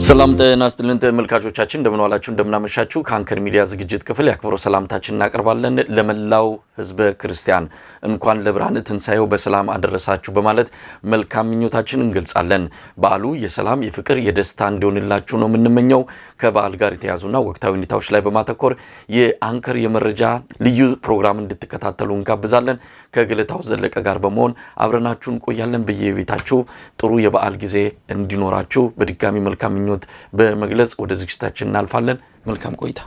ሰላም ጤና ይስጥልን ተመልካቾቻችን እንደምን ዋላችሁ እንደምን አመሻችሁ ከአንከር ሚዲያ ዝግጅት ክፍል ያክብሮ ሰላምታችንን እናቀርባለን ለመላው ህዝበ ክርስቲያን እንኳን ለብርሃነ ትንሣኤው በሰላም አደረሳችሁ በማለት መልካም ምኞታችንን እንገልጻለን በዓሉ የሰላም የፍቅር የደስታ እንዲሆንላችሁ ነው የምንመኘው ከበዓል ጋር የተያዙና ወቅታዊ ሁኔታዎች ላይ በማተኮር የአንከር የመረጃ ልዩ ፕሮግራም እንድትከታተሉ እንጋብዛለን ከገለታው ዘለቀ ጋር በመሆን አብረናችሁ እንቆያለን በየቤታችሁ ጥሩ የበዓል ጊዜ እንዲኖራችሁ በድጋሚ መልካም ምኞት በመግለጽ ወደ ዝግጅታችን እናልፋለን መልካም ቆይታ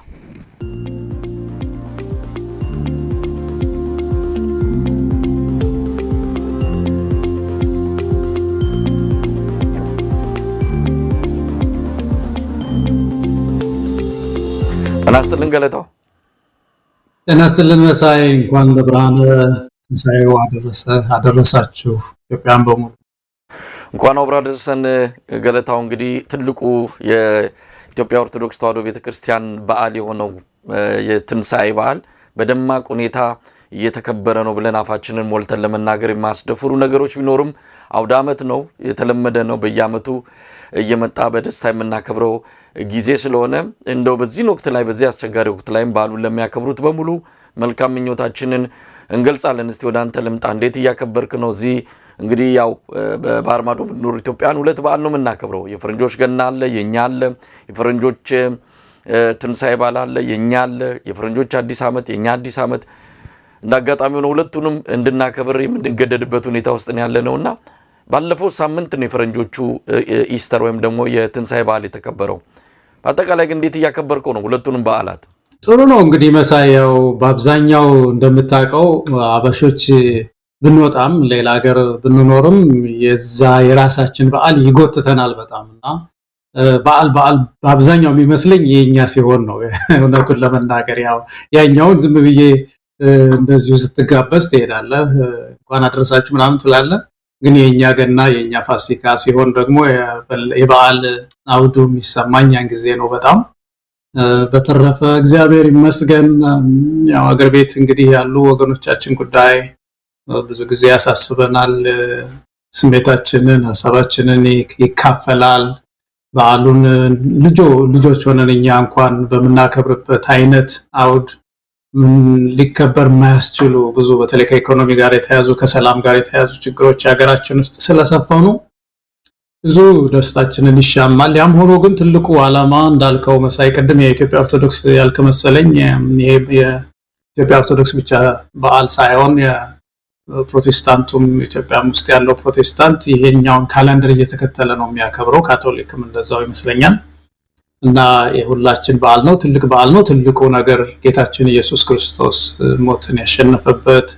እናስተልን ገለታው እናስተልን መሳይ እንኳን ለብርሃነ ትንሣኤው አደረሳችሁ ኢትዮጵያን በሙሉ እንኳን አብራደሰን ገለታው እንግዲህ ትልቁ የኢትዮጵያ ኦርቶዶክስ ተዋሕዶ ቤተክርስቲያን በዓል የሆነው የትንሣኤ በዓል በደማቅ ሁኔታ እየተከበረ ነው ብለን አፋችንን ሞልተን ለመናገር የማስደፍሩ ነገሮች ቢኖርም አውደ ዓመት ነው የተለመደ ነው በየዓመቱ እየመጣ በደስታ የምናከብረው ጊዜ ስለሆነ እንደው በዚህ ወቅት ላይ በዚህ አስቸጋሪ ወቅት ላይም በዓሉን ለሚያከብሩት በሙሉ መልካም ምኞታችንን እንገልጻለን እስቲ ወደ አንተ ልምጣ እንዴት እያከበርክ ነው እዚህ እንግዲህ ያው በባርማዶ ምድር ኢትዮጵያን ሁለት በዓል ነው የምናከብረው የፈረንጆች ገና አለ የኛ አለ የፈረንጆች ትንሣኤ በዓል አለ የኛ አለ የፈረንጆች አዲስ ዓመት የኛ አዲስ ዓመት እንዳጋጣሚው ነው ሁለቱንም እንድናከብር የምንገደድበት ሁኔታ ውስጥ ነው ያለነውና ባለፈው ሳምንት ነው የፈረንጆቹ ኢስተር ወይም ደግሞ የትንሣኤ በዓል የተከበረው በአጠቃላይ ግን እንዴት እያከበርከው ነው ሁለቱንም በዓላት ጥሩ ነው እንግዲህ መሳያው በአብዛኛው እንደምታውቀው አበሾች ብንወጣም ሌላ ሀገር ብንኖርም የዛ የራሳችን በዓል ይጎትተናል በጣምና በዓል በአብዛኛው የሚመስለኝ የኛ ሲሆን ነው እውነቱን ለመናገር ያኛውን ዝም ብዬ እንደዚሁ ስትጋበዝ ትሄዳለህ እንኳን አደረሳችሁ ምናምን ትላለህ ግን የኛ ገና የኛ ፋሲካ ሲሆን ደግሞ የበዓል አውዱ የሚሰማኝ ያን ጊዜ ነው በጣም በተረፈ እግዚአብሔር ይመስገን ያው አገር ቤት እንግዲህ ያሉ ወገኖቻችን ጉዳይ ብዙ ጊዜ ያሳስበናል ስሜታችንን ሐሳባችንን ይካፈላል በዓሉን ልጆች ሆነን እኛ እንኳን በመናከብርበት አይነት አውድ ሊከበር ማያስችሉ ብዙ በተለይ ከኢኮኖሚ ጋር የተያዙ ከሰላም ጋር የተያዙ ችግሮች ሀገራችን ውስጥ ስለሰፈኑ ብዙ ደስታችንን ይሻማል ያም ሆኖ ግን ትልቁ ዓላማ እንዳልከው መሳይ ቀደም የኢትዮጵያ ኦርቶዶክስ ያልከመሰለኝ ይሄ የኢትዮጵያ ኦርቶዶክስ ብቻ በዓል ሳይሆን ፕሮቴስታንቱም ኢትዮጵያ ውስጥ ያለው ፕሮቴስታንት ይሄኛውን ካላንደር እየተከተለ ነው የሚያከብረው ካቶሊክም እንደዛው ይመስለኛል እና የሁላችን በዓል ነው ትልቅ በዓል ነው ትልቁ ነገር ጌታችን ኢየሱስ ክርስቶስ ሞትን ያሸነፈበት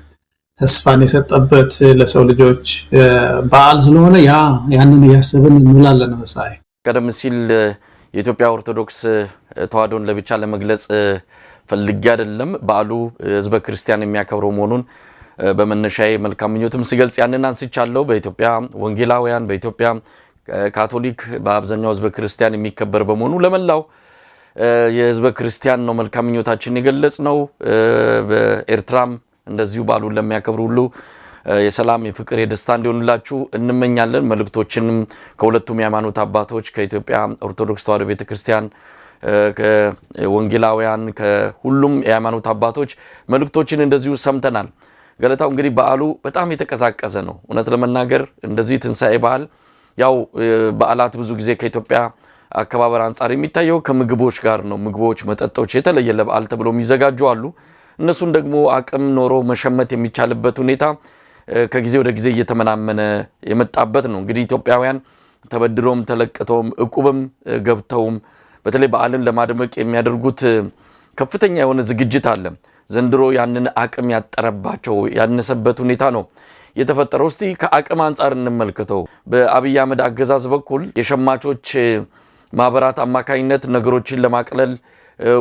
ተስፋን የሰጠበት ለሰው ልጆች በዓል ስለሆነ ያንን ያሰብን እንላለን መሳይ ቀደም ሲል የኢትዮጵያ ኦርቶዶክስ ተዋሕዶን ለብቻ ለመግለጽ ፈልጌ አይደለም በዓሉ ህዝበ ክርስቲያን የሚያከብረው መሆኑን በመነሻዬ መልካም ምኞትም ሲገልጽ ያንን አንስቻለሁ በኢትዮጵያ ወንጌላውያን በኢትዮጵያ ካቶሊክ በአብዛኛው ህዝበ ክርስቲያን የሚከበር በመሆኑ ለመላው የህዝበ ክርስቲያን ነው መልካም ምኞታችንን የገለጽ ነው በኤርትራም እንደዚሁ በዓሉን ለሚያከብሩ ሁሉ የሰላም የፍቅር የደስታ እንዲሆንላችሁ እንመኛለን መልእክቶችንም ከሁለቱም የሃይማኖት አባቶች ከኢትዮጵያ ኦርቶዶክስ ተዋሕዶ ቤተክርስቲያን ከወንጌላውያን ከሁሉም የሃይማኖት አባቶች መልእክቶችን እንደዚሁ ሰምተናል ገለታው እንግዲህ በዓሉ በጣም የተቀዛቀዘ ነው እውነት ለመናገር እንደዚህ ትንሣኤ በዓል ያው በዓላት ብዙ ጊዜ ከኢትዮጵያ አከባበር አንፃር የሚታየው ከምግቦች ጋር ነው ምግቦች መጠጦች የተለየ ለበዓል ተብሎ የሚዘጋጁ አሉ እነሱን ደግሞ አቅም ኖሮ መሸመት የሚቻልበት ሁኔታ ከጊዜ ወደ ጊዜ እየተመናመነ የመጣበት ነው እንግዲህ ኢትዮጵያውያን ተበድሮም ተለቅተውም ዕቁብም ገብተውም በተለይ በዓልን ለማድመቅ የሚያደርጉት ከፍተኛ የሆነ ዝግጅት አለ ዘንድሮ ያንን አቅም ያጠረባቸው ያነሰበት ሁኔታ ነው የተፈጠረው እስቲ ከአቅም አንፃር እንመልከተው በአብይ አህመድ አገዛዝ በኩል የሸማቾች ማህበራት አማካኝነት ነገሮችን ለማቅለል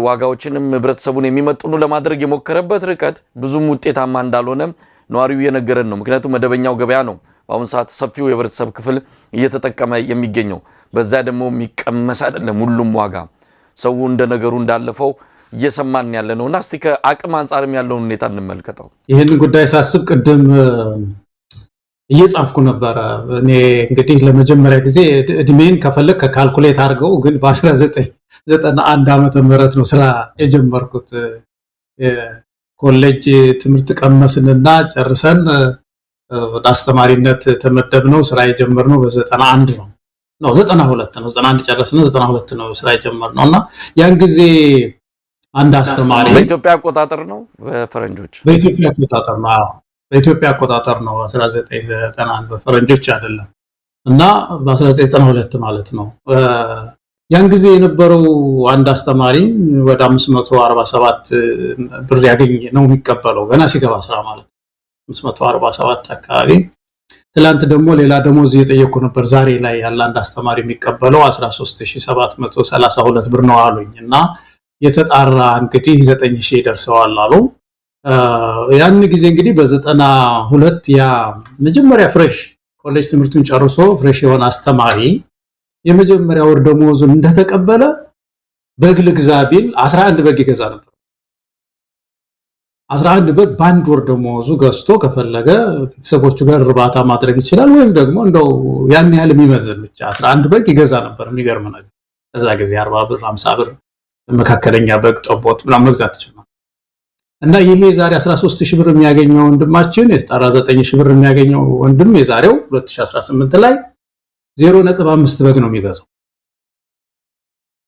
ዋጋዎችንም ህብረተሰቡን የሚመጥኑ ለማድረግ የሞከረበት ርቀት ብዙም ውጤታማ እንዳልሆነ ነዋሪው የነገረን ነው ምክንያቱም መደበኛው ገበያ ነው በአሁን ሰዓት ሰፊው የህብረተሰብ ክፍል እየተጠቀመ የሚገኘው በዛ ደግሞ የሚቀመስ አይደለም ሁሉም ዋጋ ሰው እንደ ነገሩ እንዳለፈው እየሰማን ያለነውና እስቲ ከአቅም አንፃርም ያለውን ሁኔታ እንመልከተው ይሄን ጉዳይ ሳስብ ቅድም እየጻፍኩ ነበረ። እኔ እንግዲህ ለመጀመሪያ ጊዜ እድሜን ከፈለግ ከካልኩሌት አድርገው፣ ግን በ1991 ዓመተ ምህረት ነው ስራ የጀመርኩት። ኮሌጅ ትምህርት ቀመስንና ጨርሰን ወደ አስተማሪነት ተመደብነው። ስራ የጀመርነው በ91 ነው 92 ነው 91 ጨረስን 92 ነው ስራ የጀመርነው እና ያን ጊዜ አንድ አስተማሪ በኢትዮጵያ አቆጣጠር ነው በፈረንጆች በኢትዮጵያ አቆጣጠር ነው 1991 በፈረንጆች አይደለም። እና በ1992 ማለት ነው። ያን ጊዜ የነበረው አንድ አስተማሪ ወደ 547 ብር ያገኝ ነው የሚቀበለው ገና ሲገባ ስራ ማለት 547 አካባቢ። ትላንት ደግሞ ሌላ ደሞዝ እየጠየቁ ነበር። ዛሬ ላይ ያለ አንድ አስተማሪ የሚቀበለው 13732 ብር ነው አሉኝ። እና የተጣራ እንግዲህ 9000 ይደርሰዋል አሉ። ያን ጊዜ እንግዲህ በ92 ያ መጀመሪያ ፍሬሽ ኮሌጅ ትምህርቱን ጨርሶ ፍሬሽ የሆነ አስተማሪ የመጀመሪያ ወር ደሞዙን እንደተቀበለ በግ ልግዛ ቢል 11 በግ ይገዛ ነበር። 11 በግ በአንድ ወር ደሞዙ ገዝቶ ከፈለገ ቤተሰቦቹ ጋር እርባታ ማድረግ ይችላል። ወይም ደግሞ እንደው ያን ያህል የሚመዝን ብቻ 11 በግ ይገዛ ነበር። የሚገርም ነገር ከዛ ጊዜ 40 ብር 50 ብር መካከለኛ በግ ጠቦት ምናምን መግዛት ይችላል። እና ይሄ ዛሬ 13000 ብር የሚያገኘው ወንድማችን የተጣራ 9000 ብር የሚያገኘው ወንድም የዛሬው 2018 ላይ 0.5 በግ ነው የሚገዛው።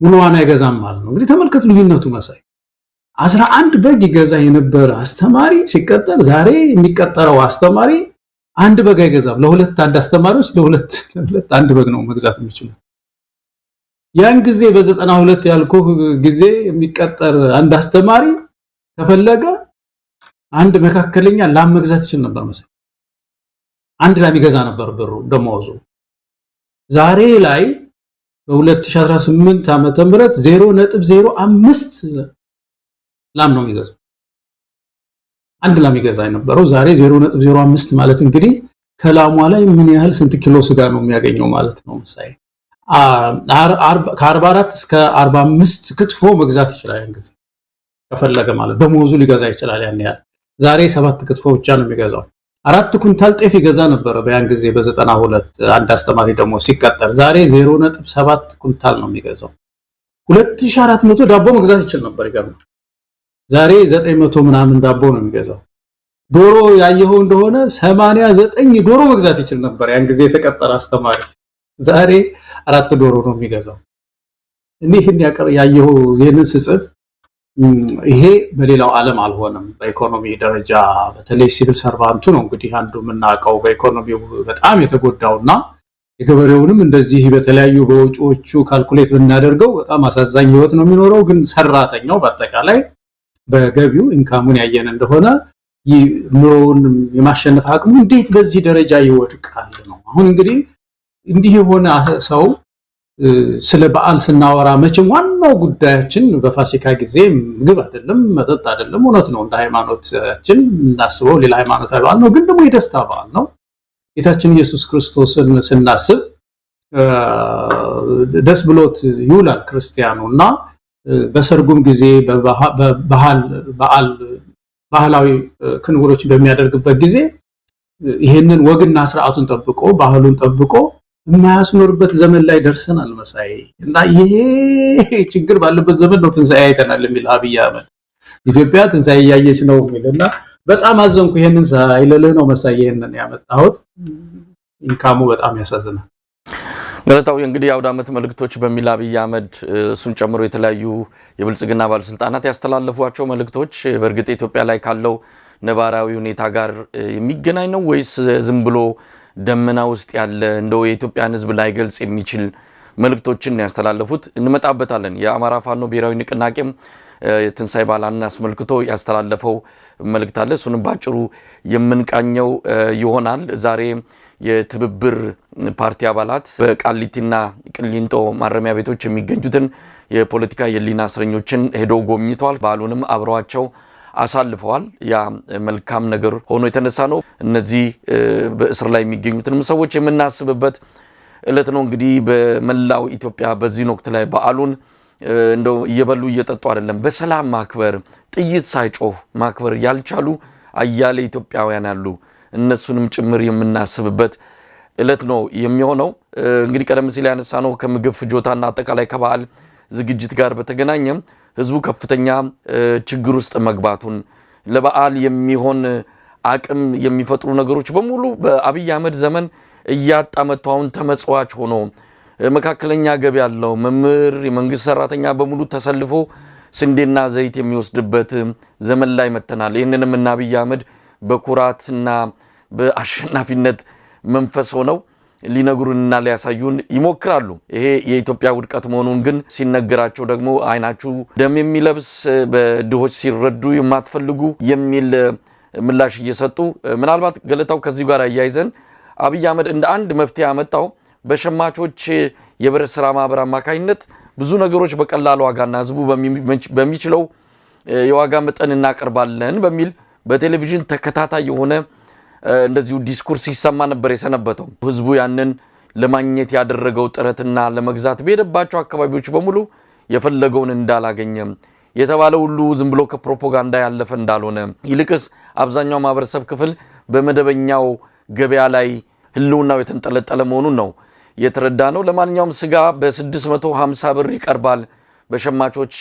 ሙሉዋን አይገዛም ማለት ነው። እንግዲህ ተመልከቱ ልዩነቱ መሳይ 11 በግ ይገዛ የነበረ አስተማሪ ሲቀጠር ዛሬ የሚቀጠረው አስተማሪ አንድ በግ አይገዛም። ለሁለት አንድ አስተማሪዎች ለሁለት አንድ በግ ነው መግዛት የሚችሉት። ያን ጊዜ በ92 ያልኩ ጊዜ የሚቀጠር አንድ አስተማሪ ከፈለገ አንድ መካከለኛ ላም መግዛት ይችል ነበር መሰለኝ። አንድ ላም ይገዛ ነበር ብሩ ደሞዙ። ዛሬ ላይ በ2018 ዓመተ ምህረት 0.05 ላም ነው የሚገዛው። አንድ ላም ይገዛ የነበረው ዛሬ 0.05 ማለት እንግዲህ ከላሟ ላይ ምን ያህል ስንት ኪሎ ስጋ ነው የሚያገኘው ማለት ነው መሳይ። ከ44 እስከ 45 ክትፎ መግዛት ይችላል ያን ጊዜ ከፈለገ ማለት ደሞዙ ሊገዛ ይችላል። ያን ያህል ዛሬ 7 ክትፎ ብቻ ነው የሚገዛው። 4 ኩንታል ጤፍ ይገዛ ነበር በያን ጊዜ በ92 አንድ አስተማሪ ደግሞ ሲቀጠር ዛሬ 0.7 ኩንታል ነው የሚገዛው። 2400 ዳቦ መግዛት ይችል ነበር ይገርም። ዛሬ 900 ምናምን ዳቦ ነው የሚገዛው። ዶሮ ያየኸው እንደሆነ 89 ዶሮ መግዛት ይችል ነበር ያን ጊዜ የተቀጠረ አስተማሪ። ዛሬ 4 ዶሮ ነው የሚገዛው። እንዲህ ያየኸው ይሄንን ስጽፍ ይሄ በሌላው ዓለም አልሆነም። በኢኮኖሚ ደረጃ በተለይ ሲቪል ሰርቫንቱ ነው እንግዲህ አንዱ የምናውቀው በኢኮኖሚው በጣም የተጎዳውና የገበሬውንም እንደዚህ በተለያዩ በወጪዎቹ ካልኩሌት ብናደርገው በጣም አሳዛኝ ህይወት ነው የሚኖረው። ግን ሰራተኛው በአጠቃላይ በገቢው ኢንካሙን ያየን እንደሆነ ኑሮውን የማሸነፍ አቅሙ እንዴት በዚህ ደረጃ ይወድቃል ነው። አሁን እንግዲህ እንዲህ የሆነ ሰው ስለ በዓል ስናወራ መቼም ዋናው ጉዳያችን በፋሲካ ጊዜ ምግብ አይደለም፣ መጠጥ አይደለም። እውነት ነው እንደ ሃይማኖታችን እናስበው ሌላ ሃይማኖታዊ በዓል ነው፣ ግን ደግሞ የደስታ በዓል ነው። ጌታችን ኢየሱስ ክርስቶስን ስናስብ ደስ ብሎት ይውላል ክርስቲያኑ እና በሰርጉም ጊዜ ባህላዊ ክንውኖች በሚያደርግበት ጊዜ ይሄንን ወግና ስርዓቱን ጠብቆ ባህሉን ጠብቆ የማያስኖርበት ዘመን ላይ ደርሰናል መሳይ። እና ይሄ ችግር ባለበት ዘመን ነው ትንሣኤ አይተናል የሚል አብይ አህመድ ኢትዮጵያ ትንሣኤ እያየች ነው የሚልና በጣም አዘንኩ። ይሄንን ሳይልልህ ነው መሳይ ይሄንን ያመጣሁት። ኢንካሙ በጣም ያሳዝናል። ገለታው እንግዲህ የአውደ ዓመት መልእክቶች በሚል አብይ አህመድ እሱን ጨምሮ የተለያዩ የብልጽግና ባለስልጣናት ያስተላለፏቸው መልእክቶች በእርግጥ ኢትዮጵያ ላይ ካለው ነባራዊ ሁኔታ ጋር የሚገናኝ ነው ወይስ ዝም ብሎ ደመና ውስጥ ያለ እንደው የኢትዮጵያን ሕዝብ ላይ ገልጽ የሚችል መልእክቶችን ያስተላለፉት? እንመጣበታለን። የአማራ ፋኖ ብሔራዊ ንቅናቄም የትንሣኤ በዓልን አስመልክቶ ያስተላለፈው መልእክት አለ። እሱንም ባጭሩ የምንቃኘው ይሆናል። ዛሬ የትብብር ፓርቲ አባላት በቃሊቲና ቅሊንጦ ማረሚያ ቤቶች የሚገኙትን የፖለቲካ የህሊና እስረኞችን ሄደው ጎብኝተዋል። በዓሉንም አብረዋቸው አሳልፈዋል። ያ መልካም ነገር ሆኖ የተነሳ ነው። እነዚህ በእስር ላይ የሚገኙትንም ሰዎች የምናስብበት ዕለት ነው። እንግዲህ በመላው ኢትዮጵያ በዚህ ወቅት ላይ በዓሉን እንደው እየበሉ እየጠጡ አይደለም፣ በሰላም ማክበር ጥይት ሳይጮህ ማክበር ያልቻሉ አያሌ ኢትዮጵያውያን አሉ። እነሱንም ጭምር የምናስብበት እለት ነው የሚሆነው። እንግዲህ ቀደም ሲል ያነሳነው ከምግብ ፍጆታና አጠቃላይ ከበዓል ዝግጅት ጋር በተገናኘ ህዝቡ ከፍተኛ ችግር ውስጥ መግባቱን ለበዓል የሚሆን አቅም የሚፈጥሩ ነገሮች በሙሉ በአብይ አህመድ ዘመን እያጣ መጥቶ አሁን ተመጽዋች ሆኖ መካከለኛ ገቢ ያለው መምህር የመንግስት ሰራተኛ በሙሉ ተሰልፎ ስንዴና ዘይት የሚወስድበት ዘመን ላይ መተናል። ይህንንም እና አብይ አህመድ በኩራትና በአሸናፊነት መንፈስ ሆነው ሊነግሩንና ሊያሳዩን ይሞክራሉ። ይሄ የኢትዮጵያ ውድቀት መሆኑን ግን ሲነገራቸው ደግሞ አይናችሁ ደም የሚለብስ በድሆች ሲረዱ የማትፈልጉ የሚል ምላሽ እየሰጡ ምናልባት ገለታው ከዚህ ጋር አያይዘን አብይ አህመድ እንደ አንድ መፍትሄ ያመጣው በሸማቾች የህብረት ስራ ማህበር አማካኝነት ብዙ ነገሮች በቀላል ዋጋና ህዝቡ በሚችለው የዋጋ መጠን እናቀርባለን በሚል በቴሌቪዥን ተከታታይ የሆነ እንደዚሁ ዲስኩርስ ሲሰማ ነበር የሰነበተው። ህዝቡ ያንን ለማግኘት ያደረገው ጥረትና ለመግዛት በሄደባቸው አካባቢዎች በሙሉ የፈለገውን እንዳላገኘ የተባለ ሁሉ ዝም ብሎ ከፕሮፓጋንዳ ያለፈ እንዳልሆነ ይልቅስ አብዛኛው ማህበረሰብ ክፍል በመደበኛው ገበያ ላይ ህልውናው የተንጠለጠለ መሆኑን ነው የተረዳ ነው። ለማንኛውም ስጋ በ650 ብር ይቀርባል በሸማቾች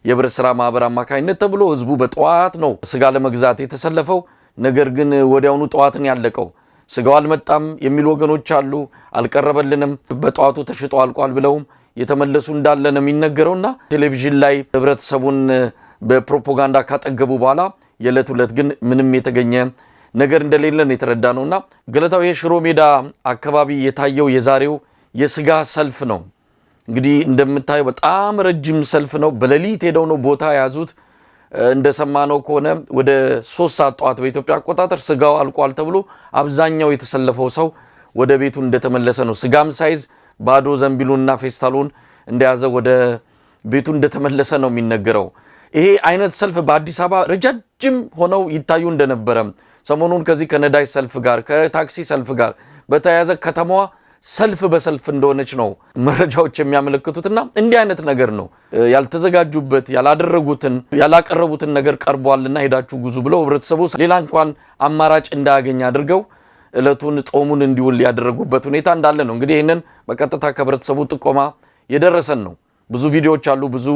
የህብረት ስራ ማህበር አማካኝነት ተብሎ ህዝቡ በጠዋት ነው ስጋ ለመግዛት የተሰለፈው። ነገር ግን ወዲያውኑ ጠዋትን ያለቀው ስጋው አልመጣም የሚሉ ወገኖች አሉ። አልቀረበልንም በጠዋቱ ተሽጦ አልቋል ብለውም የተመለሱ እንዳለ ነው የሚነገረውና ቴሌቪዥን ላይ ህብረተሰቡን በፕሮፓጋንዳ ካጠገቡ በኋላ የዕለት ዕለት ግን ምንም የተገኘ ነገር እንደሌለ ነው የተረዳ ነውና ገለታው የሽሮ ሜዳ አካባቢ የታየው የዛሬው የስጋ ሰልፍ ነው። እንግዲህ እንደምታየው በጣም ረጅም ሰልፍ ነው። በሌሊት ሄደው ነው ቦታ ያዙት። እንደሰማነው ከሆነ ወደ 3 ሰዓት ጠዋት በኢትዮጵያ አቆጣጠር ስጋው አልቋል ተብሎ አብዛኛው የተሰለፈው ሰው ወደ ቤቱ እንደተመለሰ ነው። ስጋም ሳይዝ ባዶ ዘንቢሉንና ፌስታሉን እንደያዘ ወደ ቤቱ እንደተመለሰ ነው የሚነገረው። ይሄ አይነት ሰልፍ በአዲስ አበባ ረጃጅም ሆነው ይታዩ እንደነበረ ሰሞኑን ከዚህ ከነዳጅ ሰልፍ ጋር ከታክሲ ሰልፍ ጋር በተያያዘ ከተማዋ ሰልፍ በሰልፍ እንደሆነች ነው መረጃዎች የሚያመለክቱትና እንዲህ አይነት ነገር ነው ያልተዘጋጁበት ያላደረጉትን ያላቀረቡትን ነገር ቀርቧልና ሄዳችሁ ጉዙ ብለው ህብረተሰቡ ሌላ እንኳን አማራጭ እንዳያገኝ አድርገው እለቱን ጾሙን እንዲውል ያደረጉበት ሁኔታ እንዳለ ነው። እንግዲህ ይህንን በቀጥታ ከህብረተሰቡ ጥቆማ የደረሰን ነው። ብዙ ቪዲዮዎች አሉ፣ ብዙ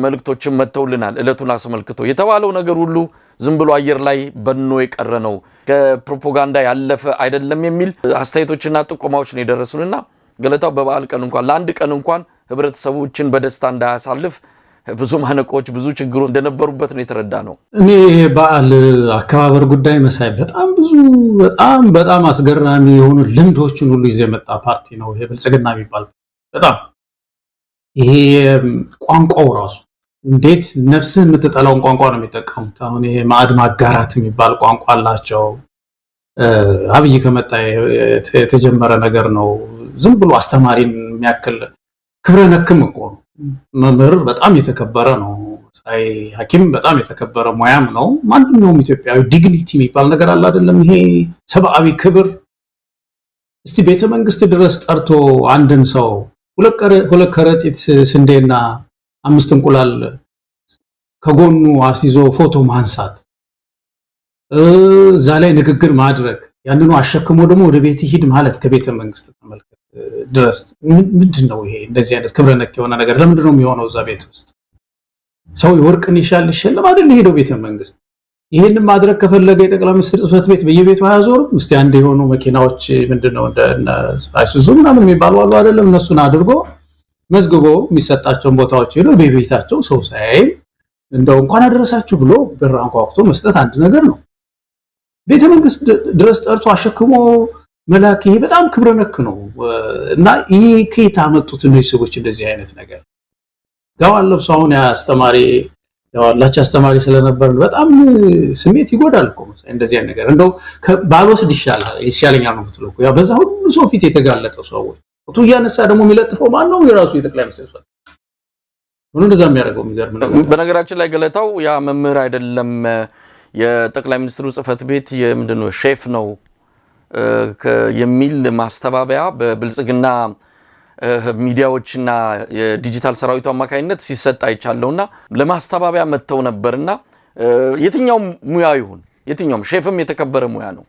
መልእክቶችን መጥተውልናል። እለቱን አስመልክቶ የተባለው ነገር ሁሉ ዝም ብሎ አየር ላይ በኖ የቀረ ነው፣ ከፕሮፓጋንዳ ያለፈ አይደለም የሚል አስተያየቶችና ጥቆማዎች ነው የደረሱንና ገለታው በበዓል ቀን እንኳን ለአንድ ቀን እንኳን ህብረተሰቡ እችን በደስታ እንዳያሳልፍ ብዙ ማነቆች ብዙ ችግሮች እንደነበሩበት ነው የተረዳ ነው። እኔ በዓል አከባበር ጉዳይ መሳይ በጣም ብዙ በጣም አስገራሚ የሆኑ ልምዶችን ሁሉ ይዘው የመጣ ፓርቲ ነው ይሄ ብልጽግና የሚባል። በጣም ይሄ ቋንቋው ራሱ እንዴት ነፍስህ የምትጠላውን ቋንቋ ነው የሚጠቀሙት። አሁን ይሄ ማዕድ ማጋራት የሚባል ቋንቋ አላቸው። አብይ ከመጣ የተጀመረ ነገር ነው። ዝም ብሎ አስተማሪን የሚያክል ክብረ ነክም እኮ ነው። መምህር በጣም የተከበረ ነው። ሐኪም በጣም የተከበረ ሙያም ነው። ማንኛውም ኢትዮጵያዊ ዲግኒቲ የሚባል ነገር አለ አይደለም? ይሄ ሰብአዊ ክብር። እስቲ ቤተ መንግስት ድረስ ጠርቶ አንድን ሰው ሁለት ከረጢት ስንዴና 5 እንቁላል ከጎኑ አስይዞ ፎቶ ማንሳት፣ እዛ ላይ ንግግር ማድረግ፣ ያንኑ አሸክሞ ደግሞ ወደ ቤት ሂድ ማለት ከቤተ መንግስት ተመልከት ድረስ ምንድነው ይሄ? እንደዚህ አይነት ክብረ ነክ የሆነ ነገር ለምንድነው የሚሆነው? እዛ ቤት ውስጥ ሰው የወርቅን ይሸለም አይደል ሄደው ቤተ መንግስት። ይሄንን ማድረግ ከፈለገ የጠቅላይ ሚኒስትር ጽሕፈት ቤት በየቤቱ አያዞርም? እስቲ አንድ የሆኑ መኪናዎች ምንድነው እንደ አይሱዙ ምናምን የሚባሉ አሉ አይደለም? እነሱን አድርጎ መዝግቦ የሚሰጣቸውን ቦታዎች ሄዶ በቤታቸው ሰው ሳያይ እንደው እንኳን አደረሳችሁ ብሎ በር አንኳኩቶ መስጠት አንድ ነገር ነው። ቤተ መንግስት ድረስ ጠርቶ አሸክሞ መላክ ይሄ በጣም ክብረ ነክ ነው። እና ይሄ ከየት አመጡት እነዚህ ሰዎች እንደዚህ አይነት ነገር? ጋዋን ለብሶ አሁን አስተማሪ ያዋላች አስተማሪ ስለነበር በጣም ስሜት ይጎዳል እኮ እንደዚህ አይነት ነገር። እንደው ባልወስድ ይሻለኛል ነው የምትለው እኮ። ያው በዛ ሁሉ ሰው ፊት የተጋለጠው ሰው ፎቶ እያነሳ ደግሞ የሚለጥፈው ማን ነው? የራሱ የጠቅላይ ሚኒስትር ምን እንደዛ የሚያደርገው የሚገርም ነው። በነገራችን ላይ ገለታው ያ መምህር አይደለም፣ የጠቅላይ ሚኒስትሩ ጽሕፈት ቤት የምንድነው ሼፍ ነው የሚል ማስተባበያ በብልጽግና ሚዲያዎችና የዲጂታል ሰራዊቱ አማካኝነት ሲሰጥ አይቻለውና ለማስተባበያ መተው ነበርና የትኛውም ሙያ ይሁን የትኛውም ሼፍም የተከበረ ሙያ ነው።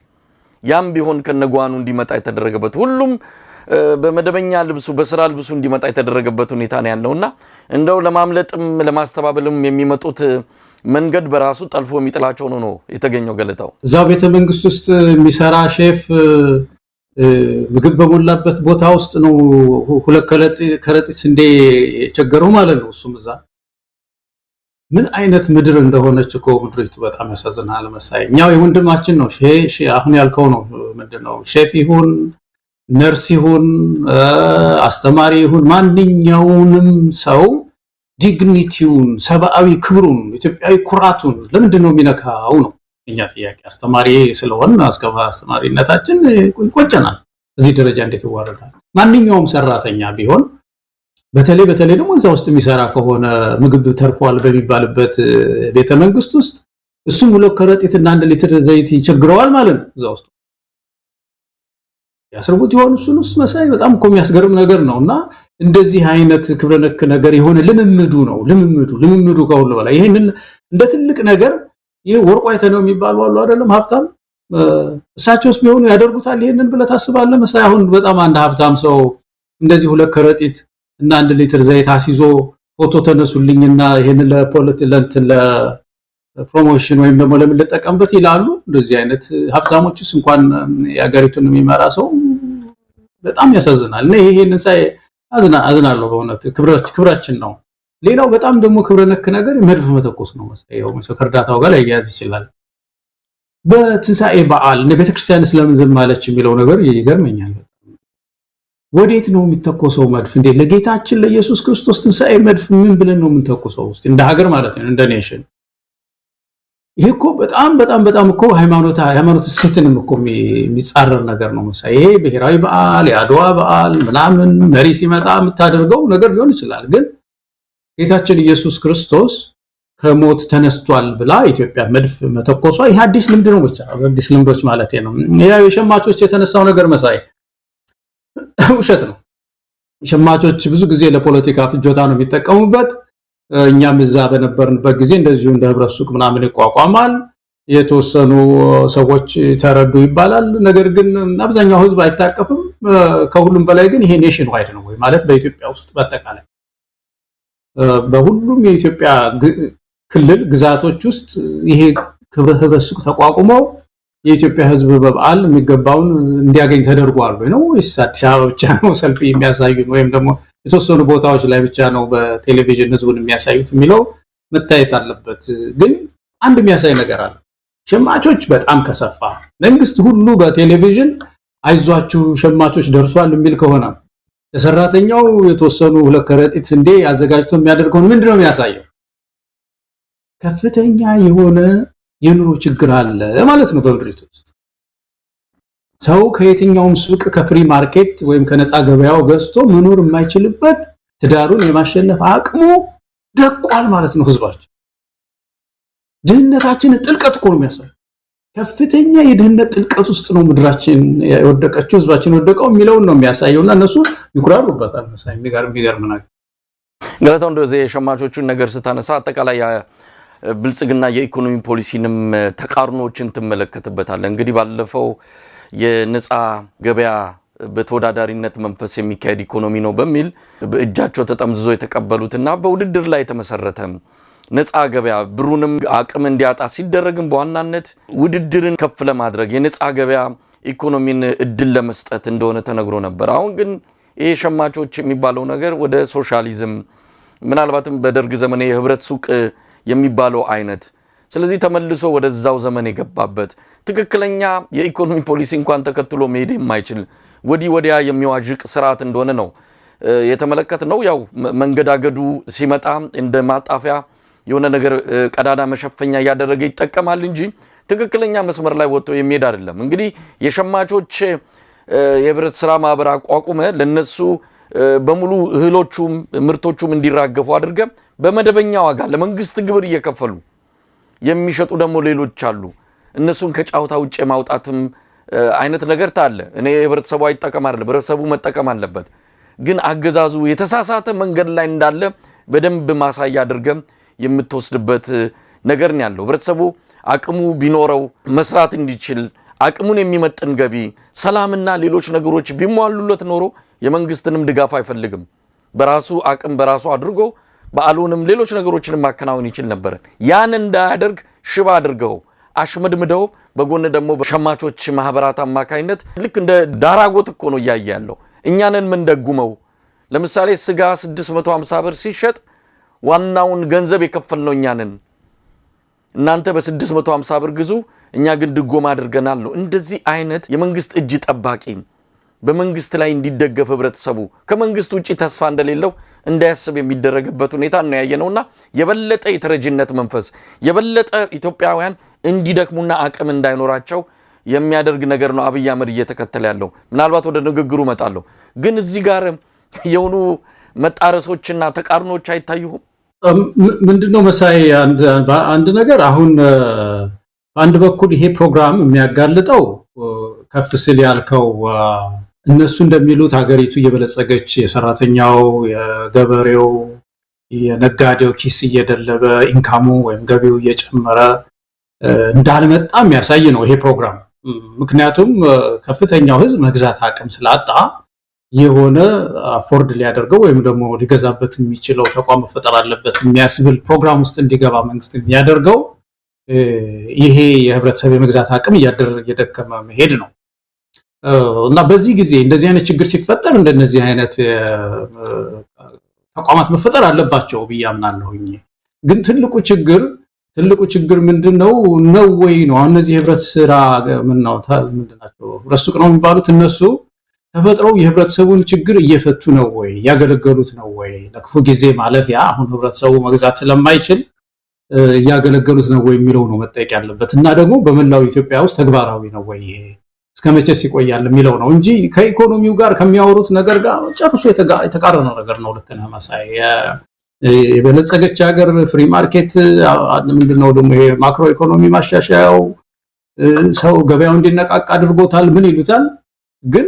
ያም ቢሆን ከነጓኑ እንዲመጣ የተደረገበት ሁሉም በመደበኛ ልብሱ በስራ ልብሱ እንዲመጣ የተደረገበት ሁኔታ ነው ያለውና እንደው ለማምለጥም ለማስተባበልም የሚመጡት መንገድ በራሱ ጠልፎ የሚጥላቸው ነው የተገኘው። ገለታው እዛው ቤተ መንግስት ውስጥ የሚሰራ ሼፍ ምግብ በሞላበት ቦታ ውስጥ ነው ሁለት ከረጢት ስንዴ የቸገረው ማለት ነው። እሱም እዛ ምን አይነት ምድር እንደሆነች እኮ ምድሪቱ በጣም ያሳዝናል። መሳይ እኛው የወንድማችን ነው አሁን ያልከው ነው ምንድነው ሼፍ ይሁን ነርስ ይሁን አስተማሪ ይሁን ማንኛውንም ሰው ዲግኒቲውን ሰብአዊ ክብሩን ኢትዮጵያዊ ኩራቱን ለምንድን ነው የሚነካው ነው እኛ ጥያቄ። አስተማሪ ስለሆነ አስተማሪነታችን ይቆጨናል። እዚህ ደረጃ እንዴት ይዋረዳል? ማንኛውም ሰራተኛ ቢሆን በተለይ ደግሞ እዛ ውስጥ የሚሰራ ከሆነ ምግብ ተርፏል በሚባልበት ቤተ መንግስት ውስጥ እሱም ሁለት ከረጢትና 1 ሊትር ዘይት ይቸግረዋል ማለት ነው። እዛ ውስጥ ያስርቡት ይሆን እሱንስ መሳይ በጣም እኮ የሚያስገርም ነገር ነውና እንደዚህ አይነት ክብረ ነክ ነገር የሆነ ልምምዱ ከሁሉ በላይ ይሄንን እንደ ትልቅ ነገር ይሄ ወርቁ አይተነው የሚባሉ አሉ አይደለም ሀብታም እሳቸውስ ቢሆኑ ያደርጉታል ይሄንን ብለህ ታስባለህ መሳይ? አሁን በጣም አንድ ሀብታም ሰው እንደዚህ ሁለት ከረጢት እና 1 ሊትር ዘይት አሲዞ ፎቶ ተነሱልኝና ይሄንን ለፕሮሞሽን ወይም ደግሞ ለምን ልጠቀምበት ይላሉ። እንደዚህ አይነት ሀብታሞችስ እንኳን ያገሪቱን የሚመራ ሰው በጣም ያሳዝናል። እና ይሄንን ሳይ አዝናለሁ በእውነት ክብራችን ነው። ሌላው በጣም ደግሞ ክብረ ነክ ነገር መድፍ መተኮስ ነው መሳይ። ያው ከእርዳታው ጋር ያያዝ ይችላል። በትንሳኤ በዓል ለቤተክርስቲያን ስለምን ዝም አለች የሚለው ነገር ይገርመኛል። ወዴት ነው የሚተኮሰው መድፍ እንዴ? ለጌታችን ለኢየሱስ ክርስቶስ ትንሳኤ መድፍ ምን ብለን ነው የምንተኮሰው? እስቲ እንደ ሀገር ማለት ነው እንደ ኔሽን። ይሄ እኮ በጣም እኮ ሃይማኖት እሴትንም እኮ የሚጻረር ነገር ነው መሳይ። ይሄ ብሔራዊ በዓል የአድዋ በዓል ምናምን መሪ ሲመጣ የምታደርገው ነገር ሊሆን ይችላል። ግን ጌታችን ኢየሱስ ክርስቶስ ከሞት ተነስቷል ብላ ኢትዮጵያ መድፍ መተኮሷ ይሄ አዲስ ልምድ ነው። ብቻ አዲስ ልምዶች ማለት ነው። ያው የሸማቾች የተነሳው ነገር መሳይ ውሸት ነው። ሸማቾች ብዙ ጊዜ ለፖለቲካ ፍጆታ ነው የሚጠቀሙበት። እኛም እዛ በነበርንበት ጊዜ እንደዚሁ እንደ ህብረት ሱቅ ምናምን ይቋቋማል፣ የተወሰኑ ሰዎች ተረዱ ይባላል። ነገር ግን አብዛኛው ህዝብ አይታቀፍም። ከሁሉም በላይ ግን ይሄ ኔሽን ዋይድ ነው ወይ ማለት በኢትዮጵያ ውስጥ በአጠቃላይ በሁሉም የኢትዮጵያ ክልል ግዛቶች ውስጥ ይሄ ህብረት ሱቅ ተቋቁመው የኢትዮጵያ ህዝብ በበዓል የሚገባውን እንዲያገኝ ተደርጓል ወይ ነው ወይስ አዲስ አበባ ብቻ ነው ሰልፍ የሚያሳዩት ወይም ደግሞ የተወሰኑ ቦታዎች ላይ ብቻ ነው በቴሌቪዥን ህዝቡን የሚያሳዩት የሚለው መታየት አለበት። ግን አንድ የሚያሳይ ነገር አለ። ሸማቾች በጣም ከሰፋ መንግስት ሁሉ በቴሌቪዥን አይዟችሁ ሸማቾች ደርሷል የሚል ከሆነ ለሰራተኛው የተወሰኑ ሁለት ከረጢት ስንዴ አዘጋጅቶ የሚያደርገው ምንድነው የሚያሳየው? ከፍተኛ የሆነ የኑሮ ችግር አለ ማለት ነው በምድሪቱ ውስጥ። ሰው ከየትኛውም ሱቅ ከፍሪ ማርኬት ወይም ከነፃ ገበያው ገዝቶ መኖር የማይችልበት ትዳሩን የማሸነፍ አቅሙ ደቋል ማለት ነው። ህዝባችን ድህነታችንን ጥልቀት እኮ ነው የሚያሳየው። ከፍተኛ የድህነት ጥልቀት ውስጥ ነው ምድራችን የወደቀችው ህዝባችን ወደቀው የሚለውን ነው የሚያሳየውና እነሱ ይኩራሩበታል መሳይ። የሚገርም ነገር ገለታው እንደዚህ የሸማቾቹን ነገር ስታነሳ አጠቃላይ ብልጽግና የኢኮኖሚ ፖሊሲንም ተቃርኖችን ትመለከትበታል። እንግዲህ ባለፈው የነፃ ገበያ በተወዳዳሪነት መንፈስ የሚካሄድ ኢኮኖሚ ነው በሚል በእጃቸው ተጠምዝዞ የተቀበሉትና በውድድር ላይ የተመሰረተ ነፃ ገበያ ብሩንም አቅም እንዲያጣ ሲደረግም በዋናነት ውድድርን ከፍ ለማድረግ የነፃ ገበያ ኢኮኖሚን እድል ለመስጠት እንደሆነ ተነግሮ ነበር። አሁን ግን ይሄ ሸማቾች የሚባለው ነገር ወደ ሶሻሊዝም ምናልባትም በደርግ ዘመን የህብረት ሱቅ የሚባለው አይነት ስለዚህ ተመልሶ ወደዛው ዘመን የገባበት ትክክለኛ የኢኮኖሚ ፖሊሲ እንኳን ተከትሎ መሄድ የማይችል ወዲያ የሚዋዥቅ ስርዓት እንደሆነ ነው የተመለከትነው። ያው መንገዳገዱ ሲመጣ እንደ ማጣፊያ የሆነ ነገር ቀዳዳ መሸፈኛ ያደረገ ይጠቀማል እንጂ ትክክለኛ መስመር ላይ ወጥቶ የሚሄድ አይደለም። እንግዲህ የሸማቾች የህብረት ስራ ማህበር አቋቁመ ለነሱ በሙሉ እህሎቹም ምርቶቹም እንዲራገፉ አድርገ በመደበኛ ዋጋ ለመንግስት ግብር እየከፈሉ የሚሸጡ ደግሞ ሌሎች አሉ። እነሱን ከጫውታ ውጭ ማውጣትም አይነት ነገር ታለ። እኔ ህብረተሰቡ አይጠቀም አይደለም፣ ህብረተሰቡ መጠቀም አለበት። ግን አገዛዙ የተሳሳተ መንገድ ላይ እንዳለ በደንብ ማሳያ አድርገም የምትወስድበት ነገር ነው ያለው። ህብረተሰቡ አቅሙ ቢኖረው መስራት እንዲችል አቅሙን የሚመጥን ገቢ ሰላምና ሌሎች ነገሮች ቢሟሉለት ኖሮ የመንግስትንም ድጋፍ አይፈልግም በራሱ አቅም በራሱ አድርጎ በዓሉንም ሌሎች ነገሮችንም ማከናወን ይችል ነበር ያን እንዳያደርግ ሽባ አድርገው አሽመድምደው በጎን ደግሞ በሸማቾች ማህበራት አማካይነት ልክ እንደ ዳራጎት እኮ ነው ያያያለው እኛንን ምን ደጉመው ለምሳሌ ስጋ 650 ብር ሲሸጥ ዋናውን ገንዘብ የከፈልነው እኛንን እናንተ በ650 ብር ግዙ እኛ ግን ድጎማ አድርገናል ነው እንደዚህ አይነት የመንግስት እጅ ጠባቂ በመንግስት ላይ እንዲደገፍ ህብረተሰቡ ከመንግስት ውጪ ተስፋ እንደሌለው እንዳያስብ የሚደረግበት ሁኔታ ነው ያየነውና የበለጠ የተረጅነት መንፈስ የበለጠ ኢትዮጵያውያን እንዲደክሙና አቅም እንዳይኖራቸው የሚያደርግ ነገር ነው አብይ አህመድ እየተከተለ ያለው ምናልባት ወደ ንግግሩ መጣለው ግን እዚህ ጋር የሆኑ መጣረሶችና ተቃርኖች አይታዩም ምንድነው መሳይ አንድ ነገር አሁን አንድ በኩል ይሄ ፕሮግራም የሚያጋልጠው ከፍ ሲል ያልከው እነሱ እንደሚሉት ሀገሪቱ እየበለጸገች የሰራተኛው የገበሬው የነጋዴው ኪስ እየደለበ ኢንካሙ ወይም ገቢው እየጨመረ እንዳልመጣ የሚያሳይ ነው ይሄ ፕሮግራም ምክንያቱም ከፍተኛው ህዝብ መግዛት አቅም ስላጣ የሆነ አፎርድ ሊያደርገው ወይም ደግሞ ሊገዛበት የሚችለው ተቋም መፈጠር አለበት የሚያስብል ፕሮግራም ውስጥ እንዲገባ መንግስት የሚያደርገው ይሄ የህብረተሰብ የመግዛት አቅም እየደከመ መሄድ ነው እና በዚህ ጊዜ እንደዚህ አይነት ችግር ሲፈጠር እንደነዚህ አይነት ተቋማት መፈጠር አለባቸው ብያምናለሁኝ ግን ትልቁ ችግር ምንድነው ነው ወይ ነው እነዚህ ህብረት ስራ ምንድናቸው ህብረት ሱቅ ነው የሚባሉት እነሱ ተፈጥረው የህብረተሰቡን ችግር እየፈቱ ነው ወይ ያገለገሉት ነው ወይ ለክፉ ጊዜ ማለፊያ አሁን ህብረተሰቡ መግዛት ስለማይችል ያገለገሉት ነው ወይ የሚለው ነው መጠየቅ ያለበት እና ደግሞ በመላው ኢትዮጵያ ውስጥ ተግባራዊ ነው ወይ ይሄ እስከመቼስ ይቆያል የሚለው ነው እንጂ ከኢኮኖሚው ጋር ከሚያወሩት ነገር ጋር ጨርሶ የተቃረነ ነገር ነው ለከነ መሳይ የበለጸገች ሀገር ፍሪ ማርኬት ምንድነው ደግሞ ይሄ ማክሮ ኢኮኖሚ ማሻሻያው ሰው ገበያው እንዲነቃቃ አድርጎታል ምን ይሉታል ግን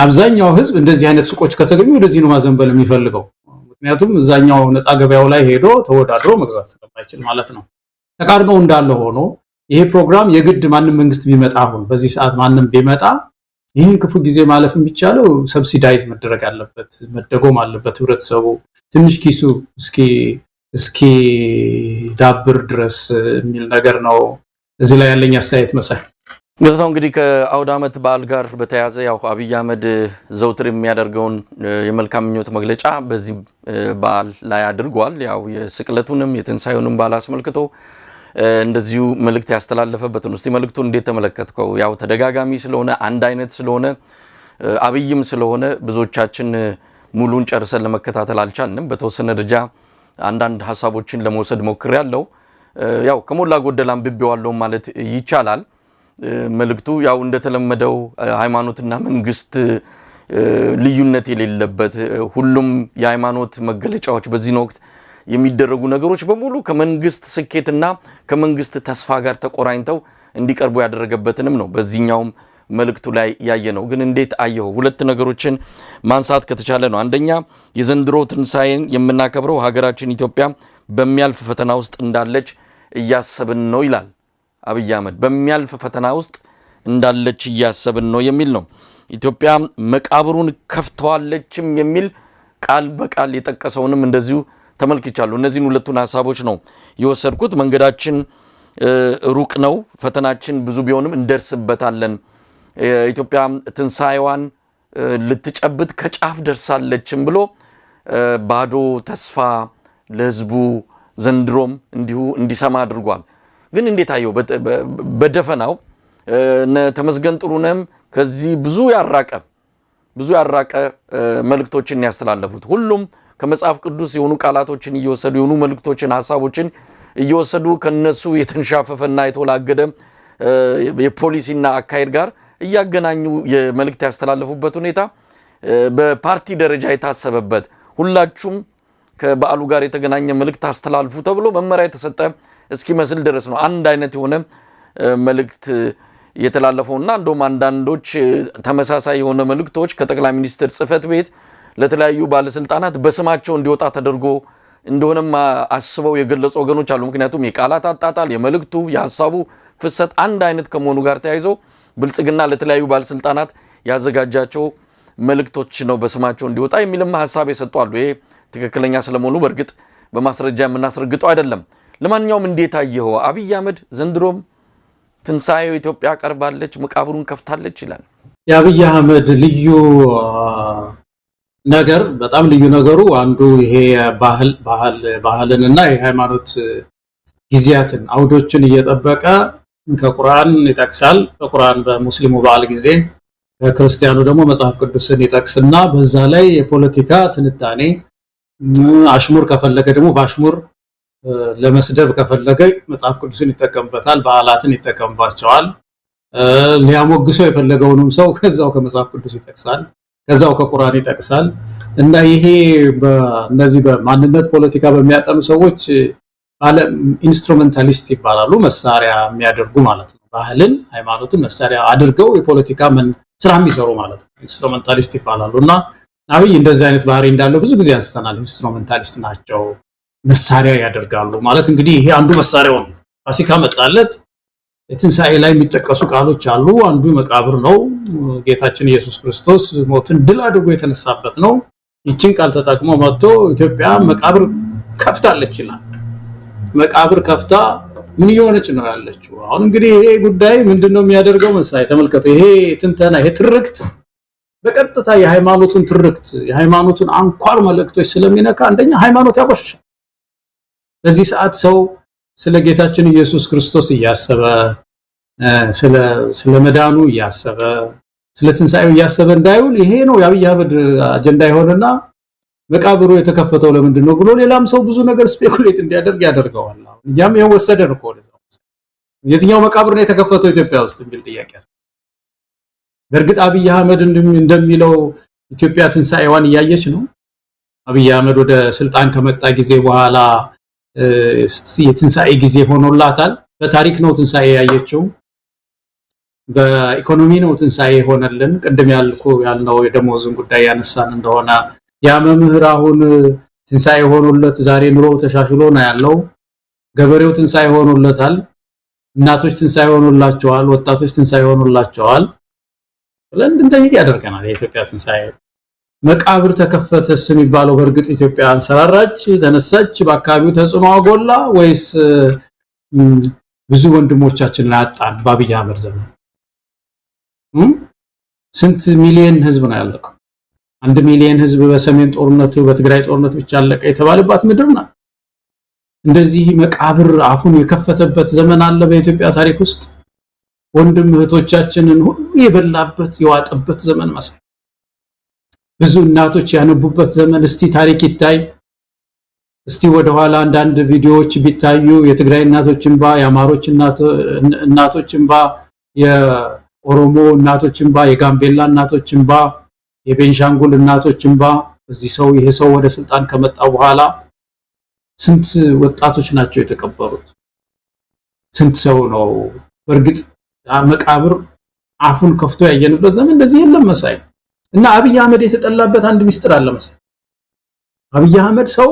አብዛኛው ህዝብ እንደዚህ አይነት ሱቆች ከተገኙ ወደዚህ ነው ማዘንበል የሚፈልገው ምክንያቱም እዛኛው ነፃ ገበያው ላይ ሄዶ ተወዳድሮ መግዛት ስለማይችል ማለት ነው ተቃርኖው እንዳለ ሆኖ ይሄ ፕሮግራም የግድ ማንም መንግስት ቢመጣ አሁን በዚህ ሰዓት ማንም ቢመጣ ይሄን ክፉ ጊዜ ማለፍ የሚቻለው ሰብሲዳይዝ መደረግ አለበት መደጎም አለበት ህብረተሰቡ ትንሽ ኪሱ እስኪ ዳብር ድረስ የሚል ነገር ነው እዚህ ላይ ያለኝ አስተያየት መሳይ ገለታው እንግዲህ ከአውደ ዓመት በዓል ጋር በተያያዘ ያው አብይ አህመድ ዘውትር የሚያደርገውን የመልካም ምኞት መግለጫ በዚህ በዓል ላይ አድርጓል ያው የስቅለቱንም የትንሳኤውንም በዓል አስመልክቶ እንደዚሁ መልእክት ያስተላለፈበት ነው እስቲ መልእክቱን እንዴት ተመለከትከው ያው ተደጋጋሚ ስለሆነ አንድ አይነት ስለሆነ አብይም ስለሆነ ብዙዎቻችን ሙሉን ጨርሰን ለመከታተል አልቻልንም በተወሰነ ደረጃ አንዳንድ ሐሳቦችን ለመውሰድ ሞክሬያለሁ ያው ከሞላ ጎደል አንብቤዋለሁ ማለት ይቻላል መልእክቱ ያው እንደተለመደው ሃይማኖትና መንግስት ልዩነት የሌለበት ሁሉም የሃይማኖት መገለጫዎች በዚህ ወቅት የሚደረጉ ነገሮች በሙሉ ከመንግስት ስኬትና ከመንግስት ተስፋ ጋር ተቆራኝተው እንዲቀርቡ ያደረገበትንም ነው በዚህኛውም መልእክቱ ላይ ያየነው ግን እንዴት አየው ሁለት ነገሮችን ማንሳት ከተቻለ ነው አንደኛ የዘንድሮ ትንሳኤን የምናከብረው ሀገራችን ኢትዮጵያ በሚያልፍ ፈተና ውስጥ እንዳለች እያሰብን ነው ይላል አብይ አህመድ በሚያልፍ ፈተና ውስጥ እንዳለች እያሰብን ነው የሚል ነው ኢትዮጵያ መቃብሩን ከፍተዋለችም የሚል ቃል በቃል የጠቀሰውንም እንደዚሁ ተመልክቻለሁ እነዚህን ሁለቱን ሐሳቦች ነው የወሰድኩት መንገዳችን ሩቅ ነው ፈተናችን ብዙ ቢሆንም እንደርስበታለን ኢትዮጵያ ትንሳኤዋን ልትጨብጥ ከጫፍ ደርሳለችም ብሎ ባዶ ተስፋ ለህዝቡ ዘንድሮም እንዲሁ እንዲሰማ አድርጓል ግን እንዴት አየው በደፈናው ተመስገን ጥሩነህም ከዚህ ብዙ ያራቀ መልእክቶችን ያስተላለፉት ሁሉም ከመጽሐፍ ቅዱስ የሆኑ ቃላቶችን እየወሰዱ የሆኑ መልእክቶችን ሐሳቦችን እየወሰዱ ከነሱ የተንሻፈፈና የተወላገደ የፖሊሲና አካሄድ ጋር እያገናኙ የመልእክት ያስተላለፉበት ሁኔታ በፓርቲ ደረጃ የታሰበበት ሁላችሁም ከበዓሉ ጋር የተገናኘ መልእክት አስተላልፉ ተብሎ መመሪያ የተሰጠ እስኪመስል ድረስ ነው አንድ አይነት የሆነ መልእክት የተላለፈውና እንደውም አንዳንዶች ተመሳሳይ የሆነ መልእክቶች ከጠቅላይ ሚኒስትር ጽህፈት ቤት ለተለያዩ ባለስልጣናት በስማቸው እንዲወጣ ተደርጎ እንደሆነም አስበው የገለጹ ወገኖች አሉ ምክንያቱም የቃላት አጣጣል የመልእክቱ የሐሳቡ ፍሰት አንድ አይነት ከመሆኑ ጋር ተያይዞ ብልጽግና ለተለያዩ ባለስልጣናት ያዘጋጃቸው መልእክቶች ነው በስማቸው እንዲወጣ የሚልም ሐሳብ የሰጧሉ። ይሄ ትክክለኛ ስለመሆኑ በእርግጥ በማስረጃ የምናስረግጠው አይደለም። ለማንኛውም እንዴት አየኸው? አብይ አህመድ ዘንድሮም ትንሳኤው ኢትዮጵያ ቀርባለች፣ መቃብሩን ከፍታለች ይላል። የአብይ አህመድ ልዩ ነገር በጣም ልዩ ነገሩ አንዱ ይሄ ባህልንና የሃይማኖት ጊዜያትን አውዶችን እየጠበቀ ከቁርአን ይጠቅሳል። በቁርአን በሙስሊሙ በዓል ጊዜ ከክርስቲያኑ ደግሞ መጽሐፍ ቅዱስን ይጠቅስና በዛ ላይ የፖለቲካ ትንታኔ አሽሙር ከፈለገ ደግሞ በአሽሙር ለመስደብ ከፈለገ መጽሐፍ ቅዱስን ይጠቀምበታል፣ በዓላትን ይጠቀምባቸዋል። ሊያሞግሰው የፈለገውንም ሰው ከዛው ከመጽሐፍ ቅዱስ ይጠቅሳል፣ ከዛው ከቁርአን ይጠቅሳል። እና ይሄ በእነዚህ በማንነት ፖለቲካ በሚያጠኑ ሰዎች ኢንስትሩሜንታሊስት ይባላሉ፣ መሳሪያ የሚያደርጉ ማለት ነው። ባህልን ሃይማኖትን መሳሪያ አድርገው የፖለቲካ ስራ የሚሰሩ ማለት ነው፣ ኢንስትሩሜንታሊስት ይባላሉ። እና አብይ እንደዚህ አይነት ባህሪ እንዳለው ብዙ ጊዜ አንስተናል። ኢንስትሩሜንታሊስት ናቸው፣ መሳሪያ ያደርጋሉ ማለት እንግዲህ ይሄ አንዱ መሳሪያው ነው። ፋሲካ መጣለት፣ የትንሳኤ ላይ የሚጠቀሱ ቃሎች አሉ። አንዱ መቃብር ነው። ጌታችን ኢየሱስ ክርስቶስ ሞትን ድል አድርጎ የተነሳበት ነው። ይችን ቃል ተጠቅሞ መጥቶ ኢትዮጵያ መቃብር ከፍታለች ይላል። መቃብር ከፍታ ምን እየሆነች ነው ያለችው? አሁን እንግዲህ ይሄ ጉዳይ ምንድነው የሚያደርገው መሳይ ተመልከቱ። ይሄ ትንተና ይሄ ትርክት በቀጥታ የሃይማኖቱን ትርክት የሃይማኖቱን አንኳር መልእክቶች ስለሚነካ አንደኛ ሃይማኖት ያቆሽሻል። በዚህ ሰዓት ሰው ስለ ጌታችን ኢየሱስ ክርስቶስ እያሰበ ስለ መዳኑ እያሰበ ስለ ትንሳኤው እያሰበ እንዳይውል ይሄ ነው የአብይ አህመድ አጀንዳ የሆነና መቃብሩ የተከፈተው ለምንድን ነው ብሎ ሌላም ሰው ብዙ ነገር ስፔኩሌት እንዲያደርግ ያደርገዋል። እኛም ይሄን ወሰደን እኮ ወደዛው የትኛው መቃብር ነው የተከፈተው ኢትዮጵያ ውስጥ የሚል ጥያቄ ያስነሳል። በእርግጥ አብይ አህመድ እንደሚለው ኢትዮጵያ ትንሳኤዋን እያየች ነው። አብይ አህመድ ወደ ስልጣን ከመጣ ጊዜ በኋላ የትንሳኤ ጊዜ ሆኖላታል። በታሪክ ነው ትንሳኤ ያየችው፣ በኢኮኖሚ ነው ትንሳኤ ሆነልን። ቅድም ያልነው የደሞዝን ጉዳይ ያነሳን እንደሆነ ያ መምህር አሁን ትንሳኤ ሆኖለት ዛሬ ኑሮ ተሻሽሎ ነው ያለው። ገበሬው ትንሳኤ ሆኖለታል። እናቶች ትንሳኤ ሆኖላቸዋል። ወጣቶች ትንሳኤ ሆኖላቸዋል። ለእንድን ጠይቅ ያደርገናል የኢትዮጵያ ትንሳኤ። መቃብር ተከፈተስ የሚባለው በእርግጥ ኢትዮጵያ አንሰራራች ተነሳች፣ በአካባቢው ተጽዕኖ አጎላ ወይስ ብዙ ወንድሞቻችን አጣን? በአብይ አህመድ ዘመን ስንት ሚሊዮን ህዝብ ነው ያለቀው? 1 ሚሊዮን ህዝብ በሰሜን ጦርነቱ በትግራይ ጦርነት ብቻ አለቀ የተባለባት ምድር ናት። እንደዚህ መቃብር አፉን የከፈተበት ዘመን አለ በኢትዮጵያ ታሪክ ውስጥ? ወንድም እህቶቻችንን ሁሉ የበላበት የዋጠበት ዘመን መሰለኝ። ብዙ እናቶች ያነቡበት ዘመን። እስቲ ታሪክ ይታይ። እስቲ ወደ ኋላ አንዳንድ ቪዲዮዎች ቢታዩ የትግራይ እናቶች እንባ፣ የአማሮች እናቶች እንባ፣ የኦሮሞ እናቶች እንባ፣ የጋምቤላ እናቶች እንባ፣ የቤንሻንጉል እናቶች እንባ። ይሄ ሰው ወደ ስልጣን ከመጣ በኋላ ስንት ወጣቶች ናቸው የተቀበሩት? ስንት ሰው ነው? በእርግጥ መቃብር አፉን ከፍቶ ያየንበት ዘመን እንደዚህ የለም መሳይ። እና አብይ አህመድ የተጠላበት አንድ ሚስጥር አለ መሰለኝ። አብይ አህመድ ሰው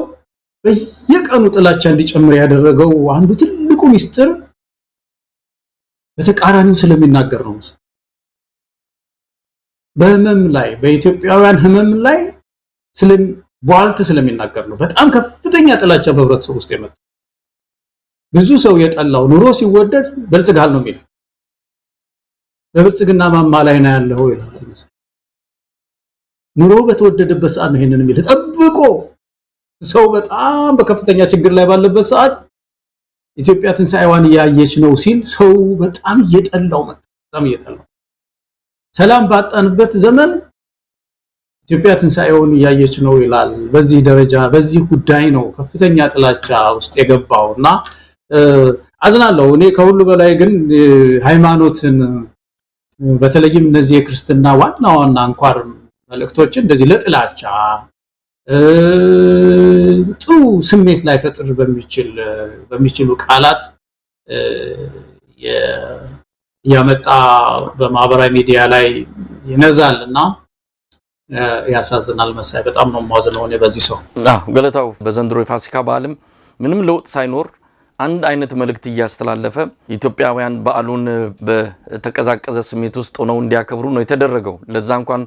በየቀኑ ጥላቻ እንዲጨምር ያደረገው አንዱ ትልቁ ሚስጥር በተቃራኒው ስለሚናገር ነው መሰለኝ። በህመም ላይ በኢትዮጵያውያን ህመም ላይ ቧልት ስለሚናገር ነው። በጣም ከፍተኛ ጥላቻ በህብረተሰብ ውስጥ የመጣ ብዙ ሰው የጠላው ኑሮ ሲወደድ በልጽጋል ነው የሚለው። በብልጽግና ማማ ላይ ነው ያለው ይላል መሰለኝ። ኑሮ በተወደደበት ሰዓት ነው ይሄንን የሚል ጠብቆ ሰው በጣም በከፍተኛ ችግር ላይ ባለበት ሰዓት ኢትዮጵያ ትንሳኤዋን እያየች ነው ሲል ሰው በጣም እየጠላው መጣ። በጣም እየጠላው ሰላም ባጣንበት ዘመን ኢትዮጵያ ትንሳኤውን እያየች ነው ይላል። በዚህ ደረጃ በዚህ ጉዳይ ነው ከፍተኛ ጥላቻ ውስጥ የገባውና አዝናለሁ። እኔ ከሁሉ በላይ ግን ሃይማኖትን በተለይም እነዚህ የክርስትና ዋና አንኳር መልእክቶችን እንደዚህ ለጥላቻ ጥሩ ስሜት ላይ ፈጥር በሚችሉ ቃላት ያመጣ በማህበራዊ ሚዲያ ላይ ይነዛልና ያሳዝናል መሳይ። በጣም ነው ማዝነው እኔ በዚህ ሰው። ገለታው በዘንድሮ የፋሲካ በዓልም ምንም ለውጥ ሳይኖር አንድ አይነት መልእክት እያስተላለፈ ኢትዮጵያውያን በዓሉን በተቀዛቀዘ ስሜት ውስጥ ሆነው እንዲያከብሩ ነው የተደረገው። ለዛ እንኳን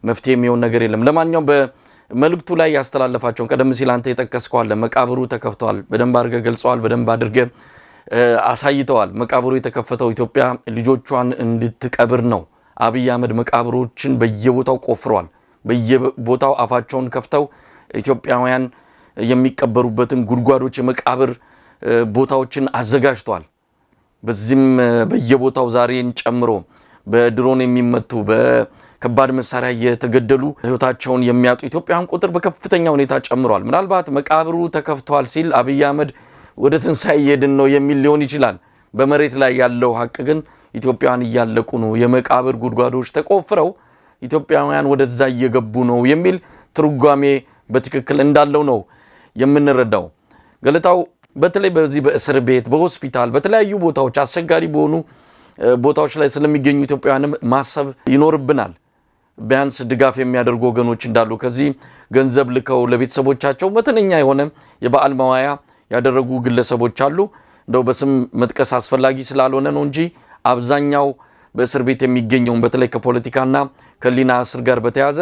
መፍትሄ የሚሆን ነገር የለም። ለማንኛውም በመልእክቱ ላይ ያስተላለፋቸውን ቀደም ሲል አንተ የጠቀስከው አለ። መቃብሩ ተከፍቷል፣ በደንብ አድርገህ ገልጸዋል፣ በደንብ አድርገህ አሳይተዋል። መቃብሩ የተከፈተው ኢትዮጵያ ልጆቿን እንድትቀብር ነው። አብይ አህመድ መቃብሮችን በየቦታው ቆፍሯል። በየቦታው አፋቸውን ከፍተው ኢትዮጵያውያን የሚቀበሩበትን ጉድጓዶች የመቃብር ቦታዎችን አዘጋጅቷል። በዚህም በየቦታው ዛሬን ጨምሮ በድሮን የሚመቱ በከባድ መሳሪያ የተገደሉ ህይወታቸውን የሚያጡ ኢትዮጵያውያን ቁጥር በከፍተኛ ሁኔታ ጨምሯል። ምናልባት መቃብሩ ተከፍቷል ሲል አብይ አህመድ ወደ ትንሣኤ እየሄድን ነው የሚል ሊሆን ይችላል። በመሬት ላይ ያለው ሀቅ ግን ኢትዮጵያውያን እያለቁ ነው፣ የመቃብር ጉድጓዶች ተቆፍረው ኢትዮጵያውያን ወደዛ እየገቡ ነው የሚል ትርጓሜ በትክክል እንዳለው ነው የምንረዳው። ገለታው በተለይ በዚህ በእስር ቤት፣ በሆስፒታል፣ በተለያዩ ቦታዎች አስቸጋሪ በሆኑ ቦታዎች ላይ ስለሚገኙ ኢትዮጵያውያንም ማሰብ ይኖርብናል። ቢያንስ ድጋፍ የሚያደርጉ ወገኖች እንዳሉ ከዚህ ገንዘብ ልከው ለቤተሰቦቻቸው መጠነኛ የሆነ የበዓል መዋያ ያደረጉ ግለሰቦች አሉ። እንደው በስም መጥቀስ አስፈላጊ ስላልሆነ ነው እንጂ አብዛኛው በእስር ቤት የሚገኘውን በተለይ ከፖለቲካና ከሊና እስር ጋር በተያዘ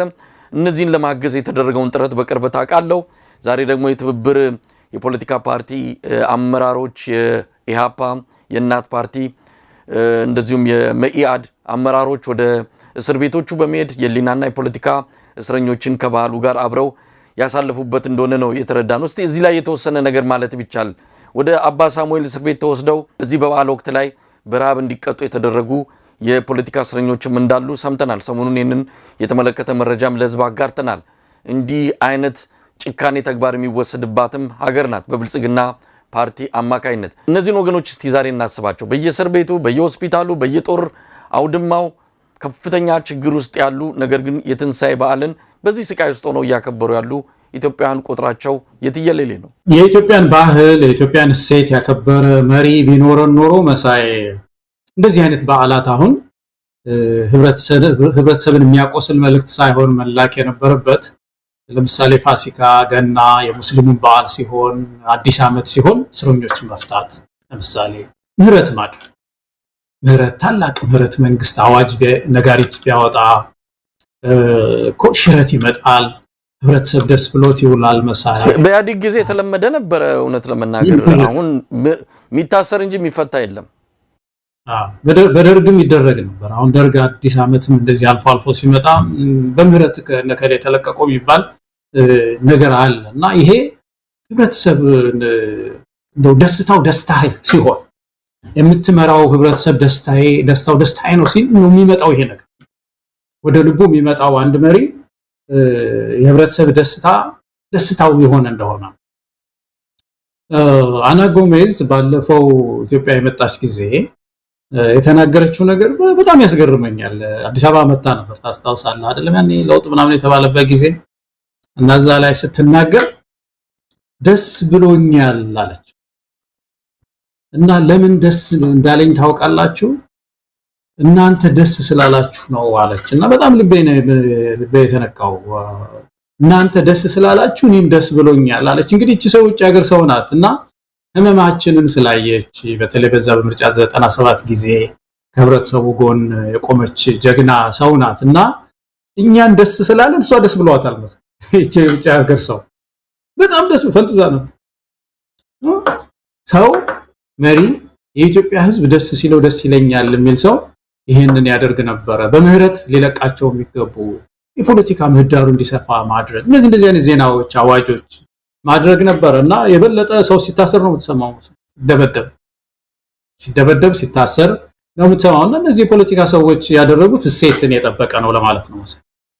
እነዚህን ለማገዝ የተደረገውን ጥረት በቅርበት አውቃለሁ። ዛሬ ደግሞ የትብብር የፖለቲካ ፓርቲ አመራሮች የኢሃፓ፣ የእናት ፓርቲ እንደዚሁም የመኢአድ አመራሮች ወደ እስር ቤቶቹ በመሄድ የሊናና የፖለቲካ እስረኞችን ከባህሉ ጋር አብረው ያሳለፉበት እንደሆነ ነው የተረዳነው። እስቲ እዚህ ላይ የተወሰነ ነገር ማለት ቢቻል ወደ አባ ሳሙኤል እስር ቤት ተወስደው እዚህ በበዓል ወቅት ላይ በረሃብ እንዲቀጡ የተደረጉ የፖለቲካ እስረኞችም እንዳሉ ሰምተናል። ሰሞኑን ይህንን የተመለከተ መረጃም ለህዝብ አጋርተናል። እንዲህ አይነት ጭካኔ ተግባር የሚወሰድባትም ሀገር ናት በብልጽግና ፓርቲ አማካይነት። እነዚህን ወገኖች እስቲ ዛሬ እናስባቸው። በየእስር ቤቱ፣ በየሆስፒታሉ፣ በየጦር አውድማው ከፍተኛ ችግር ውስጥ ያሉ ነገር ግን የትንሣኤ በዓልን በዚህ ስቃይ ውስጥ ሆነው እያከበሩ ያሉ ኢትዮጵያውያን ቁጥራቸው የትየለሌ ነው። የኢትዮጵያን ባህል የኢትዮጵያን እሴት ያከበረ መሪ ቢኖረን ኖሮ መሳይ እንደዚህ አይነት በዓላት አሁን ህብረተሰብን የሚያቆስል መልእክት ሳይሆን መላክ የነበረበት ለምሳሌ ፋሲካ፣ ገና የሙስሊሙን በዓል ሲሆን፣ አዲስ ዓመት ሲሆን እስረኞችን መፍታት፣ ለምሳሌ ምህረት ማድረግ፣ ምህረት ታላቅ ምህረት መንግስት አዋጅ ነጋሪት ቢያወጣ ሽረት ይመጣል፣ ህብረተሰብ ደስ ብሎት ይውላል። መሳይ በኢህአዴግ ጊዜ የተለመደ ነበረ። እውነት ለመናገር አሁን የሚታሰር እንጂ የሚፈታ የለም። በደርግም ይደረግ ነበር። አሁን ደርግ አዲስ ዓመትም እንደዚህ አልፎ አልፎ ሲመጣ በምህረት ከነከለ የተለቀቀው የሚባል ነገር አለ እና ይሄ ህብረተሰብ እንደው ደስታው ደስታ ሲሆን የምትመራው ህብረተሰብ ደስታው ደስታዬ ነው ሲል ነው የሚመጣው። ይሄ ነገር ወደ ልቡ የሚመጣው አንድ መሪ የህብረተሰብ ደስታው የሆነ እንደሆነ አና ጎሜዝ ባለፈው ኢትዮጵያ የመጣች ጊዜ የተናገረችው ነገር በጣም ያስገርመኛል። አዲስ አበባ መጣ ነበር ታስታውሳለህ አይደለም? ያኔ ለውጥ ምናምን የተባለበት ጊዜ እና እዛ ላይ ስትናገር ደስ ብሎኛል አለች እና ለምን ደስ እንዳለኝ ታውቃላችሁ? እናንተ ደስ ስላላችሁ ነው አለች እና በጣም ልቤ የተነካው። እናንተ ደስ ስላላችሁ እኔም ደስ ብሎኛል አለች። እንግዲህ እቺ ሰው ውጭ ሀገር ሰው ናት እና ህመማችንን ስላየች በተለይ በዛ በምርጫ 97 ጊዜ ከህብረተሰቡ ጎን የቆመች ጀግና ሰው ናት እና እኛን ደስ ስላለን እሷ ደስ ብሏታል መሰለኝ። እቺ ውጭ ሀገር ሰው በጣም ደስ ፈንጥዛ ነው። ሰው መሪ የኢትዮጵያ ህዝብ ደስ ሲለው ደስ ይለኛል የሚል ሰው ይሄንን ያደርግ ነበረ። በምህረት ሊለቃቸው የሚገቡ የፖለቲካ ምህዳሩ እንዲሰፋ ማድረግ፣ እንደዚህ አይነት ዜናዎች፣ አዋጆች ማድረግ ነበረ እና የበለጠ ሰው ሲታሰር ነው የምትሰማው። ሲደበደብ ሲታሰር ነው የምትሰማው እና እነዚህ የፖለቲካ ሰዎች ያደረጉት እሴትን የጠበቀ ነው ለማለት ነው።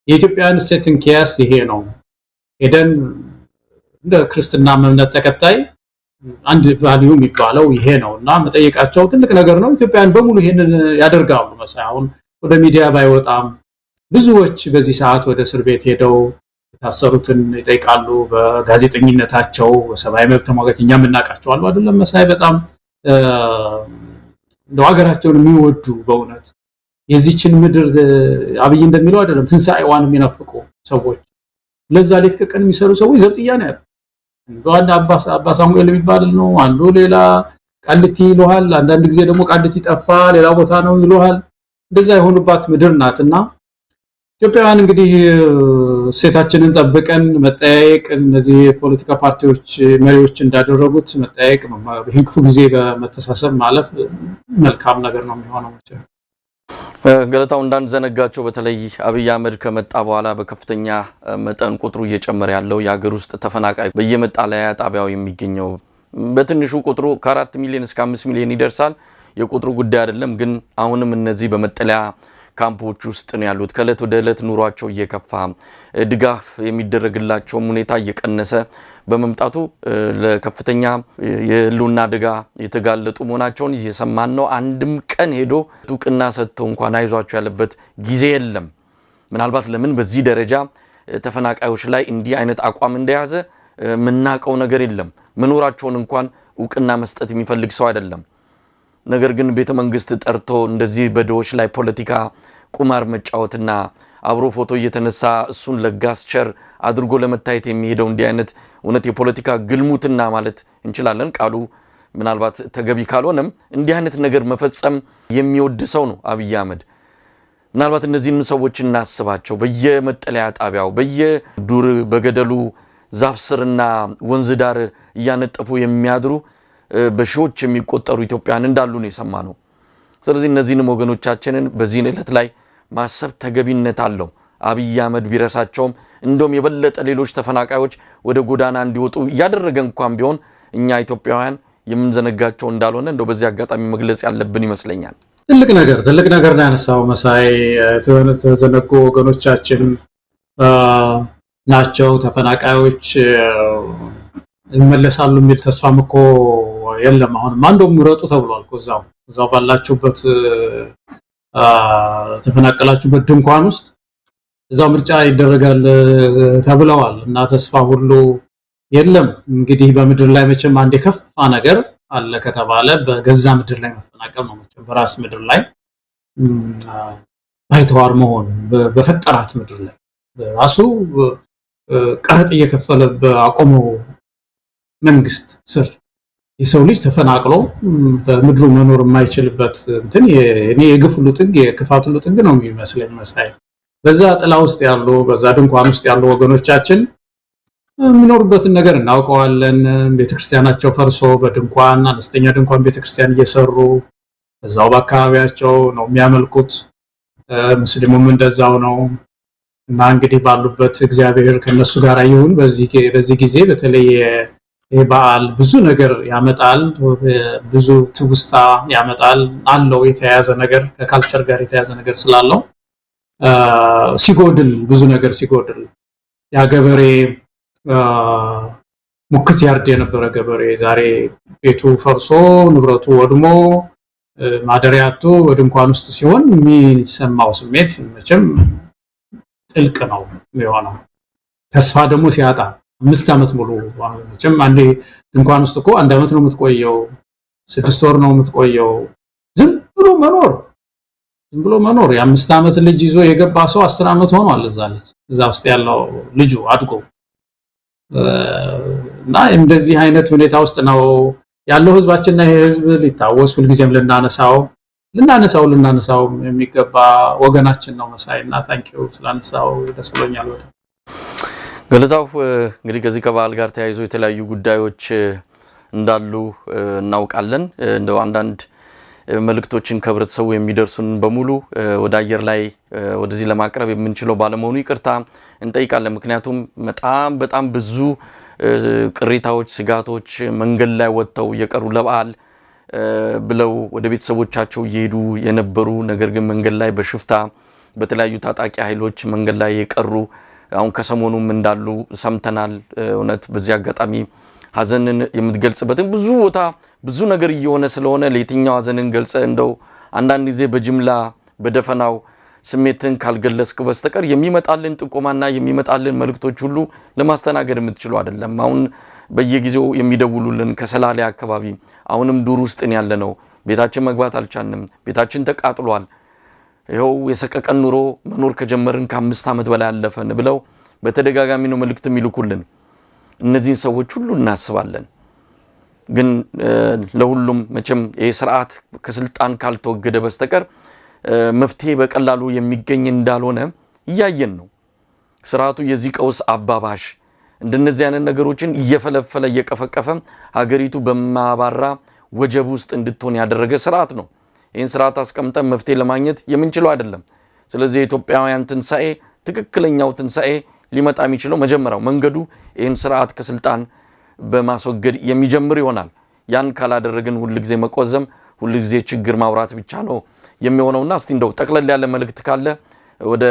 የኢትዮጵያን እሴትን ኪያስ ይሄ ነው። ሄደን እንደ ክርስትና እምነት ተከታይ አንድ ቫልዩ የሚባለው ይሄ ነውና መጠየቃቸው ትልቅ ነገር ነው። ኢትዮጵያን በሙሉ ይሄንን ያደርጋሉ። መሳይ አሁን ወደ ሚዲያ ባይወጣም ብዙዎች በዚህ ሰዓት ወደ እስር ቤት ሄደው የታሰሩትን ይጠይቃሉ። በጋዜጠኝነታቸው በሰብአዊ መብት ተሟጋች እኛም እናውቃቸዋለሁ አይደለም መሳይ? በጣም እንደው ሀገራቸውን የሚወዱ በእውነት የዚችን ምድር አብይ እንደሚለው አይደለም ትንሣኤዋን የሚናፍቁ ሰዎች ለዛ ሌት ከቀን የሚሰሩ ሰዎች ዘብጥያ ነው ያለው። አንዱ አባ ሳሙኤል የሚባል ነው፣ አንዱ ሌላ ቃሊቲ ይሉሃል አንዳንድ ጊዜ ደግሞ ቃሊቲ ጠፋ ሌላ ቦታ ነው ይሉሃል እንደዛ የሆኑባት ምድር ናትና ኢትዮጵያውያን እንግዲህ ሴታችንን ጠብቀን መጠያየቅ እነዚህ የፖለቲካ ፓርቲዎች መሪዎች እንዳደረጉት መጠያየቅ በህንክፉ ጊዜ በመተሳሰብ ማለፍ መልካም ነገር ነው የሚሆነው ማለት ገለታው እንዳንዘነጋቸው በተለይ አብይ አህመድ ከመጣ በኋላ በከፍተኛ መጠን ቁጥሩ እየጨመረ ያለው የሀገር ውስጥ ተፈናቃይ በየመጣለያ ጣቢያው የሚገኘው በትንሹ ቁጥሩ ከ4 ሚሊዮን እስከ 5 ሚሊዮን ይደርሳል የቁጥሩ ጉዳይ አይደለም ግን አሁንም እነዚህ በመጠለያ ካምፖች ውስጥ ነው ያሉት ከለት ወደ ለት ኑሯቸው እየከፋ ድጋፍ የሚደረግላቸው ሁኔታ እየቀነሰ በመምጣቱ ለከፍተኛ የህልውና አደጋ የተጋለጡ መሆናቸውን እየሰማን ነው አንድም ቀን ሄዶ ጡቅና ሰጥቶ እንኳን አይዟቸው ያለበት ጊዜ የለም ምናልባት ለምን በዚህ ደረጃ ተፈናቃዮች ላይ እንዲህ አይነት አቋም እንደያዘ ምናቀው ነገር የለም መኖራቸውን እንኳን ዕውቅና መስጠት የሚፈልግ ሰው አይደለም ነገር ግን ቤተ መንግስት ጠርቶ እንደዚህ በደዎች ላይ ፖለቲካ ቁማር መጫወትና አብሮ ፎቶ እየተነሳ እሱን ለጋስቸር አድርጎ ለመታየት የሚሄደው እንዲህ አይነት እውነት የፖለቲካ ግልሙትና ማለት እንችላለን ቃሉ ምናልባት ተገቢ ካልሆነም እንዲህ አይነት ነገር መፈጸም የሚወድ ሰው ነው አብይ አህመድ ምናልባት እነዚህን ሰዎች እናስባቸው በየመጠለያ ጣቢያው በየዱር በገደሉ ዛፍ ስርና ወንዝ ዳር እያነጠፉ የሚያድሩ በሺዎች የሚቆጠሩ ኢትዮጵያውያን እንዳሉ ነው የሰማነው ስለዚህ እነዚህንም ወገኖቻችንን በዚህ ዕለት ላይ ማሰብ ተገቢነት አለው አብይ አህመድ ቢረሳቸውም እንደውም የበለጠ ሌሎች ተፈናቃዮች ወደ ጎዳና እንዲወጡ ያደረገ እንኳን ቢሆን እኛ ኢትዮጵያውያን የምንዘነጋቸው እንዳልሆነ እንደው በዚህ አጋጣሚ መግለጽ ያለብን ይመስለኛል ትልቅ ነገር ነው ያነሳው መሳይ ተዘነጉ ወገኖቻችን ናቸው ተፈናቃዮች ይመለሳሉ የሚል ተስፋም እኮ የለም አሁን አንዱም ምረጡ ተብሏል እዛው ባላችሁበት ተፈናቀላችሁበት ድንኳን ውስጥ እዛው ምርጫ ይደረጋል ተብለዋል እና ተስፋ ሁሉ የለም እንግዲህ በምድር ላይ መቼም አንድ የከፋ ነገር አለ ከተባለ በገዛ ምድር ላይ መፈናቀል ነው መቼም በራስ ምድር ላይ ባይተዋር መሆን በፈጠራት ምድር ላይ ራሱ ቀረጥ እየከፈለ በአቆመው መንግስት ስር የሰው ልጅ ተፈናቅሎ በምድሩ መኖር የማይችልበት እንትን እኔ የግፍ ሁሉ ጥግ የክፋት ሁሉ ጥግ ነው የሚመስለኝ መሳይ በዛ ጥላ ውስጥ ያሉ በዛ ድንኳን ውስጥ ያሉ ወገኖቻችን የሚኖሩበትን ነገር እናውቀዋለን ቤተክርስቲያናቸው ፈርሶ በድንኳን አነስተኛ ድንኳን ቤተክርስቲያን እየሰሩ በዛው በአካባቢያቸው ነው የሚያመልኩት ሙስሊሙም እንደዛው ነው እና እንግዲህ ባሉበት እግዚአብሔር ከነሱ ጋር ይሁን በዚህ ጊዜ በተለይ የበዓል ብዙ ነገር ያመጣል ብዙ ትውስታ ያመጣል አለው የተያያዘ ነገር ከካልቸር ጋር የተያያዘ ነገር ስላለው ሲጎድል ብዙ ነገር ሲጎድል ያ ገበሬ ሙክት ያርድ የነበረ ገበሬ ዛሬ ቤቱ ፈርሶ ንብረቱ ወድሞ ማደሪያቱ በድንኳን ውስጥ ሲሆን የሚሰማው ስሜት መቼም ጥልቅ ነው የሚሆነው ተስፋ ደግሞ ሲያጣ 5 ዓመት ሙሉ መቼም አንዴ ድንኳን ውስጥ እኮ 1 ዓመት ነው የምትቆየው 6 ወር ነው የምትቆየው ዝም ብሎ መኖር የ5 ዓመት ልጅ ይዞ የገባ ሰው 10 ዓመት ሆኗል እዛ ውስጥ ያለው ልጁ አድጎ እና እንደዚህ አይነት ሁኔታ ውስጥ ነው ያለው ህዝባችንና ይሄ ህዝብ ሊታወስ ሁልጊዜም ልናነሳው የሚገባ ወገናችን ነው መሳይና ታንኪዩ ስላነሳው ደስ ብሎኛል በጣም ገለታው እንግዲህ ከዚህ ከበዓል ጋር ተያይዞ የተለያዩ ጉዳዮች እንዳሉ እናውቃለን እንደው አንዳንድ መልእክቶችን ከህብረተሰቡ የሚደርሱን በሙሉ ወደ አየር ላይ ወደዚህ ለማቅረብ የምንችለው ባለመሆኑ ይቅርታ እንጠይቃለን ምክንያቱም በጣም ብዙ ቅሬታዎች ስጋቶች መንገድ ላይ ወጥተው የቀሩ ለበዓል ብለው ወደ ቤተሰቦቻቸው እየሄዱ የነበሩ ነገር ግን መንገድ ላይ በሽፍታ በተለያዩ ታጣቂ ኃይሎች መንገድ ላይ የቀሩ አሁን ከሰሞኑም እንዳሉ ሰምተናል እውነት በዚህ አጋጣሚ ሐዘንን የምትገልጽበት ብዙ ቦታ ብዙ ነገር እየሆነ ስለሆነ ለየትኛው ሐዘንን ገልጸ እንደው አንዳንድ ጊዜ በጅምላ በደፈናው ስሜትን ካልገለጽክ በስተቀር የሚመጣልን ጥቆማና የሚመጣልን መልእክቶች ሁሉ ለማስተናገድ የምትችሉ አይደለም አሁን በየጊዜው የሚደውሉልን ከሰላሌ አካባቢ አሁንም ዱር ውስጥ ያለነው ቤታችን መግባት አልቻልንም ቤታችን ተቃጥሏል ይሄው የሰቀቀን ኑሮ መኖር ከጀመርን ከ5 ዓመት በላይ አለፈን ብለው በተደጋጋሚ ነው መልእክት የሚልኩልን እነዚህን ሰዎች ሁሉ እናስባለን ግን ለሁሉም መቼም የሥርዓት ከስልጣን ካልተወገደ በስተቀር መፍትሄ በቀላሉ የሚገኝ እንዳልሆነ እያየን ነው። ስርዓቱ የዚህ ቀውስ አባባሽ እንደነዚህ አይነት ነገሮችን እየፈለፈለ እየቀፈቀፈ ሀገሪቱ በማባራ ወጀብ ውስጥ እንድትሆን ያደረገ ስርዓት ነው። ይህን ስርዓት አስቀምጠን መፍትሄ ለማግኘት የምንችለው አይደለም። ስለዚህ የኢትዮጵያውያን ትንሣኤ ትክክለኛው ትንሣኤ ሊመጣ የሚችለው መጀመሪያው መንገዱ ይህን ስርዓት ከስልጣን በማስወገድ የሚጀምር ይሆናል። ያን ካላደረግን ሁልጊዜ መቆዘም፣ ሁልጊዜ ችግር ማውራት ብቻ ነው የሚሆነውና እስቲ እንደው ጠቅለል ያለ መልእክት ካለ ወደ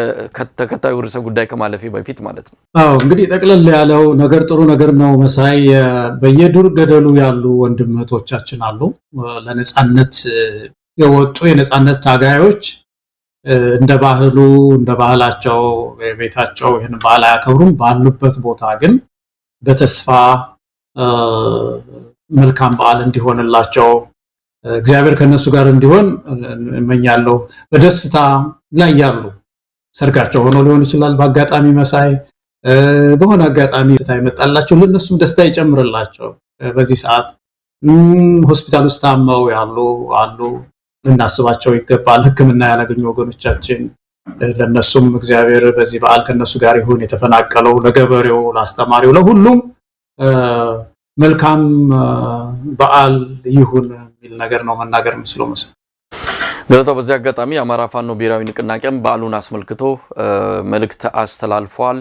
ተከታዩ ርዕሰ ጉዳይ ከማለፌ በፊት ማለት ነው። እንግዲህ ጠቅለል ያለው ነገር ጥሩ ነገር ነው መሳይ። በየዱር ገደሉ ያሉ ወንድም እህቶቻችን አሉ። ለነጻነት የወጡ የነጻነት ታጋዮች እንደ ባህላቸው ቤታቸው ይህን ባህል አያከብሩም። ባሉበት ቦታ ግን በተስፋ መልካም በዓል እንዲሆንላቸው እግዚአብሔር ከነሱ ጋር እንዲሆን እመኛለሁ። በደስታ ላይ ያሉ ሰርጋቸው ሆኖ ሊሆን ይችላል በአጋጣሚ መሳይ በሆነ አጋጣሚ ደስታ ይመጣላቸው፣ ለነሱም ደስታ ይጨምርላቸው። በዚህ ሰዓት ሆስፒታል ውስጥ ታመው ያሉ አሉ፣ ልናስባቸው ይገባል። ሕክምና ያላገኙ ወገኖቻችን ለነሱም እግዚአብሔር በዚህ በዓል ከነሱ ጋር ይሁን። የተፈናቀለው ለገበሬው፣ ለአስተማሪው፣ ለሁሉም መልካም በዓል ይሁን የሚል ነገር ነው መናገር የምችለው መሰለኝ። ገለታው በዚህ አጋጣሚ የአማራ ፋኖ ብሔራዊ ንቅናቄም በዓሉን አስመልክቶ መልእክት አስተላልፏል።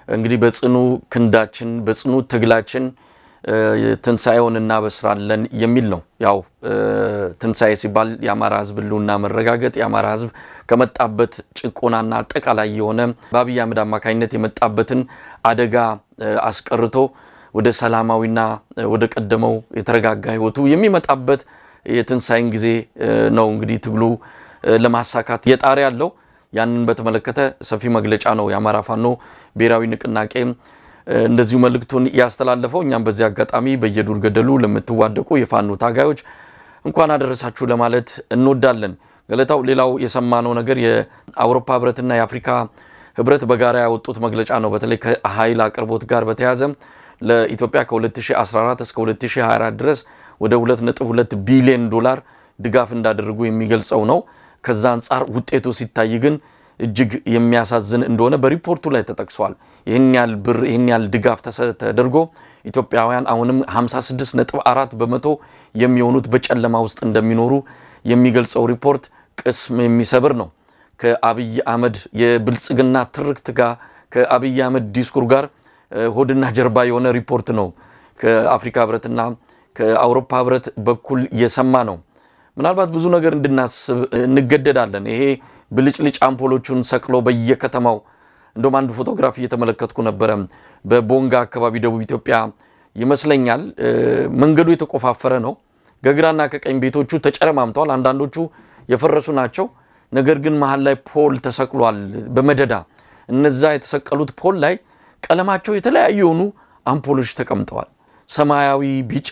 እንግዲህ በጽኑ ክንዳችን በጽኑ ትግላችን ትንሣኤውን እናበስራለን የሚል ነው። ያው ትንሣኤ ሲባል የአማራ ሕዝብ ህልውና መረጋገጥ፣ የአማራ ሕዝብ ከመጣበት ጭቆናና አጠቃላይ የሆነ በአብይ አህመድ አማካኝነት የመጣበትን አደጋ አስቀርቶ ወደ ሰላማዊና ወደ ቀደመው የተረጋጋ ህይወቱ የሚመጣበት የትንሣኤን ጊዜ ነው። እንግዲህ ትግሉ ለማሳካት የጣረ ያለው ያንን በተመለከተ ሰፊ መግለጫ ነው የአማራ ፋኖ ብሔራዊ ንቅናቄ እንደዚሁ መልእክቱን ያስተላለፈው። እኛም በዚህ አጋጣሚ በየዱር ገደሉ ለምትዋደቁ የፋኖ ታጋዮች እንኳን አደረሳችሁ ለማለት እንወዳለን። ገለታው ሌላው የሰማነው ነገር የአውሮፓ ህብረትና የአፍሪካ ህብረት በጋራ ያወጡት መግለጫ ነው። በተለይ ከኃይል አቅርቦት ጋር በተያያዘ ለኢትዮጵያ ከ2014 እስከ 2024 ድረስ ወደ 2.2 ቢሊዮን ዶላር ድጋፍ እንዳደረጉ የሚገልጸው ነው። ከዛ አንጻር ውጤቱ ሲታይ ግን እጅግ የሚያሳዝን እንደሆነ በሪፖርቱ ላይ ተጠቅሷል። ይህን ያህል ብር ይህን ያህል ድጋፍ ተደርጎ ኢትዮጵያውያን አሁንም 56.4 በመቶ የሚሆኑት በጨለማ ውስጥ እንደሚኖሩ የሚገልጸው ሪፖርት ቅስም የሚሰብር ነው። ከአብይ አህመድ የብልጽግና ትርክት ጋር ከአብይ አህመድ ዲስኩር ጋር ሆድና ጀርባ የሆነ ሪፖርት ነው ከአፍሪካ ህብረትና ከአውሮፓ ህብረት በኩል የሰማ ነው። ምናልባት ብዙ ነገር እንድናስብ እንገደዳለን። ይሄ ብልጭልጭ አምፖሎቹን ሰቅሎ በየከተማው እንደውም አንድ ፎቶግራፍ እየተመለከትኩ ነበረ። በቦንጋ አካባቢ ደቡብ ኢትዮጵያ ይመስለኛል። መንገዱ የተቆፋፈረ ነው። ከግራና ከቀኝ ቤቶቹ ተጨረማምተዋል። አንዳንዶቹ የፈረሱ ናቸው። ነገር ግን መሀል ላይ ፖል ተሰቅሏል በመደዳ። እነዛ የተሰቀሉት ፖል ላይ ቀለማቸው የተለያዩ የሆኑ አምፖሎች ተቀምጠዋል። ሰማያዊ፣ ቢጫ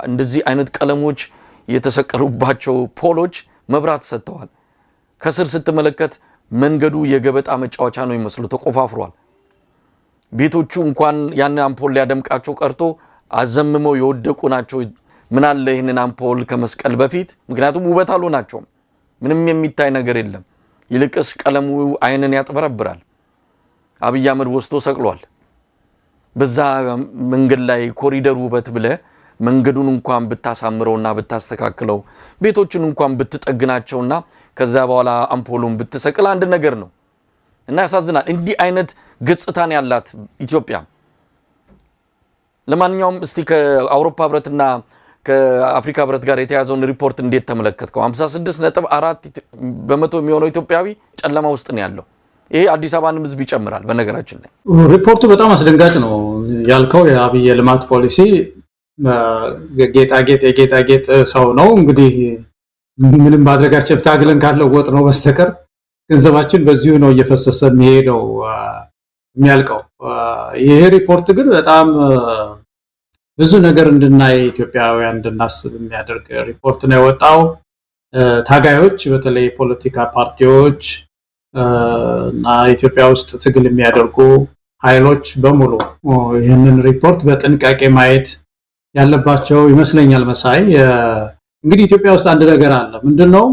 እንደዚህ አይነት ቀለሞች የተሰቀሉባቸው ፖሎች መብራት ሰጥተዋል። ከስር ስትመለከት መንገዱ የገበጣ መጫወቻ ነው የሚመስለው፣ ተቆፋፍሯል። ቤቶቹ እንኳን ያን አምፖል ሊያደምቃቸው ቀርቶ አዘምመው የወደቁ ናቸው። ምን አለ ይህንን አምፖል ከመስቀል በፊት፣ ምክንያቱም ውበት አልሆናቸውም። ምንም የሚታይ ነገር የለም። ይልቅስ ቀለሙ አይንን ያጥበረብራል። አብይ አህመድ ወስዶ ሰቅሏል። በዛ መንገድ ላይ ኮሪደር ውበት ብለ መንገዱን እንኳን ብታሳምረውና ብታስተካክለው ቤቶቹን እንኳን ብትጠግናቸውና ከዛ በኋላ አምፖሉን ብትሰቅል አንድ ነገር ነው እና ያሳዝናል። እንዲህ አይነት ገጽታን ያላት ኢትዮጵያ። ለማንኛውም እስቲ ከአውሮፓ ህብረትና ከአፍሪካ ህብረት ጋር የተያዘውን ሪፖርት እንዴት ተመለከትከው? 56.4 በመቶ የሚሆነው ኢትዮጵያዊ ጨለማ ውስጥ ነው ያለው። ይሄ አዲስ አበባንም ህዝብ ይጨምራል። በነገራችን ላይ ሪፖርቱ በጣም አስደንጋጭ ነው ያልከው። የአብይ ልማት ፖሊሲ የጌጣጌጥ ሰው ነው እንግዲህ ምንም ማድረጋችን ታግለን ካለው ወጥ ነው በስተቀር ገንዘባችን በዚሁ ነው እየፈሰሰ የሚሄደው የሚያልቀው። ይሄ ሪፖርት ግን በጣም ብዙ ነገር እንድናይ ኢትዮጵያውያን እንድናስብ የሚያደርግ ሪፖርት ነው የወጣው። ታጋዮች በተለይ ፖለቲካ ፓርቲዎች እና ኢትዮጵያ ውስጥ ትግል የሚያደርጉ ኃይሎች በሙሉ ይህንን ሪፖርት በጥንቃቄ ማየት ያለባቸው ይመስለኛል መሳይ። እንግዲህ ኢትዮጵያ ውስጥ አንድ ነገር አለ። ምንድነው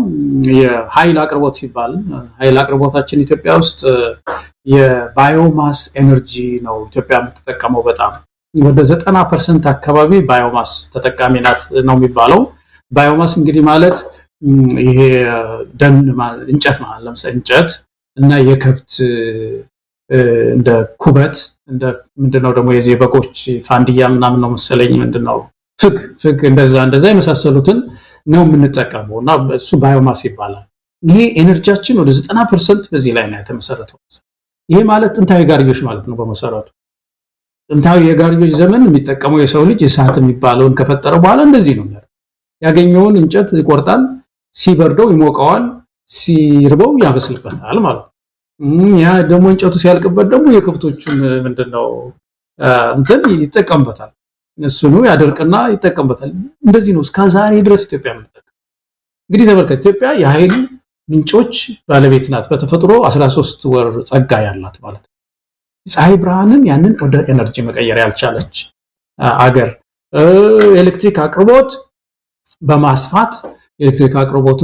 የኃይል አቅርቦት ሲባል ኃይል አቅርቦታችን ኢትዮጵያ ውስጥ የባዮማስ ኤነርጂ ነው ኢትዮጵያ የምትጠቀመው። በጣም ወደ 90% አካባቢ ባዮማስ ተጠቃሚ ናት ነው የሚባለው። ባዮማስ እንግዲህ ማለት ይሄ ደን እንጨት ማለት ለምሳሌ እንጨት እና የከብት እንደ ኩበት እንደ ምንድነው ደግሞ የዚህ በጎች ፋንዲያ ምናምን ነው መሰለኝ ምንድነው ፍግ እንደዛ የመሳሰሉትን ነው የምንጠቀመው እና እሱ ባዮማስ ይባላል። ይሄ ኤነርጂያችን ወደ 90% በዚህ ላይ ነው የተመሰረተው። ይሄ ማለት ጥንታዊ ጋርዮሽ ማለት ነው በመሰረቱ። ጥንታዊ የጋርዮሽ ዘመን የሚጠቀመው የሰው ልጅ እሳት የሚባለውን ከፈጠረ በኋላ እንደዚህ ነው የሚያደርገው። ያገኘውን እንጨት ይቆርጣል፣ ሲበርደው ይሞቀዋል፣ ሲርበው ያበስልበታል ማለት ነው። ያ ደግሞ እንጨቱ ሲያልቅበት ደግሞ የከብቶቹን ምንድነው እንትን ይጠቀምበታል። እሱኑ ያደርቅና ይጠቀምበታል። እንደዚህ ነው እስከ ዛሬ ድረስ ኢትዮጵያ የምትጠቀም። እንግዲህ ተመልከት፣ ኢትዮጵያ የኃይል ምንጮች ባለቤት ናት። በተፈጥሮ 13 ወር ጸጋ ያላት ማለት ነው። ፀሐይ ብርሃንን ያንን ወደ ኤነርጂ መቀየር ያልቻለች አገር። ኤሌክትሪክ አቅርቦት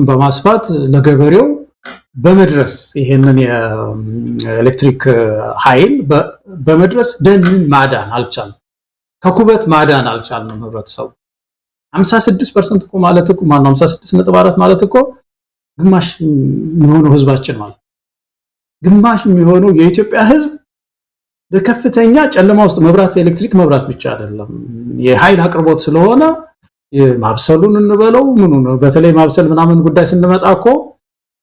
በማስፋት ለገበሬው በመድረስ ይሄንን የኤሌክትሪክ ኃይል በመድረስ ደንን ማዳን አልቻለም። ከኩበት ማዳን አልቻልንም። ህብረተሰቡ 56% እኮ ማለት እኮ ማነው 56.4 ማለት እኮ ግማሽ የሚሆነው ህዝባችን ማለት ግማሽ የሚሆነው የኢትዮጵያ ህዝብ በከፍተኛ ጨለማ ውስጥ ኤሌክትሪክ መብራት ብቻ አይደለም የኃይል አቅርቦት ስለሆነ ማብሰሉን እንበለው በተለይ ማብሰል ምናምን ጉዳይ ስንመጣ እኮ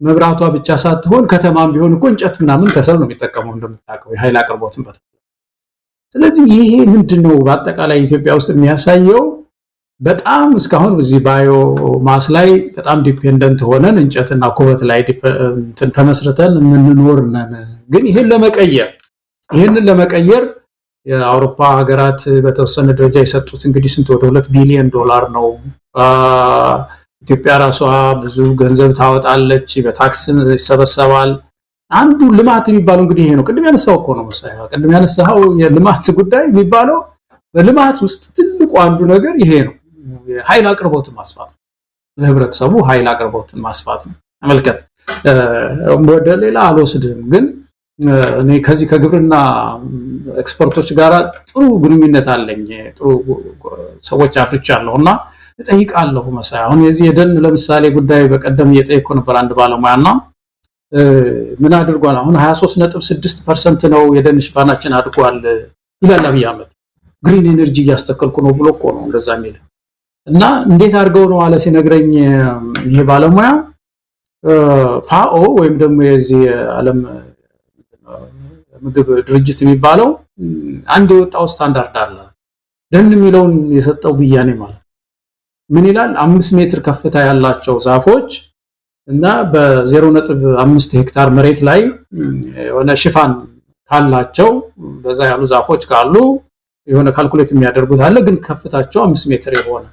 መብራቷ ብቻ ሳትሆን ከተማም ቢሆን እኮ እንጨት ምናምን ከሰል ነው የሚጠቀመው እንደምታውቀው የኃይል አቅርቦትን በተለይ። ስለዚህ ይሄ ምንድነው በአጠቃላይ ኢትዮጵያ ውስጥ የሚያሳየው በጣም እስካሁን በዚህ ባዮ ማስ ላይ በጣም ዲፔንደንት ሆነን እንጨትና ኩበት ላይ ተመስርተን የምንኖር ነን። ግን ይሄንን ለመቀየር የአውሮፓ ሀገራት በተወሰነ ደረጃ የሰጡት እንግዲህ ስንት ወደ $2 ቢሊዮን ነው። ኢትዮጵያ ራሷ ብዙ ገንዘብ ታወጣለች፣ በታክስ ይሰበሰባል። አንዱ ልማት የሚባለው እንግዲህ ይሄ ነው። ቅድም ያነሳው እኮ ነው መሳይ፣ ቅድም ያነሳው የልማት ጉዳይ የሚባለው በልማት ውስጥ ትልቁ አንዱ ነገር ይሄ ነው። ኃይል አቅርቦትን ማስፋት ነው። ለህብረተሰቡ ኃይል አቅርቦትን ማስፋት ነው። ተመልከት፣ ወደ ሌላ አልወስድም፣ ግን እኔ ከዚህ ከግብርና ኤክስፐርቶች ጋር ጥሩ ግንኙነት አለኝ። ጥሩ ሰዎች አፍርቻለሁና እጠይቃለሁ መሳይ። አሁን የዚህ የደን ለምሳሌ ጉዳይ በቀደም እየጠየቅኩ ነበር አንድ ባለሙያና ምን አድርጓል? አሁን 23.6% ነው የደን ሽፋናችን አድጓል ይላል አብይ አህመድ። ግሪን ኤነርጂ እያስተከልኩ ነው ብሎ እኮ ነው እንደዛ የሚል እና እንዴት አድርገው ነው አለ ሲነግረኝ ይሄ ባለሙያ ፋኦ ወይም ደግሞ የዚህ ዓለም ምግብ ድርጅት የሚባለው አንድ የወጣው ስታንዳርድ አለ። ደን የሚለውን የሰጠው ብያኔ ማለት ምን ይላል? 5 ሜትር ከፍታ ያላቸው ዛፎች እና በ0.5 ሄክታር መሬት ላይ የሆነ ሽፋን ካላቸው በዛ ያሉ ዛፎች ካሉ የሆነ ካልኩሌት የሚያደርጉት አለ። ግን ከፍታቸው 5 ሜትር የሆነ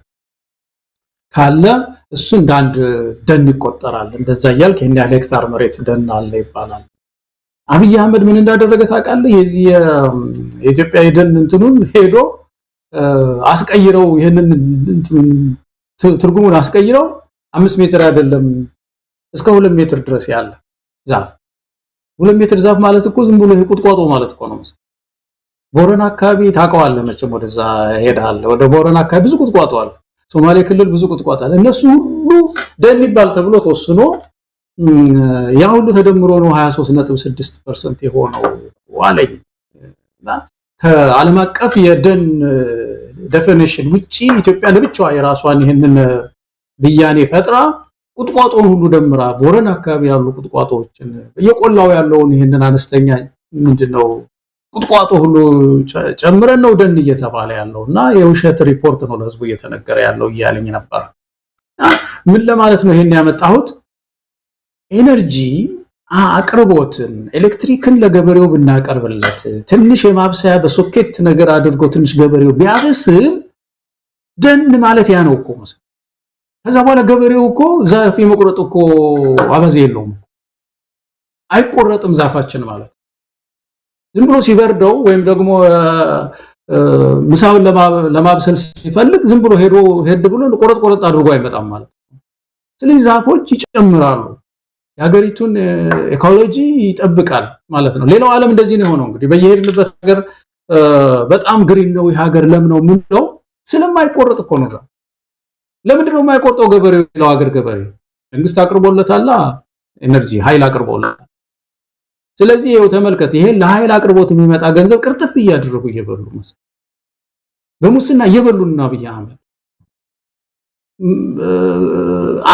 ካለ እሱ እንደ አንድ ደን ይቆጠራል። እንደዛ እያልክ ይሄን ያህል ሄክታር መሬት ደን አለ ይባላል። አብይ አህመድ ምን እንዳደረገ ታውቃለህ? የዚህ የኢትዮጵያ የደን እንትኑን ሄዶ አስቀይረው ይሄንን ትርጉሙን አስቀይረው 5 ሜትር አይደለም እስከ 2 ሜትር ድረስ ያለ ዛፍ 2 ሜትር ዛፍ ማለት እኮ ዝም ብሎ ቁጥቋጦ ማለት እኮ ነው። ቦረና አካባቢ ታውቀዋለህ መቼም፣ ወደዛ ሄዳለህ። ወደ ቦረና አካባቢ ብዙ ቁጥቋጦ አለ። ሶማሌ ክልል ብዙ ቁጥቋጦ አለ። እነሱ ሁሉ ደን ይባል ተብሎ ተወስኖ ያ ሁሉ ተደምሮ ነው 23.6% የሆነው ዋለኝ። ከዓለም አቀፍ የደን ዴፊኒሽን ውጪ ኢትዮጵያ ለብቻዋ የራሷን ይሄንን ብያኔ ፈጥራ ቁጥቋጦን ሁሉ ደምራ ቦረና አካባቢ ያሉ ቁጥቋጦዎችን በየቆላው ያለውን ይሄንን አነስተኛ ምንድነው ቁጥቋጦ ሁሉ ጨምረን ነው ደን እየተባለ ያለውና የውሸት ሪፖርት ነው ለህዝቡ እየተነገረ ያለው እያለኝ ነበር። ምን ለማለት ነው ይሄን ያመጣሁት? ኤነርጂ አቅርቦትን ኤሌክትሪክን ለገበሬው ብናቀርብለት ትንሽ የማብሰያ በሶኬት ነገር አድርጎ ትንሽ ገበሬው ቢያበስል ደን ማለት ያ ነው እኮ ማለት። ከዛ በኋላ ገበሬው እኮ ዛፍ የመቁረጥ እኮ አባዜ የለውም፣ አይቆረጥም ዛፋችን ማለት። ዝም ብሎ ሲበርደው ወይም ደግሞ ምሳውን ለማብሰል ሲፈልግ ዝም ብሎ ሄድ ብሎ ቆረጥ አድርጎ አይመጣም ማለት ነው። ስለዚህ ዛፎች ይጨምራሉ፣ የሀገሪቱን ኢኮሎጂ ይጠብቃል ማለት ነው። ሌላው ዓለም እንደዚህ ነው የሆነው። እንግዲህ በየሄድንበት ሀገር በጣም ግሪን ነው የሀገር ለም ነው ምን ነው ስለማይቆረጥ እኮ ነው። ለምንድን ነው የማይቆርጠው? ገበሬው ሌላው ሀገር ገበሬ መንግስት አቅርቦለታል ኤነርጂ ኃይል አቅርቦለታል። ስለዚህ ይሄው ተመልከት፣ ይሄ ለኃይል አቅርቦት የሚመጣ ገንዘብ ቅርጥፍ እያደረጉ እየበሉ በሙስና እየበሉና አብይ አህመድ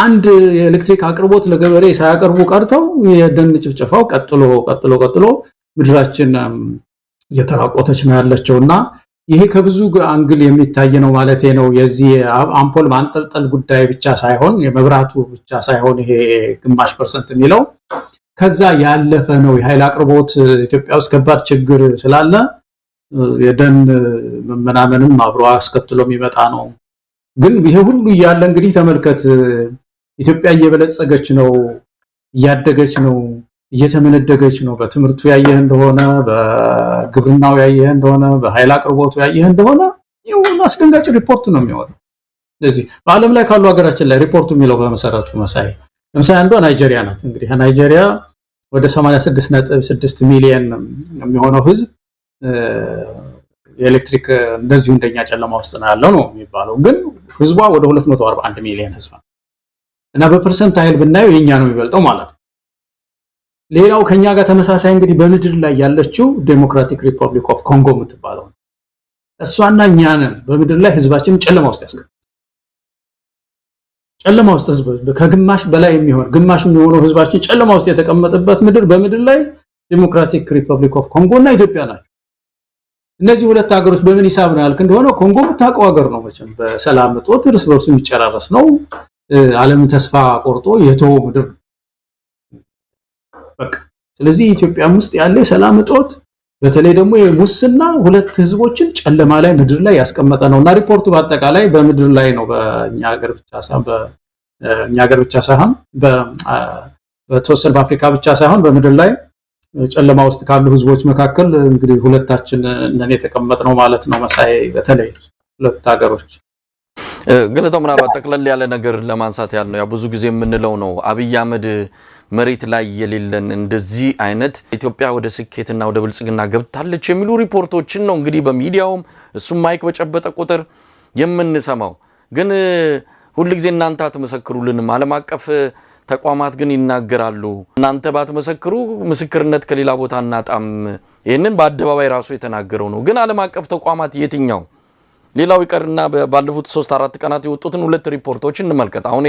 አንድ የኤሌክትሪክ አቅርቦት ለገበሬ ሳያቀርቡ ቀርተው የደን ጭፍጨፋው ቀጥሎ ምድራችን እየተራቆተች ነው ያለችውና ይሄ ከብዙ አንግል የሚታይ ነው ማለት ነው። የዚህ አምፖል ማንጠልጠል ጉዳይ ብቻ ሳይሆን የመብራቱ ብቻ ሳይሆን ይሄ ግማሽ % የሚለው ከዛ ያለፈ ነው። የኃይል አቅርቦት ኢትዮጵያ ውስጥ ከባድ ችግር ስላለ የደን መመናመንም አብሮ አስከትሎ የሚመጣ ነው። ግን ይሄ ሁሉ እያለ እንግዲህ ተመልከት፣ ኢትዮጵያ እየበለጸገች ነው፣ እያደገች ነው፣ እየተመነደገች ነው። በትምህርቱ ያየህ እንደሆነ፣ በግብርናው ያየህ እንደሆነ፣ በኃይል አቅርቦቱ ያየህ እንደሆነ ይሁን አስደንጋጭ ሪፖርት ነው የሚወጣው። ስለዚህ በዓለም ላይ ካሉ ሀገራችን ላይ ሪፖርቱ የሚለው በመሰረቱ መሳይ ለምሳሌ አንዷ ናይጄሪያ ናት። እንግዲህ ናይጄሪያ ወደ 86.6 ሚሊዮን የሚሆነው ህዝብ የኤሌክትሪክ እንደዚሁ እንደኛ ጨለማ ውስጥ ነው ያለው ነው የሚባለው። ግን ህዝቧ ወደ 241 ሚሊዮን ህዝብ እና በፐርሰንት ኃይል ብናየው የኛ ነው የሚበልጠው ማለት ነው። ሌላው ከኛ ጋር ተመሳሳይ እንግዲህ በምድር ላይ ያለችው ዴሞክራቲክ ሪፐብሊክ ኦፍ ኮንጎ የምትባለው እሷና እኛ ነን በምድር ላይ ህዝባችን ጨለማ ውስጥ ያስቀምጣል። ጨለማ ውስጥ ህዝብ ከግማሽ በላይ ግማሽ የሚሆነው ህዝባችን ጨለማ ውስጥ የተቀመጠበት በምድር ላይ ዴሞክራቲክ ሪፐብሊክ ኦፍ ኮንጎ እና ኢትዮጵያ ናቸው። እነዚህ ሁለት ሀገሮች በምን ሂሳብ ነው ያልክ እንደሆነ ኮንጎ ብታውቀው ሀገር ነው መቼም በሰላም እጦት እርስ በርሱ የሚጨራረስ ነው። ዓለም ተስፋ ቆርጦ የተወው ምድር በቃ። ስለዚህ ኢትዮጵያ ውስጥ ያለ የሰላም እጦት በተለይ ደግሞ የሙስና ሁለት ህዝቦችን ጨለማ ላይ ምድር ላይ ያስቀመጠ ነውና ሪፖርቱ በአጠቃላይ በምድር ላይ ነው በእኛ ሀገር ብቻ ሳይሆን በተወሰነ በአፍሪካ ብቻ ሳይሆን በምድር ላይ ጨለማ ውስጥ ካሉ ህዝቦች መካከል እንግዲህ ሁለታችን ነን የተቀመጥነው ማለት ነው። መሳይ በተለይ ሁለት ሀገሮች ገለታው ምናልባት ጠቅለል ያለ ነገር ለማንሳት ያለው ያ ብዙ ጊዜ የምንለው ነው። አብይ አህመድ መሬት ላይ የሌለን እንደዚህ አይነት ኢትዮጵያ ወደ ስኬትና ወደ ብልጽግና ገብታለች የሚሉ ሪፖርቶችን ነው እንግዲህ በሚዲያውም እሱም ማይክ በጨበጠ ቁጥር የምንሰማው። ግን ሁሉ ጊዜ እናንተ አትመሰክሩልንም፣ ዓለም አቀፍ ተቋማት ግን ይናገራሉ። እናንተ ባትመሰክሩ ምስክርነት ከሌላ ቦታ እናጣም። ይሄንን በአደባባይ ራሱ የተናገረው ነው። ግን ዓለም አቀፍ ተቋማት የትኛው ሌላው ይቀርና ባለፉት 3-4 ቀናት የወጡትን 2 ሪፖርቶች እንመልከት። አሁን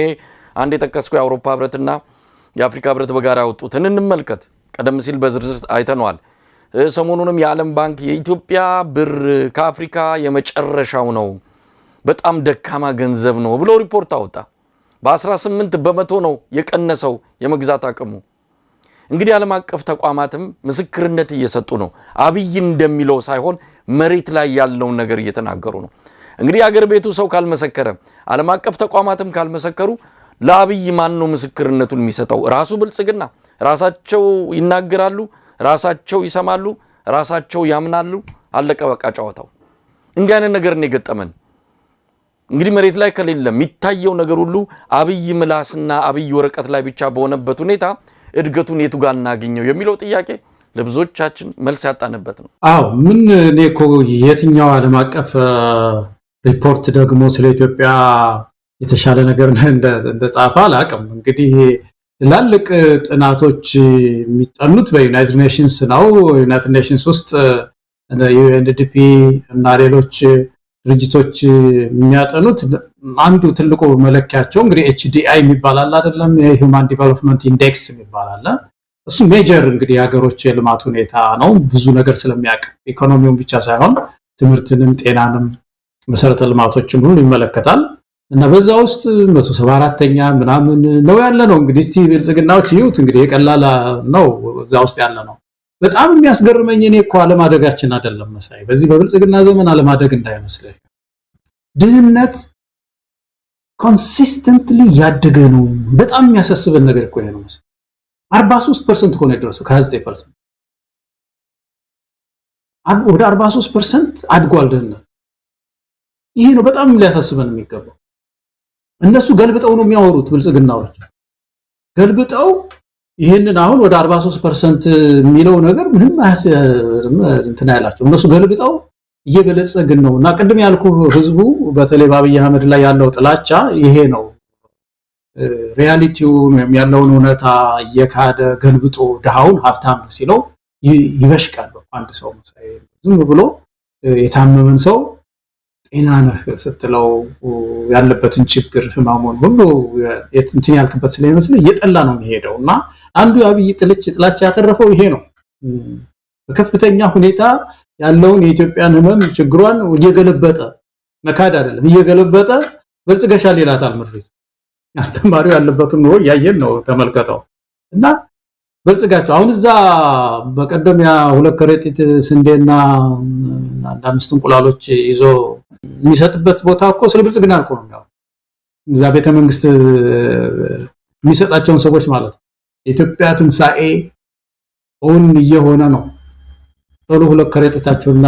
አንድ የጠቀስኩ የአውሮፓ ህብረትና የአፍሪካ ህብረት በጋራ ያወጡትን እንመልከት። ቀደም ሲል በዝርዝር አይተነዋል። ሰሞኑንም የዓለም ባንክ የኢትዮጵያ ብር ከአፍሪካ የመጨረሻው ነው፣ በጣም ደካማ ገንዘብ ነው ብሎ ሪፖርት አወጣ። በ18 በመቶ ነው የቀነሰው የመግዛት አቅሙ። እንግዲህ ዓለም አቀፍ ተቋማትም ምስክርነት እየሰጡ ነው። አብይ እንደሚለው ሳይሆን መሬት ላይ ያለውን ነገር እየተናገሩ ነው። እንግዲህ አገር ቤቱ ሰው ካልመሰከረ፣ ዓለም አቀፍ ተቋማትም ካልመሰከሩ ለአብይ ማን ነው ምስክርነቱን የሚሰጠው? ራሱ ብልጽግና። ራሳቸው ይናገራሉ፣ ራሳቸው ይሰማሉ፣ ራሳቸው ያምናሉ። አለቀ በቃ ጨዋታው። እንዲህ አይነት ነገር ነው የገጠመን። እንግዲህ መሬት ላይ ከሌለ የሚታየው ነገር ሁሉ አብይ ምላስና አብይ ወረቀት ላይ ብቻ በሆነበት ሁኔታ እድገቱን የቱ ጋር እናገኘው የሚለው ጥያቄ ለብዙዎቻችን መልስ ያጣንበት ነው። አዎ ምን እኔ እኮ የትኛው ዓለም አቀፍ ሪፖርት ደግሞ ስለ ኢትዮጵያ የተሻለ ነገር እንደጻፈ አላውቅም። እንግዲህ ትላልቅ ጥናቶች የሚጠኑት በዩናይትድ ኔሽንስ ነው። ዩናይትድ ኔሽንስ ውስጥ ዩኤንዲፒ እና ሌሎች ድርጅቶች የሚያጠኑት አንዱ ትልቁ መለኪያቸው እንግዲህ HDI የሚባል አለ አይደለም? የሂውማን ዲቨሎፕመንት ኢንዴክስ የሚባል አለ። እሱ ሜጀር እንግዲህ የሀገሮች የልማት ሁኔታ ነው። ብዙ ነገር ስለሚያውቅ ኢኮኖሚውን ብቻ ሳይሆን ትምህርትንም፣ ጤናንም፣ መሰረተ ልማቶችን ሁሉ ይመለከታል። እና በዛ ውስጥ 174ኛ ምናምን ነው ያለ ነው። እንግዲህ እስቲ ብልጽግናዎች ይዩት እንግዲህ የቀላል ነው እዛ ውስጥ ያለ ነው። በጣም የሚያስገርመኝ እኔ እኮ አለማደጋችን አይደለም መሳይ፣ በዚህ በብልጽግና ዘመን አለማደግ እንዳይመስልህ። ድህነት ኮንሲስተንትሊ ያደገ ነው። በጣም የሚያሳስበን ነገር እኮ ይሄ ነው መሳይ። 43% እኮ ነው የደረሰው ከ29%። ወደ 43% አድጓል ድህነት። ይሄ ነው በጣም ሊያሳስበን የሚገባው። እነሱ ገልብጠው ነው የሚያወሩት ብልጽግናዎች ገልብጠው ይሄንን አሁን ወደ 43% የሚለው ነገር ምንም እንትን ያላቸው እነሱ ገልብጠው እየበለጸግን ነውና ቅድም ያልኩ ህዝቡ በተለይ በአብይ አህመድ ላይ ያለው ጥላቻ ይሄ ነው። ሪያሊቲው ያለውን እውነታ እየካደ ገልብጦ ድሃውን ሀብታም ሲለው ይበሽቃል። አንድ ሰው ዝም ብሎ የታመመን ሰው ጤና ነህ ስትለው ያለበትን ችግር ህማሙን ሁሉ እንትን ያልክበት ስለሚመስል እየጠላ ነው የሚሄደውና አንዱ የአብይ ጥላቻ ያተረፈው ይሄ ነው። በከፍተኛ ሁኔታ ያለውን የኢትዮጵያን ህመም ችግሯን እየገለበጠ መካድ አይደለም እየገለበጠ በልጽገሻል ይላታል ምድሪቱ። አስተማሪው ያለበትን ነው ያየን ነው ተመልከተው እና በልጽጋቸው አሁን እዛ በቀደም ያ 2 ከረጢት ስንዴና አንድ 5 እንቁላሎች ይዞ የሚሰጥበት ቦታ እኮ ስለ ብልጽግና እኮ ነው እዛ ቤተ መንግስት የሚሰጣቸውን ሰዎች ማለት ነው። የኢትዮጵያ ትንሳኤ ኦን እየሆነ ነው ቶሎ 2 ከረጢታችሁና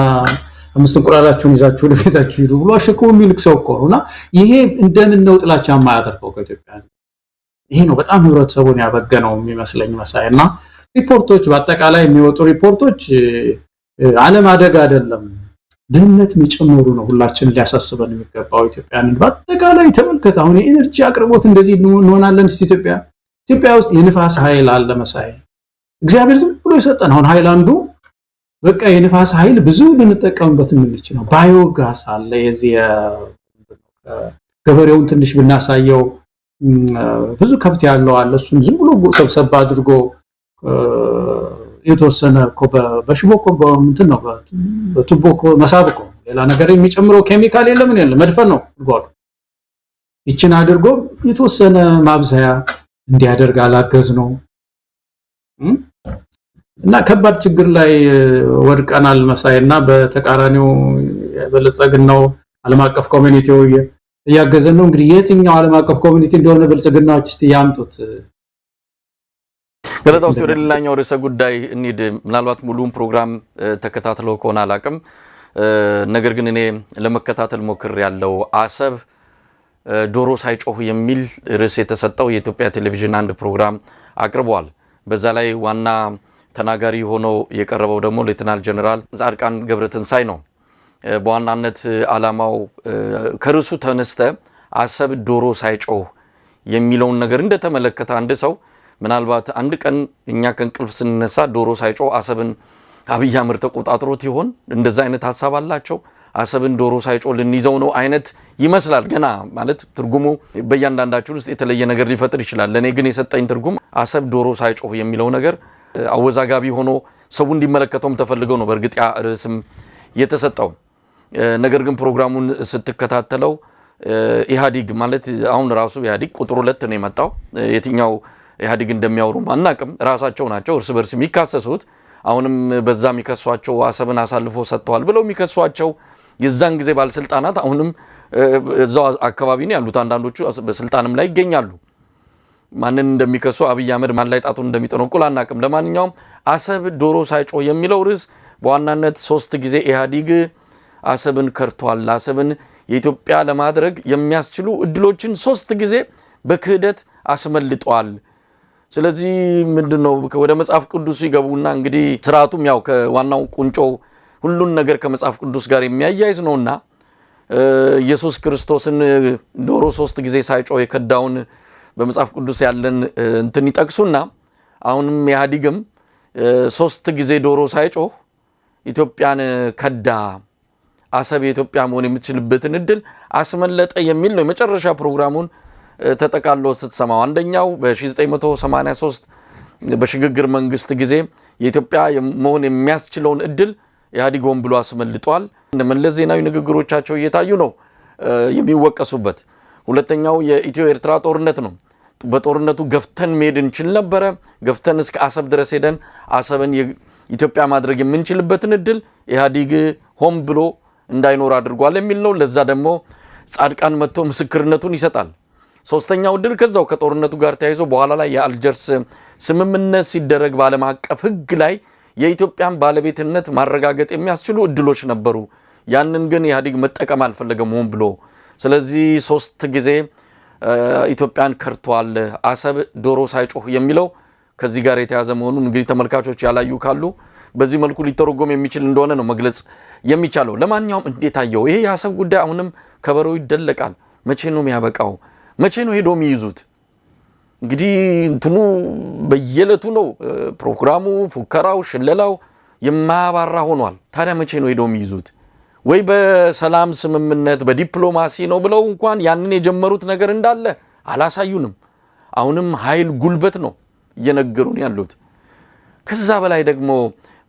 5 እንቁላላችሁን ይዛችሁ ወደ ቤታችሁ ሂዱ ብሎ አሸክሞ የሚልክ ሰው እኮ ነውና ይሄ እንደምን ነው ጥላቻ የማያተርፈው ከኢትዮጵያ። ይሄ ነው በጣም ህብረተሰቡን ያበገነው የሚመስለኝ መሳይና ሪፖርቶች በአጠቃላይ የሚወጡ ሪፖርቶች ዓለም አደጋ አይደለም ድህነት መጨመሩ ነው ሁላችን ሊያሳስበን የሚገባው። ኢትዮጵያን በአጠቃላይ ተመልከተ አሁን የኤነርጂ አቅርቦት እንደዚህ እንሆናለን። ኢትዮጵያ ውስጥ የንፋስ ኃይል አለ መሳይ እግዚአብሔር ዝም ብሎ የሰጠን አሁን ሃይላንዱ በቃ የንፋስ ኃይል ብዙ ልንጠቀምበት የምንችለው ባዮጋስ አለ። የዚህ ገበሬውን ትንሽ ብናሳየው ብዙ ከብት ያለው አለ እሱን ዝም ብሎ ሰብሰብ አድርጎ የተወሰነ በሽቦ እንትን ነው በቱቦ መሳብ እኮ ሌላ ነገር የሚጨምረው ኬሚካል የለም መድፈን ነው ጉዳዩ። ይችን አድርጎ የተወሰነ ማብሰያ እንዲያደርግ አላገዝ ነው እና ከባድ ችግር ላይ ወድቀናል መሳይና በተቃራኒው በለጸግናው ዓለም አቀፍ ኮሚኒቲው እያገዘን ነው። እንግዲህ የትኛው ዓለም አቀፍ ኮሚኒቲ እንደሆነ ብልጽግናዎች እስቲ ያምጡት። ገለታው ወደ ሌላኛው ርዕሰ ጉዳይ እንሂድ። ምናልባት ሙሉውን ፕሮግራም ተከታትለው ከሆነ አላቅም፣ ነገር ግን እኔ ለመከታተል ሞክር ያለው አሰብ ዶሮ ሳይጮህ የሚል ርዕስ የተሰጠው የኢትዮጵያ ቴሌቪዥን አንድ ፕሮግራም አቅርቧል። በዛ ላይ ዋና ተናጋሪ ሆኖ የቀረበው ደግሞ ሌተናል ጀነራል ጻድቃን ገብረትንሳይ ነው። በዋናነት ዓላማው ከርዕሱ ተነስተ አሰብ ዶሮ ሳይጮህ የሚለውን ነገር እንደተመለከተ አንድ ሰው ምናልባት አንድ ቀን እኛ ከእንቅልፍ ስንነሳ ዶሮ ሳይጮህ አሰብን አብይ አህመድ ተቆጣጥሮት ይሆን? እንደዛ አይነት ሐሳብ አላቸው። አሰብን ዶሮ ሳይጮህ ልንይዘው ነው አይነት ይመስላል። ገና ማለት ትርጉሙ በእያንዳንዳችሁ ውስጥ የተለየ ነገር ሊፈጥር ይችላል። ለኔ ግን የሰጠኝ ትርጉም አሰብ ዶሮ ሳይጮህ የሚለው ነገር አወዛጋቢ ሆኖ ሰው እንዲመለከተውም ተፈልገው ነው በእርግጥ ያ ርዕስም የተሰጠው። ነገር ግን ፕሮግራሙን ስትከታተለው ኢህአዲግ ማለት አሁን ራሱ ኢህአዲግ ቁጥር 2 ነው የመጣው። የትኛው ኢህአዲግ እንደሚያወሩ ማናቅም፣ ራሳቸው ናቸው እርስ በርስ የሚካሰሱት። አሁንም በዛ የሚከሷቸው አሰብን አሳልፎ ሰጥተዋል ብለው የሚከሷቸው የዛን ጊዜ ባለስልጣናት አሁንም እዛው አካባቢ ነው ያሉት። አንዳንዶቹ በስልጣንም ላይ ይገኛሉ። ማንን እንደሚከሱ አብይ አህመድ ማን ላይ ጣቱን እንደሚጠነቁል አናቅም። ለማንኛውም አሰብ ዶሮ ሳይጮህ የሚለው ርዕስ በዋናነት 3 ጊዜ ኢህአዲግ አሰብን ከርቷል፣ አሰብን የኢትዮጵያ ለማድረግ የሚያስችሉ እድሎችን 3 ጊዜ በክህደት አስመልጧል። ስለዚህ ምንድነው ወደ መጽሐፍ ቅዱስ ይገቡና እንግዲህ ስርዓቱም ያው ከዋናው ቁንጮ ሁሉን ነገር ከመጽሐፍ ቅዱስ ጋር የሚያያይዝ ነውና ኢየሱስ ክርስቶስን ዶሮ 3 ጊዜ ሳይጮህ የከዳውን በመጽሐፍ ቅዱስ ያለን እንትን ይጠቅሱና አሁንም ኢህአዲግም 3 ጊዜ ዶሮ ሳይጮህ ኢትዮጵያን ከዳ፣ አሰብ የኢትዮጵያ መሆን የምትችልበትን እድል አስመለጠ የሚል ነው የመጨረሻ ፕሮግራሙን ተጠቃሎ ስትሰማው። አንደኛው በ1983 በሽግግር መንግስት ጊዜ የኢትዮጵያ መሆን የሚያስችለውን እድል ኢህአዲግ ሆን ብሎ አስመልጧል። መለስ ዜናዊ ንግግሮቻቸው እየታዩ ነው የሚወቀሱበት። ሁለተኛው የኢትዮ ኤርትራ ጦርነት ነው። በጦርነቱ ገፍተን መሄድ እንችል ነበረ፣ ገፍተን እስከ አሰብ ድረስ ሄደን አሰብን ኢትዮጵያ ማድረግ የምንችልበትን እድል ኢህአዲግ ሆን ብሎ እንዳይኖር አድርጓል የሚል ነው። ለዛ ደግሞ ጻድቃን መጥቶ ምስክርነቱን ይሰጣል። ሶስተኛው እድል ከዛው ከጦርነቱ ጋር ተያይዞ በኋላ ላይ የአልጀርስ ስምምነት ሲደረግ በዓለም አቀፍ ሕግ ላይ የኢትዮጵያን ባለቤትነት ማረጋገጥ የሚያስችሉ እድሎች ነበሩ። ያንን ግን ኢህአዴግ መጠቀም አልፈለገም ሆን ብሎ። ስለዚህ 3 ጊዜ ኢትዮጵያን ከርቷል። አሰብ ዶሮ ሳይጮህ የሚለው ከዚህ ጋር የተያዘ መሆኑን እንግዲህ ተመልካቾች ያላዩ ካሉ በዚህ መልኩ ሊተረጎም የሚችል እንደሆነ ነው መግለጽ የሚቻለው። ለማንኛውም እንዴት አየው? ይሄ የአሰብ ጉዳይ አሁንም ከበሮ ይደለቃል። መቼ ነው የሚያበቃው? መቼ ነው ሄዶ የሚይዙት? እንግዲህ እንትኑ በየዕለቱ ነው ፕሮግራሙ፣ ፉከራው፣ ሽለላው የማያባራ ሆኗል። ታዲያ መቼ ነው ሄዶ የሚይዙት? ወይ በሰላም ስምምነት በዲፕሎማሲ ነው ብለው እንኳን ያንን የጀመሩት ነገር እንዳለ አላሳዩንም። አሁንም ኃይል ጉልበት ነው እየነገሩን ያሉት። ከዛ በላይ ደግሞ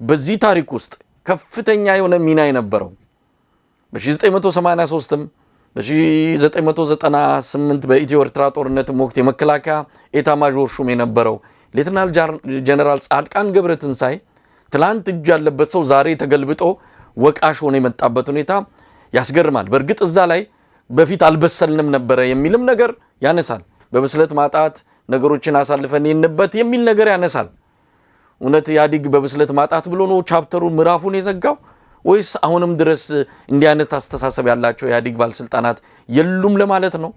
በዚህ ታሪክ ውስጥ ከፍተኛ የሆነ ሚና የነበረው በ1983ም በ1998 በኢትዮ ኤርትራ ጦርነትም ወቅት የመከላከያ ኤታማዦር ሹም የነበረው ሌተናል ጀነራል ጻድቃን ገብረትንሳኤ ትላንት እጅ ያለበት ሰው ዛሬ ተገልብጦ ወቃሽ ሆኖ የመጣበት ሁኔታ ያስገርማል። በእርግጥ እዛ ላይ በፊት አልበሰልንም ነበረ የሚልም ነገር ያነሳል። በብስለት ማጣት ነገሮችን አሳልፈን የንበት የሚል ነገር ያነሳል። እውነት ኢህአዴግ በብስለት ማጣት ብሎ ነው ቻፕተሩን ምዕራፉን የዘጋው ወይስ አሁንም ድረስ እንዲህ አይነት አስተሳሰብ ያላቸው ኢህአዴግ ባለስልጣናት የሉም ለማለት ነው?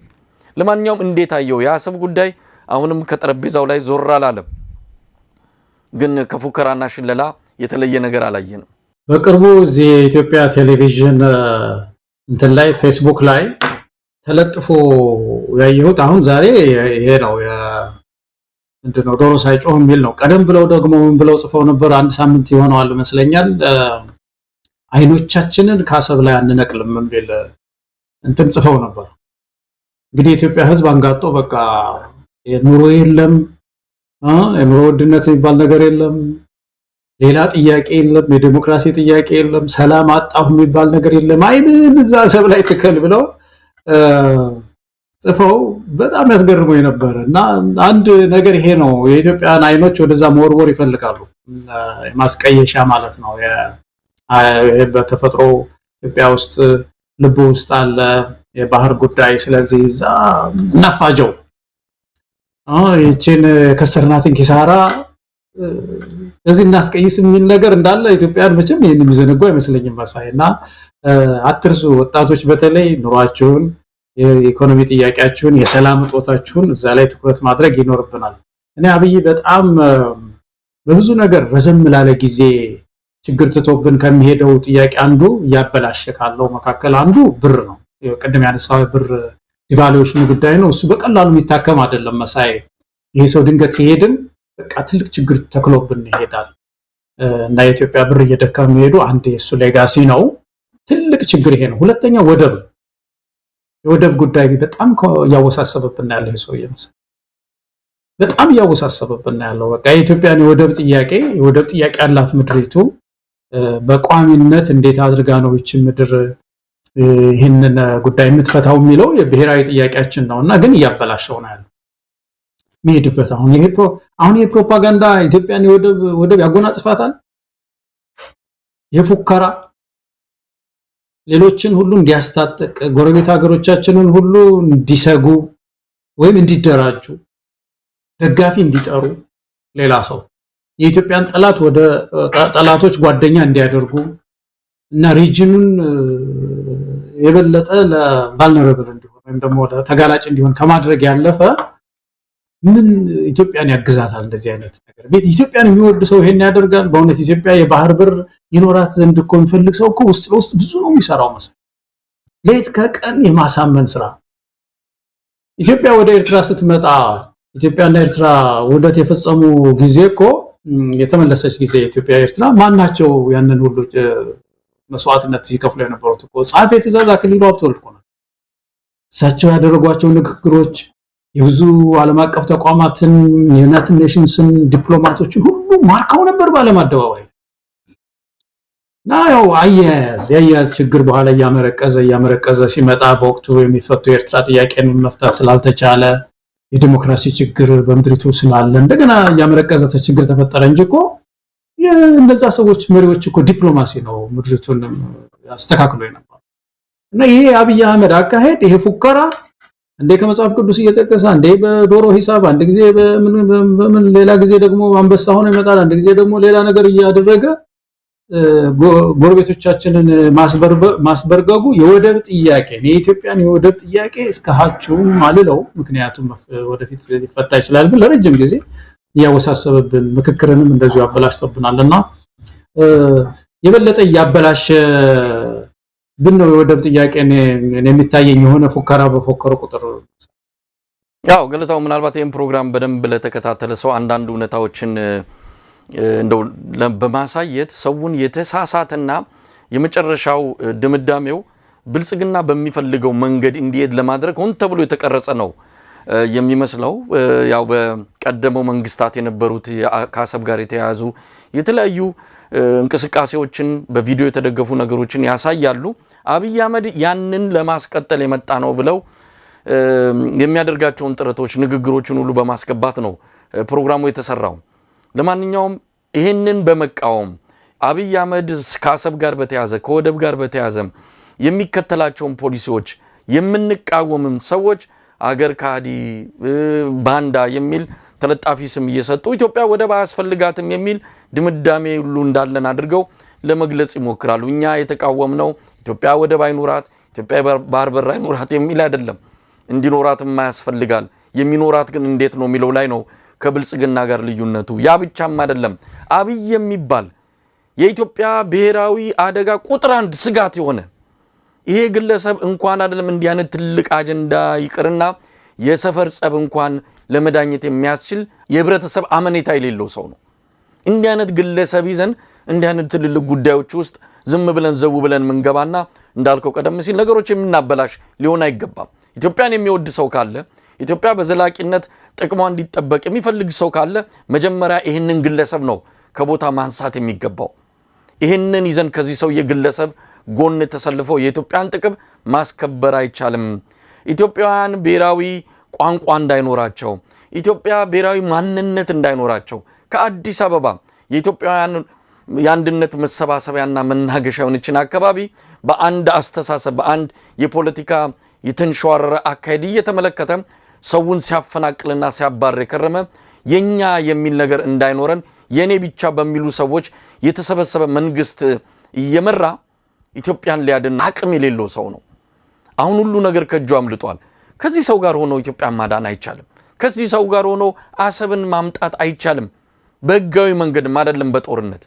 ለማንኛውም እንዴት አየው? የአሰብ ጉዳይ አሁንም ከጠረጴዛው ላይ ዞር አላለም። ግን ከፉከራና ሽለላ የተለየ ነገር አላየንም። በቅርቡ እዚህ የኢትዮጵያ ቴሌቪዥን እንትን ላይ ፌስቡክ ላይ ተለጥፎ ያየሁት አሁን ዛሬ ይሄ ነው ምንድነው ዶሮ ሳይጮህ የሚል ነው። ቀደም ብለው ደግሞ ምን ብለው ጽፈው ነበር? አንድ ሳምንት ይሆነዋል ይመስለኛል። አይኖቻችንን ከአሰብ ላይ አንነቅልም የሚል እንትን ጽፈው ነበር። እንግዲህ የኢትዮጵያ ሕዝብ አንጋጦ በቃ የኑሮ የለም፣ የኑሮ ውድነት የሚባል ነገር የለም፣ ሌላ ጥያቄ የለም፣ የዲሞክራሲ ጥያቄ የለም፣ ሰላም አጣሁ የሚባል ነገር የለም፣ አይንን እዛ አሰብ ላይ ትከል ብለው ጽፈው በጣም ያስገርመው ነበር። እና አንድ ነገር ይሄ ነው፣ የኢትዮጵያን አይኖች ወደዛ መወርወር ይፈልጋሉ። ማስቀየሻ ማለት ነው። በተፈጥሮ ኢትዮጵያ ውስጥ ልብ ውስጥ አለ የባህር ጉዳይ። ስለዚህ እዛ እናፋጀው ይህችን ከሰርናትን ኪሳራ እዚህ እናስቀይስ የሚል ነገር እንዳለ ኢትዮጵያን መቼም ይህን የሚዘነጉ አይመስለኝም መሳይ። እና አትርሱ ወጣቶች፣ በተለይ ኑሯችሁን፣ የኢኮኖሚ ጥያቄያችሁን፣ የሰላም እጦታችሁን እዛ ላይ ትኩረት ማድረግ ይኖርብናል። እኔ አብይ በጣም በብዙ ነገር ረዘም ላለ ጊዜ ችግር ትቶብን ከሚሄደው ጥያቄ አንዱ እያበላሸ ካለው መካከል አንዱ ብር ነው። ቅድም ያነሳው ብር ዲቫሉዌሽኑ ጉዳይ ነው። እሱ በቀላሉ የሚታከም አይደለም መሳይ። ይሄ ሰው ድንገት ሲሄድም በቃ ትልቅ ችግር ተክሎብን ይሄዳል እና የኢትዮጵያ ብር እየደከመ የሚሄዱ አንድ የሱ ሌጋሲ ነው። ትልቅ ችግር ይሄ ነው። ሁለተኛ ወደብ፣ የወደብ ጉዳይ በጣም እያወሳሰበብን ያለው ይሄ ሰውዬ መሰለኝ በጣም እያወሳሰበብን ያለው በቃ የኢትዮጵያን የወደብ ጥያቄ ያላት ምድሪቱ በቋሚነት እንዴት አድርጋ ነው ይህች ምድር ይህንን ጉዳይ የምትፈታው የሚለው የብሔራዊ ጥያቄያችን ነውና ግን እያበላሸው ነው ያለው የሚሄድበት። አሁን ይሄ ፕሮፓጋንዳ ኢትዮጵያን ወደብ ያጎናጽፋታል። የፉከራ ሌሎችን ሁሉ እንዲያስታጥቅ፣ ጎረቤት ሀገሮቻችንን ሁሉ እንዲሰጉ ወይም እንዲደራጁ፣ ደጋፊ እንዲጠሩ፣ ሌላ ሰው የኢትዮጵያን ጠላት ወደ ጠላቶች ጓደኛ እንዲያደርጉ እና ሪጅኑን የበለጠ ለቫልነራብል እንዲሆን ወይም ደግሞ ተጋላጭ እንዲሆን ከማድረግ ያለፈ ምን ኢትዮጵያን ያግዛታል? እንደዚህ አይነት ነገር ኢትዮጵያን የሚወድ ሰው ይሄን ያደርጋል? በእውነት ኢትዮጵያ የባህር በር ይኖራት ዘንድ እኮ የሚፈልግ ሰው እኮ ውስጥ ለውስጥ ብዙ ነው የሚሰራው መሰለኝ። ሌት ከቀን የማሳመን ስራ። ኢትዮጵያ ወደ ኤርትራ ስትመጣ ኢትዮጵያና ኤርትራ ውህደት የፈጸሙ ጊዜ እኮ የተመለሰች ጊዜ ኢትዮጵያ ኤርትራ ማናቸው ያንን ሁሉ መስዋዕትነት ይከፍሉ የነበሩት እኮ ጻፊ ትእዛዝ አክሊሉ ሀብተወልድ እኮ ነው። እሳቸው ያደረጓቸው ንግግሮች የብዙ ዓለም አቀፍ ተቋማትን የዩናይትድ ኔሽንስን ዲፕሎማቶችን ሁሉ ማርከው ነበር በዓለም አደባባይ። እና ያው የአያያዝ ችግር በኋላ እያመረቀዘ ሲመጣ በወቅቱ የሚፈቱ የኤርትራ ጥያቄን መፍታት ስላልተቻለ የዲሞክራሲ ችግር በምድሪቱ ስላለ እንደገና እያመረቀዘ ችግር ተፈጠረ እንጂ እኮ እነዛ ሰዎች መሪዎች እኮ ዲፕሎማሲ ነው ምድሪቱን አስተካክሎ ነበር። እና ይሄ አብይ አህመድ አካሄድ ይሄ ፉከራ እንዴ ከመጽሐፍ ቅዱስ እየተጠቀሰ እንዴ በዶሮ ሂሳብ አንድ ጊዜ በምን ሌላ ጊዜ ደግሞ አንበሳ ሆኖ ይመጣል አንድ ጊዜ ደግሞ ሌላ ነገር እያደረገ ጎረቤቶቻችንን ማስበርገጉ የወደብ ጥያቄ የኢትዮጵያን የወደብ ጥያቄ እስከ ሀቹም አልለው ምክንያቱም ወደፊት ሊፈታ ይችላል ግን ለረጅም ጊዜ ያወሳሰበብን ምክክርንም እንደዚሁ አበላሽቶብናልና የበለጠ ያበላሽ ብነው የወደብ ጥያቄ የሚታየኝ የሆነ ፉከራ በፎከሩ ቁጥር ያው ገለታው ምናልባት ይሄን ፕሮግራም በደንብ ለተከታተለ ሰው አንዳንድ እውነታዎችን እንደው በማሳየት ሰውን የተሳሳተና የመጨረሻው ድምዳሜው ብልጽግና በሚፈልገው መንገድ እንዲሄድ ለማድረግ ሆን ተብሎ የተቀረጸ ነው የሚመስለው ያው በቀደመው መንግስታት የነበሩት ከአሰብ ጋር የተያያዙ የተለያዩ እንቅስቃሴዎችን በቪዲዮ የተደገፉ ነገሮችን ያሳያሉ አብይ አህመድ ያንን ለማስቀጠል የመጣ ነው ብለው የሚያደርጋቸውን ጥረቶች ንግግሮችን ሁሉ በማስገባት ነው ፕሮግራሙ የተሰራው ለማንኛውም ይሄንን በመቃወም አብይ አህመድ ከአሰብ ጋር በተያዘ ከወደብ ጋር በተያዘ የሚከተላቸውን ፖሊሲዎች የምንቃወምም ሰዎች አገር ካዲ ባንዳ የሚል ተለጣፊ ስም እየሰጡ ኢትዮጵያ ወደብ አያስፈልጋትም የሚል ድምዳሜ ሁሉ እንዳለን አድርገው ለመግለጽ ይሞክራሉ እኛ የተቃወምነው ኢትዮጵያ ወደብ አይኖራት ኢትዮጵያ ባህር በር አይኖራት የሚል አይደለም እንዲኖራት የማያስፈልጋል የሚኖራት ግን እንዴት ነው የሚለው ላይ ነው ከብልጽግና ጋር ልዩነቱ ያ ብቻም አይደለም አብይ የሚባል የኢትዮጵያ ብሔራዊ አደጋ ቁጥር 1 ስጋት የሆነ ይሄ ግለሰብ እንኳን አይደለም እንዲህ አይነት ትልቅ አጀንዳ ይቅርና የሰፈር ጸብ እንኳን ለመዳኘት የሚያስችል የህብረተሰብ አመኔታ የሌለው ሰው ነው እንዲህ አይነት ግለሰብ ይዘን እንዲህ አይነት ትልልቅ ጉዳዮች ውስጥ ዝም ብለን ዘው ብለን መንገባና እንዳልከው ቀደም ሲል ነገሮች የምናበላሽ ሊሆን አይገባም ኢትዮጵያን የሚወድ ሰው ካለ ኢትዮጵያ በዘላቂነት ጥቅሟ እንዲጠበቅ የሚፈልግ ሰው ካለ መጀመሪያ ይሄንን ግለሰብ ነው ከቦታ ማንሳት የሚገባው ይሄንን ይዘን ከዚህ ሰው የግለሰብ ጎን ተሰልፈው የኢትዮጵያን ጥቅም ማስከበር አይቻልም ኢትዮጵያውያን ብሔራዊ ቋንቋ እንዳይኖራቸው ኢትዮጵያ ብሔራዊ ማንነት እንዳይኖራቸው ከአዲስ አበባ የኢትዮጵያውያን የአንድነት መሰባሰቢያና መናገሻ የሆነችን አካባቢ በአንድ አስተሳሰብ በአንድ የፖለቲካ የተንሸዋረረ አካሄድ እየተመለከተ ሰውን ሲያፈናቅልና ሲያባር የከረመ የኛ የሚል ነገር እንዳይኖረን የኔ ብቻ በሚሉ ሰዎች የተሰበሰበ መንግስት እየመራ ኢትዮጵያን ሊያድን አቅም የሌለው ሰው ነው አሁን ሁሉ ነገር ከእጁ አምልጧል ከዚህ ሰው ጋር ሆኖ ኢትዮጵያን ማዳን አይቻልም ከዚህ ሰው ጋር ሆኖ አሰብን ማምጣት አይቻልም በህጋዊ መንገድ አይደለም በጦርነት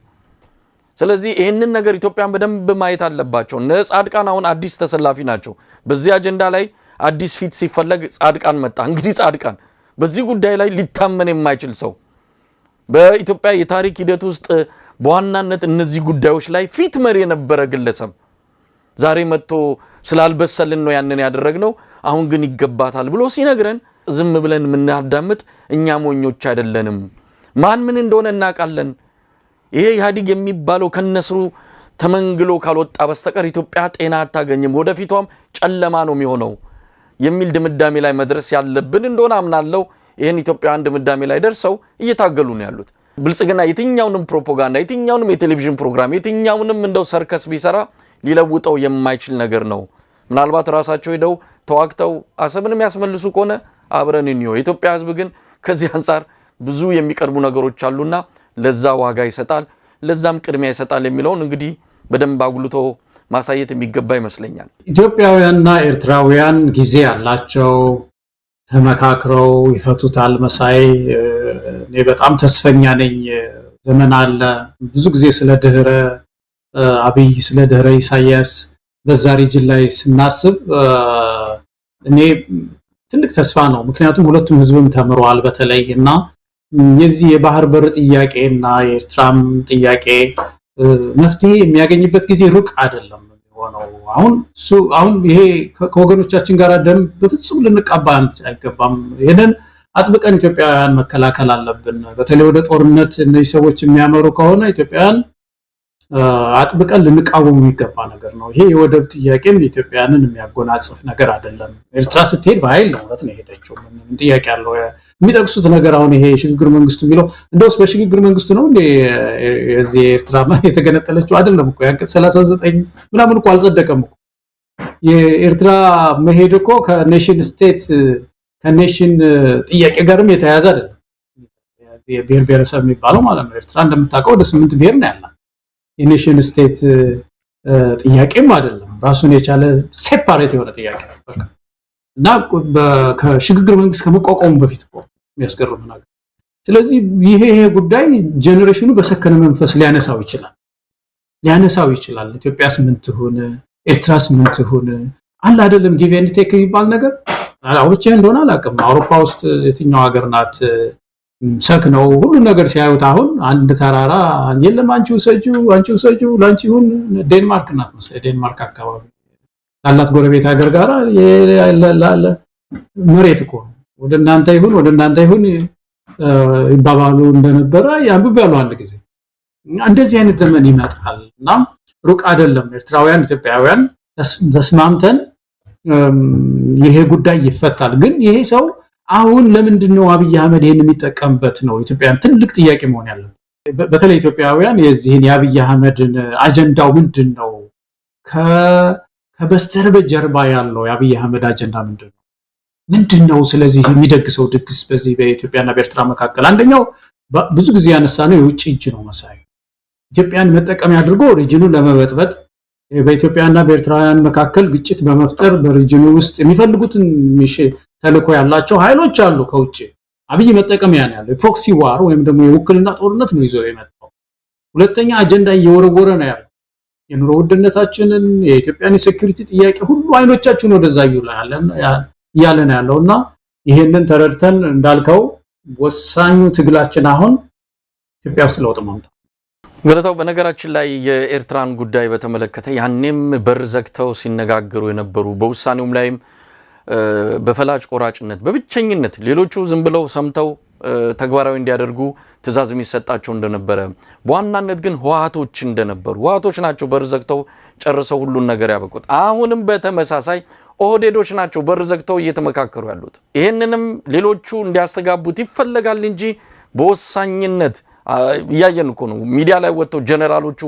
ስለዚህ ይሄንን ነገር ኢትዮጵያን በደንብ ማየት አለባቸው ጻድቃን አሁን አዲስ ተሰላፊ ናቸው በዚህ አጀንዳ ላይ አዲስ ፊት ሲፈለግ ጻድቃን መጣ እንግዲህ ጻድቃን በዚህ ጉዳይ ላይ ሊታመን የማይችል ሰው በኢትዮጵያ የታሪክ ሂደት ውስጥ በዋናነት እነዚህ ጉዳዮች ላይ ፊት መሪ የነበረ ግለሰብ ዛሬ መጥቶ ስላልበሰልን ነው ያንን ያደረግነው አሁን ግን ይገባታል ብሎ ሲነግረን ዝም ብለን ምናዳምጥ እኛ ሞኞች አይደለንም ማን ምን እንደሆነ እናቃለን ይሄ ኢህአዲግ የሚባለው ከነስሩ ተመንግሎ ካልወጣ በስተቀር ኢትዮጵያ ጤና አታገኝም ወደፊቷም ጨለማ ነው የሚሆነው የሚል ድምዳሜ ላይ መድረስ ያለብን እንደሆነ አምናለሁ ይሄን ኢትዮጵያውያን ድምዳሜ ላይ ደርሰው እየታገሉ ነው ያሉት ብልጽግና የትኛውንም ፕሮፓጋንዳ የትኛውንም የቴሌቪዥን ፕሮግራም የትኛውንም እንደው ሰርከስ ቢሰራ ሊለውጠው የማይችል ነገር ነው ምናልባት ራሳቸው ሄደው ተዋክተው አሰብንም ያስመልሱ ከሆነ አብረን እንየው የኢትዮጵያ ህዝብ ግን ከዚህ አንፃር ብዙ የሚቀርቡ ነገሮች አሉና ለዛ ዋጋ ይሰጣል ለዛም ቅድሚያ ይሰጣል የሚለውን እንግዲህ በደንብ አጉልቶ ማሳየት የሚገባ ይመስለኛል ኢትዮጵያውያንና ኤርትራውያን ጊዜ ያላቸው ተመካክረው ይፈቱታል መሳይ እኔ በጣም ተስፈኛ ነኝ ዘመን አለ ብዙ ጊዜ ስለ ድህረ አብይ ስለ ድህረ ኢሳያስ በዛ ሪጅን ላይ ስናስብ እኔ ትልቅ ተስፋ ነው ምክንያቱም ሁለቱም ህዝብም ተምሯል በተለይና የዚህ የባህር በር ጥያቄና የኤርትራም ጥያቄ መፍትሄ የሚያገኝበት ጊዜ ሩቅ አይደለም ሆነው አሁን ይሄ ከወገኖቻችን ጋር ደም በፍጹም ልንቀባ አይገባም ይሄንን አጥብቀን ኢትዮጵያውያን መከላከል አለብን በተለይ ወደ ጦርነት እነዚህ ሰዎች የሚያመሩ ከሆነ ኢትዮጵያውያን አጥብቀን ልንቃወም የሚገባ ነገር ነው ይሄ የወደብ ጥያቄም ኢትዮጵያውያንን የሚያጎናጽፍ ነገር አይደለም ኤርትራ ስትሄድ በኃይል ነው ማለት ነው ሄደችው ምን ጥያቄ አለው የሚጠቅሱት ነገር አሁን ይሄ ሽግግር መንግስቱ የሚለው እንደውስ በሽግግር መንግስቱ ነው እንዴ የዚህ ኤርትራ የተገነጠለችው አይደለም እኮ ያንቀጽ 39 ምናምን እኮ አልጸደቀም እኮ የኤርትራ መሄድ እኮ ከኔሽን ስቴት ከኔሽን ጥያቄ ጋርም የተያያዘ አይደለም። የብሔር ብሔረሰብ የሚባለው ማለት ነው። ኤርትራ እንደምታውቀው ወደ 8 ብሔር ነው ያላት። የኔሽን ስቴት ጥያቄም አይደለም። ራሱን የቻለ ሴፓሬት የሆነ ጥያቄ ነው እና ከሽግግር መንግስት ከመቋቋሙ በፊት እኮ የሚያስገርም ነገር። ስለዚህ ይሄ ጉዳይ ጀነሬሽኑ በሰከነ መንፈስ ሊያነሳው ይችላል። ኢትዮጵያስ ምን ትሁን፣ ኤርትራስ ምን ትሁን አለ አይደለም። ጊቭ ኤንድ ቴክ የሚባል ነገር አውርቼ እንደሆነ አላውቅም። አውሮፓ ውስጥ የትኛው ሀገር ናት ሰክነው ሁሉ ነገር ሲያዩት አሁን አንድ ተራራ የለም አንቺ ውሰጂው ላንቺ ይሁን። ዴንማርክ ናት መሰለኝ፣ ዴንማርክ አካባቢ ያላት ጎረቤት ሀገር ጋር ያለ መሬት እኮ ወደ እናንተ ይሁን ይባባሉ እንደነበረ ያንብባሉ አንድ ጊዜ። እንደዚህ አይነት ዘመን ይመጣል እና ሩቅ አይደለም። ኤርትራውያን ኢትዮጵያውያን ተስማምተን ይሄ ጉዳይ ይፈታል። ግን ይሄ ሰው አሁን ለምንድነው አብይ አህመድ ይሄን የሚጠቀምበት ነው ኢትዮጵያን ትልቅ ጥያቄ መሆን ያለው። በተለይ ኢትዮጵያውያን የዚህን የአብይ አህመድን አጀንዳው ምንድነው? ከበስተጀርባ ያለው የአብይ አህመድ አጀንዳ ምንድነው? ስለዚህ የሚደግሰው ድግስ በዚህ በኢትዮጵያና በኤርትራ መካከል አንደኛው ብዙ ጊዜ ያነሳነው የውጭ እጅ ነው መሳይ። ኢትዮጵያን መጠቀሚያ አድርጎ ሪጅኑን ለመበጥበጥ በኢትዮጵያና በኤርትራውያን መካከል ግጭት በመፍጠር በሪጅኑ ውስጥ የሚፈልጉትን ተልዕኮ ያላቸው ኃይሎች አሉ ከውጭ። አብይ መጠቀሚያ ነው ያለው። የፕሮክሲ ዋር ወይም ደግሞ የውክልና ጦርነት ነው ይዞ የመጣው። ሁለተኛ አጀንዳ እየወረወረ ነው ያለው። የኑሮ ውድነታችንን፣ የኢትዮጵያን የሴኩሪቲ ጥያቄ ሁሉ አይኖቻችን ወደዛ እያለ ነው ያለውና ይሄንን ተረድተን እንዳልከው ወሳኙ ትግላችን አሁን ኢትዮጵያ ውስጥ ለውጥ ማምጣት። ገለታው በነገራችን ላይ የኤርትራን ጉዳይ በተመለከተ ያኔም በር ዘግተው ሲነጋገሩ የነበሩ በውሳኔውም ላይም በፈላጭ ቆራጭነት በብቸኝነት ሌሎቹ ዝም ብለው ሰምተው ተግባራዊ እንዲያደርጉ ትዕዛዝ የሚሰጣቸው እንደነበረ በዋናነት ግን ህወሓቶች እንደነበሩ ህወሓቶች ናቸው በር ዘግተው ጨርሰው ሁሉን ነገር ያበቁት። አሁንም በተመሳሳይ ኦህዴዶች ናቸው በር ዘግተው እየተመካከሩ ያሉት። ይሄንንም ሌሎቹ እንዲያስተጋቡት ይፈለጋል እንጂ በወሳኝነት እያየን እኮ ነው። ሚዲያ ላይ ወጥተው ጀነራሎቹ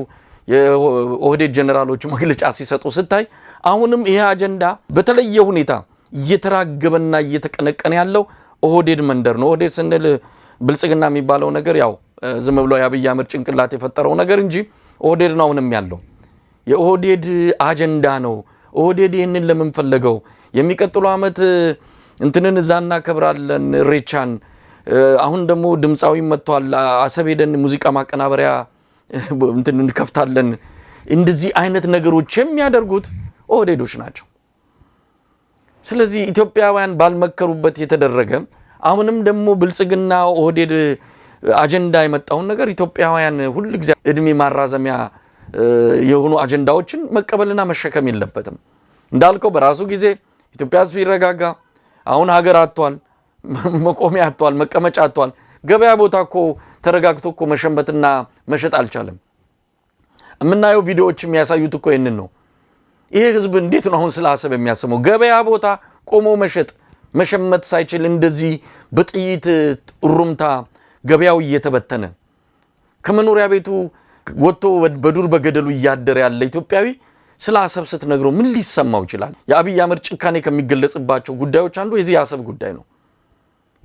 የኦህዴድ ጀነራሎቹ መግለጫ ሲሰጡ ስታይ አሁንም ይሄ አጀንዳ በተለየ ሁኔታ እየተራገበና እየተቀነቀነ ያለው ኦህዴድ መንደር ነው። ኦህዴድ ስንል ብልጽግና የሚባለው ነገር ያው ዝም ብሎ የአብይ አህመድ ጭንቅላት የፈጠረው ነገር እንጂ ኦህዴድ ነው አሁንም ያለው። የኦህዴድ አጀንዳ ነው። ኦህዴድ ይህንን ለምን ፈለገው? የሚቀጥለው ዓመት እንትንን እዛ እናከብራለን ሬቻን። አሁን ደግሞ ድምፃዊ መጥቷል። አሰብ ሄደን ሙዚቃ ማቀናበሪያ እንትን እንከፍታለን። እንደዚህ አይነት ነገሮች የሚያደርጉት ኦህዴዶች ናቸው። ስለዚህ ኢትዮጵያውያን ባልመከሩበት የተደረገ አሁንም ደግሞ ብልጽግና ኦህዴድ አጀንዳ የመጣውን ነገር ኢትዮጵያውያን ሁሉ ጊዜ እድሜ ማራዘሚያ የሆኑ አጀንዳዎችን መቀበልና መሸከም የለበትም። እንዳልከው በራሱ ጊዜ ኢትዮጵያ ሕዝብ ይረጋጋ። አሁን ሀገር አጥቷል፣ መቆሚያ አጥቷል፣ መቀመጫ አጥቷል። ገበያ ቦታ እኮ ተረጋግቶ እኮ መሸመትና መሸጥ አልቻለም። የምናየው ቪዲዮዎች የሚያሳዩት እኮ ይህንን ነው። ይሄ ህዝብ እንዴት ነው አሁን ስለ አሰብ የሚያስበው? ገበያ ቦታ ቆሞ መሸመት ሳይችል እንደዚህ በጥይት ሩምታ ገበያው እየተበተነ ከመኖሪያ ቤቱ ወጥቶ በዱር በገደሉ እያደረ ያለ ኢትዮጵያዊ ስለ አሰብ ስትነግረው ምን ሊሰማው ይችላል? የአብይ አህመድ ጭካኔ ከሚገለጽባቸው ጉዳዮች አንዱ የዚህ የአሰብ ጉዳይ ነው።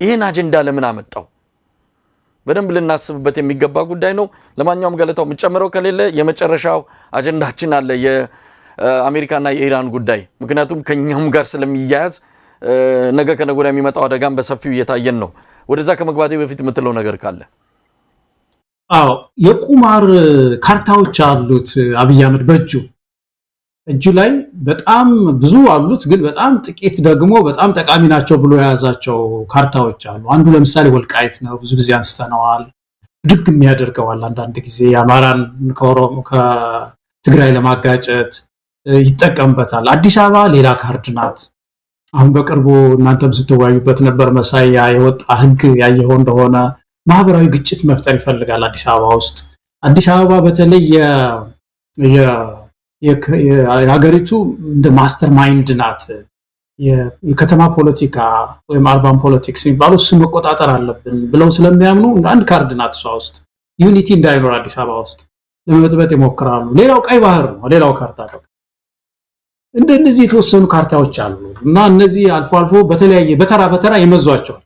ይህን አጀንዳ ለምን አመጣው? በደንብ ልናስብበት የሚገባ ጉዳይ ነው። ለማንኛውም ገለታው የምጨምረው ከሌለ የመጨረሻው አጀንዳችን አለ የአሜሪካና የኢራን ጉዳይ። ምክንያቱም ከኛም ጋር ስለሚያያዝ ነገ ከነገ ወዲያ የሚመጣው አደጋም በሰፊው እየታየን ነው። ወደዛ ከመግባቴ በፊት የምትለው ነገር ካለ? አዎ የቁማር ካርታዎች አሉት አብይ አህመድ እጁ ላይ በጣም ብዙ አሉት፣ ግን በጣም ጥቂት ደግሞ በጣም ጠቃሚ ናቸው ብሎ የያዛቸው ካርታዎች አሉ። አንዱ ለምሳሌ ወልቃይት ነው። ብዙ ጊዜ አንስተነዋል። ድግ የሚያደርገዋል አንዳንድ ጊዜ የአማራን ከትግራይ ለማጋጨት ይጠቀምበታል። አዲስ አበባ ሌላ ካርድ ናት። አሁን በቅርቡ እናንተም ስትወያዩበት ነበር መሳያ የወጣ ህግ ያየኸው እንደሆነ ማህበራዊ ግጭት መፍጠር ይፈልጋል አዲስ አበባ ውስጥ። አዲስ አበባ በተለይ የሀገሪቱ እንደ ማስተር ማይንድ ናት። የከተማ ፖለቲካ ወይም አርባን ፖለቲክስ የሚባለው እሱ መቆጣጠር አለብን ብለው ስለሚያምኑ አንድ ካርድ ናት እሷ ውስጥ። ዩኒቲ እንዳይኖር አዲስ አበባ ውስጥ ለመበጥበጥ ይሞክራሉ። ሌላው ቀይ ባህር ነው። ሌላው ካርታ ነው። እንደነዚህ የተወሰኑ ካርታዎች አሉ እና እነዚህ አልፎ አልፎ በተለያየ በተራ ይመዟቸዋል።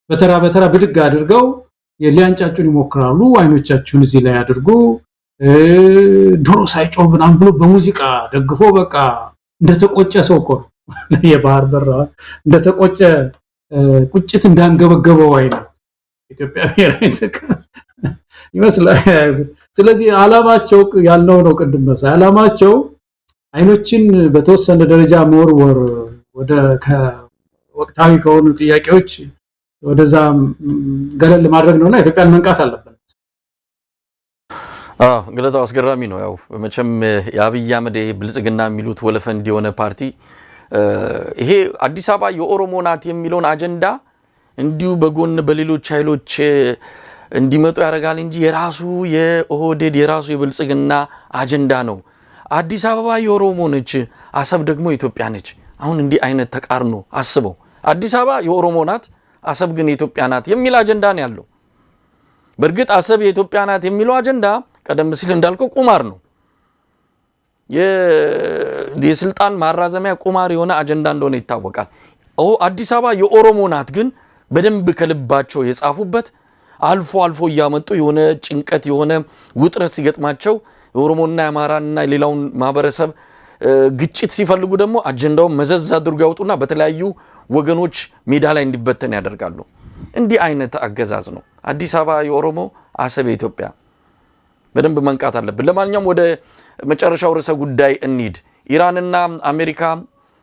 በተራ ብድግ አድርገው ሊያንጫጩን ይሞክራሉ። አይኖቻችሁን እዚህ ላይ አድርጉ፣ ዶሮ ሳይጮህ ምናምን ብሎ በሙዚቃ ደግፎ በቃ እንደተቆጨ ሰው እኮ የባህር በር እንደተቆጨ ቁጭት እንዳንገበገበው አይነት ኢትዮጵያ ብሔራዊ ጥቅም ይመስላል። ስለዚህ ዓላማቸው ያልነው ነው ቅድም መሳይ ዓላማቸው አይኖችን በተወሰነ ደረጃ መወርወር ወደ ወቅታዊ ከሆኑ ጥያቄዎች ወደዛ ገለል ማድረግ ነውና ኢትዮጵያን መንቃት አለበት። ገለታው አስገራሚ ነው። ያው መቼም የአብይ አህመድ ብልጽግና የሚሉት ወለፈን እንዲሆነ ፓርቲ ይሄ አዲስ አበባ የኦሮሞ ናት የሚለውን አጀንዳ እንዲሁ በጎን በሌሎች ኃይሎች እንዲመጡ ያደርጋል እንጂ የራሱ የኦህዴድ የራሱ የብልጽግና አጀንዳ ነው። አዲስ አበባ የኦሮሞ ነች፣ አሰብ ደግሞ ኢትዮጵያ ነች። አሁን እንዲህ አይነት ተቃርኖ አስበው። አዲስ አበባ የኦሮሞ ናት፣ አሰብ ግን የኢትዮጵያ ናት የሚል አጀንዳ ነው ያለው። በእርግጥ አሰብ የኢትዮጵያ ናት የሚለው አጀንዳ ቀደም ሲል እንዳልከው ቁማር ነው። የስልጣን ማራዘሚያ ቁማር የሆነ አጀንዳ እንደሆነ ይታወቃል። አዲስ አበባ የኦሮሞ ናት ግን በደንብ ከልባቸው የጻፉበት አልፎ አልፎ እያመጡ የሆነ ጭንቀት የሆነ ውጥረት ሲገጥማቸው የኦሮሞና የአማራና ሌላውን ማህበረሰብ ግጭት ሲፈልጉ ደግሞ አጀንዳውን መዘዝ አድርጎ ያወጡና በተለያዩ ወገኖች ሜዳ ላይ እንዲበተን ያደርጋሉ። እንዲህ አይነት አገዛዝ ነው። አዲስ አበባ የኦሮሞ አሰብ የኢትዮጵያ። በደንብ መንቃት አለብን። ለማንኛውም ወደ መጨረሻው ርዕሰ ጉዳይ እንሂድ። ኢራንና አሜሪካ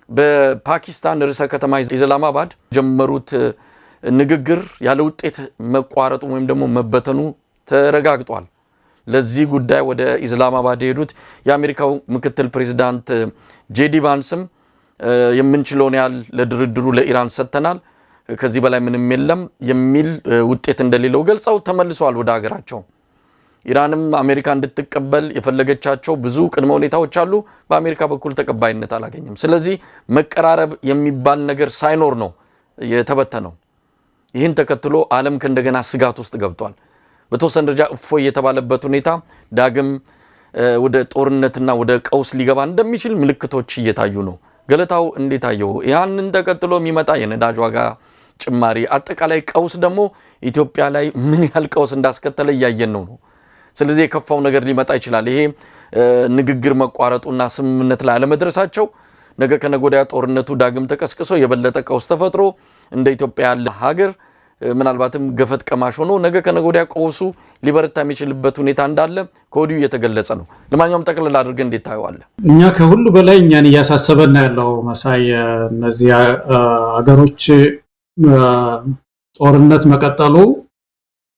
በፓኪስታን ርዕሰ ከተማ ኢስላማባድ ጀመሩት ንግግር ያለ ውጤት መቋረጡ ወይም ደግሞ መበተኑ ተረጋግጧል። ለዚህ ጉዳይ ወደ ኢስላማባድ የሄዱት የአሜሪካው ምክትል ፕሬዝዳንት ጄዲ ቫንስም የምንችለውን ያህል ለድርድሩ ለኢራን ሰጥተናል፣ ከዚህ በላይ ምንም የለም የሚል ውጤት እንደሌለው ገልጸው ተመልሰዋል ወደ ሀገራቸው። ኢራንም አሜሪካ እንድትቀበል የፈለገቻቸው ብዙ ቅድመ ሁኔታዎች አሉ። በአሜሪካ በኩል ተቀባይነት አላገኘም። ስለዚህ መቀራረብ የሚባል ነገር ሳይኖር ነው የተበተነው። ይህን ተከትሎ ዓለም ከእንደገና ስጋት ውስጥ ገብቷል። በተወሰነ ደረጃ እፎይ የተባለበት ሁኔታ ዳግም ወደ ጦርነትና ወደ ቀውስ ሊገባ እንደሚችል ምልክቶች እየታዩ ነው። ገለታው እንዴት አየው? ያንን ተከትሎ የሚመጣ የነዳጅ ዋጋ ጭማሪ፣ አጠቃላይ ቀውስ ደግሞ ኢትዮጵያ ላይ ምን ያህል ቀውስ እንዳስከተለ እያየን ነው። ስለዚህ የከፋው ነገር ሊመጣ ይችላል። ይሄ ንግግር መቋረጡና ስምምነት ላይ አለመድረሳቸው ነገ ከነገ ወዲያ ጦርነቱ ዳግም ተቀስቅሶ የበለጠ ቀውስ ተፈጥሮ እንደ ኢትዮጵያ ያለ ሀገር ምናልባትም ገፈት ቀማሽ ሆኖ ነገ ከነገ ወዲያ ቀውሱ ሊበረታ የሚችልበት ሁኔታ እንዳለ ከወዲሁ እየተገለጸ ነው። ለማንኛውም ጠቅልል አድርገን እንዴት ታየዋለህ? እኛ ከሁሉ በላይ እኛን እያሳሰበን ያለው መሳይ እነዚህ ሀገሮች ጦርነት መቀጠሉ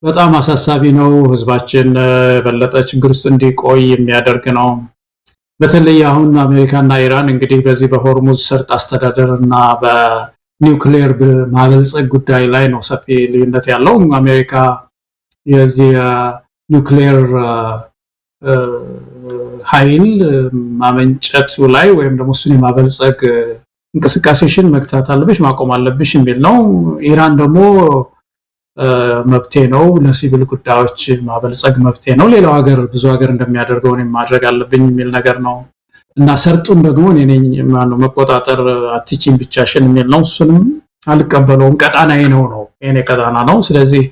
በጣም አሳሳቢ ነው። ህዝባችን የበለጠ ችግር ውስጥ እንዲቆይ የሚያደርግ ነው። በተለይ አሁን አሜሪካና ኢራን እንግዲህ በዚህ በሆርሙዝ ሰርጥ አስተዳደር እና በኒውክሌር ማበልጸግ ጉዳይ ላይ ነው ሰፊ ልዩነት ያለው። አሜሪካ የዚህ ኒውክሌር ኃይል ማመንጨቱ ላይ ወይም ደግሞ እሱን የማበልጸግ እንቅስቃሴሽን መግታት አለብሽ፣ ማቆም አለብሽ የሚል ነው። ኢራን ደግሞ መብቴ ነው፣ ለሲቪል ጉዳዮች ማበልጸግ መብቴ ነው፣ ሌላው ሀገር ብዙ ሀገር እንደሚያደርገው እኔም ማድረግ አለብኝ የሚል ነገር ነው እና ሰርጡን ደግሞ እኔ ነኝ መቆጣጠር አትችይም ብቻሽን የሚል ነው። እሱንም አልቀበለውም። ቀጣናዬ ነው የኔ ቀጣና ነው፣ ስለዚህ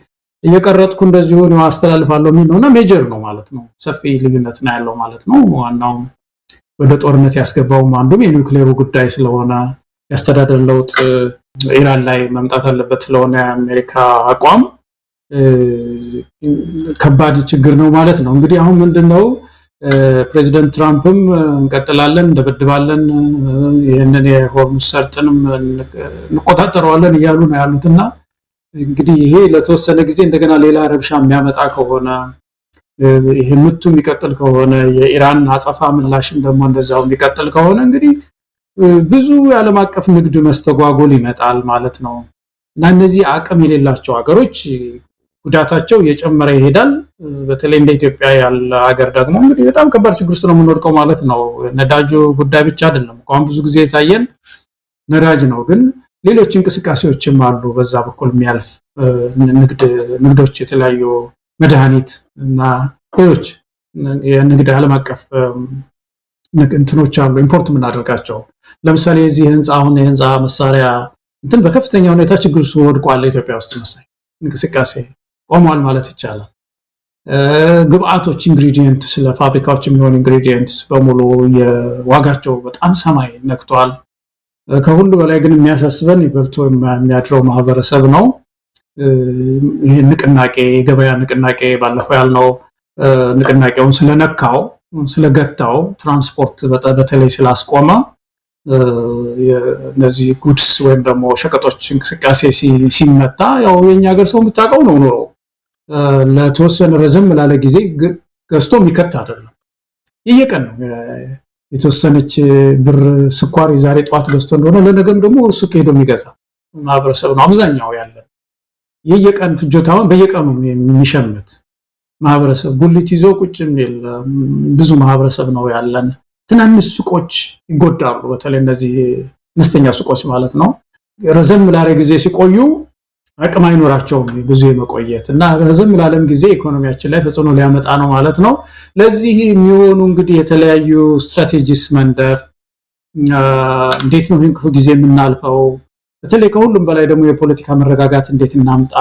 እየቀረጥኩ እንደዚሁ ነው አስተላልፋለሁ የሚል ነውና ሜጀር ነው ማለት ነው። ሰፊ ልዩነት ነው ያለው ማለት ነው። ዋናው ወደ ጦርነት ያስገባውም አንዱም የኒውክሌሩ ጉዳይ ስለሆነ ያስተዳደር ለውጥ ኢራን ላይ መምጣት አለበት ስለሆነ የአሜሪካ አቋም ከባድ ችግር ነው ማለት ነው። እንግዲህ አሁን ምንድነው ፕሬዚደንት ትራምፕም እንቀጥላለን፣ እንደበድባለን፣ ይህንን የሆርሙዝ ሰርጥንም እንቆጣጠረዋለን እያሉ ነው ያሉትና እንግዲህ ይሄ ለተወሰነ ጊዜ እንደገና ሌላ ረብሻ የሚያመጣ ከሆነ ይሄ ምቱ የሚቀጥል ከሆነ የኢራን አጸፋ ምላሽም ደግሞ እንደዛው የሚቀጥል ከሆነ እንግዲህ ብዙ የዓለም አቀፍ ንግድ መስተጓጎል ይመጣል ማለት ነው እና እነዚህ አቅም የሌላቸው ሀገሮች ጉዳታቸው እየጨመረ ይሄዳል። በተለይ እንደ ኢትዮጵያ ያለ ሀገር ደግሞ እንግዲህ በጣም ከባድ ችግር ውስጥ ነው የምንወድቀው ማለት ነው። ነዳጁ ጉዳይ ብቻ አይደለም፣ አሁን ብዙ ጊዜ የታየን ነዳጅ ነው፣ ግን ሌሎች እንቅስቃሴዎችም አሉ በዛ በኩል የሚያልፍ ንግዶች፣ የተለያዩ መድኃኒት እና ሌሎች የንግድ ዓለም አቀፍ እንትኖች አሉ ኢምፖርት የምናደርጋቸው። ለምሳሌ እዚህ የህንፃ መሳሪያ እንትን በከፍተኛ ሁኔታ ችግር ውስጥ ወድቋል። ኢትዮጵያ ውስጥ መሳይ እንቅስቃሴ ቆሟል ማለት ይቻላል። ግብአቶች ኢንግሪዲየንት ስለ ፋብሪካዎች የሚሆን ኢንግሪዲየንትስ በሙሉ የዋጋቸው በጣም ሰማይ ነክቷል። ከሁሉ በላይ ግን የሚያሳስበን ይበልቶ የሚያድረው ማህበረሰብ ነው። ይሄ ንቅናቄ የገበያ ንቅናቄ ባለፈው ያልነው ንቅናቄውን ስለነካው ስለገታው ትራንስፖርት በተለይ ስላስቆመ እነዚህ ጉድስ ወይም ደግሞ ሸቀጦች እንቅስቃሴ ሲመታ ያው የኛ ሀገር ሰው የምታውቀው ነው ኑሮ ለተወሰነ ረዘም ላለ ጊዜ ገዝቶ የሚከት አይደለም። ይየቀን ነው የተወሰነች ብር ስኳር ዛሬ ጧት ገዝቶ እንደሆነ ለነገም ደግሞ እሱ ሄዶ የሚገዛ ማህበረሰብ ነው አብዛኛው ያለ። የየቀን ፍጆታውን በየቀኑ የሚሸምት ማህበረሰብ ጉልት ይዞ ቁጭ የሚል ብዙ ማህበረሰብ ነው ያለን። ትናንሽ ሱቆች ይጎዳሉ። በተለይ እነዚህ አነስተኛ ሱቆች ማለት ነው ረዘም ላለ ጊዜ ሲቆዩ አቅም አይኖራቸውም ብዙ የመቆየት እና ረዘም ላለም ጊዜ ኢኮኖሚያችን ላይ ተጽዕኖ ሊያመጣ ነው ማለት ነው። ለዚህ የሚሆኑ እንግዲህ የተለያዩ ስትራቴጂስ መንደፍ እንዴት ነው ይህን ክፉ ጊዜ የምናልፈው፣ በተለይ ከሁሉም በላይ ደግሞ የፖለቲካ መረጋጋት እንዴት እናምጣ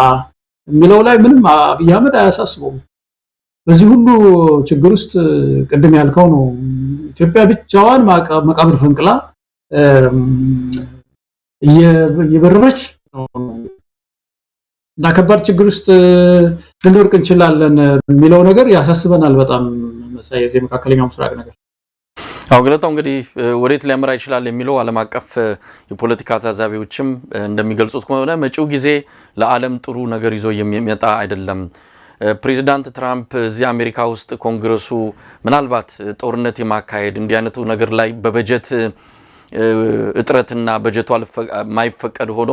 የሚለው ላይ ምንም አብይ አህመድ አያሳስበውም። በዚህ ሁሉ ችግር ውስጥ ቅድም ያልከው ነው ኢትዮጵያ ብቻዋን መቃብር ፈንቅላ እየበረረች ነው እና ከባድ ችግር ውስጥ ልንወድቅ እንችላለን የሚለው ነገር ያሳስበናል በጣም መሳይ። የዚህ መካከለኛው ምስራቅ ነገር ገለታው እንግዲህ ወዴት ሊያመራ ይችላል የሚለው ዓለም አቀፍ የፖለቲካ ታዛቢዎችም እንደሚገልጹት ከሆነ መጪው ጊዜ ለዓለም ጥሩ ነገር ይዞ የሚመጣ አይደለም። ፕሬዚዳንት ትራምፕ እዚህ አሜሪካ ውስጥ ኮንግረሱ ምናልባት ጦርነት የማካሄድ እንዲህ አይነቱ ነገር ላይ በበጀት እጥረትና በጀቱ የማይፈቀድ ሆኖ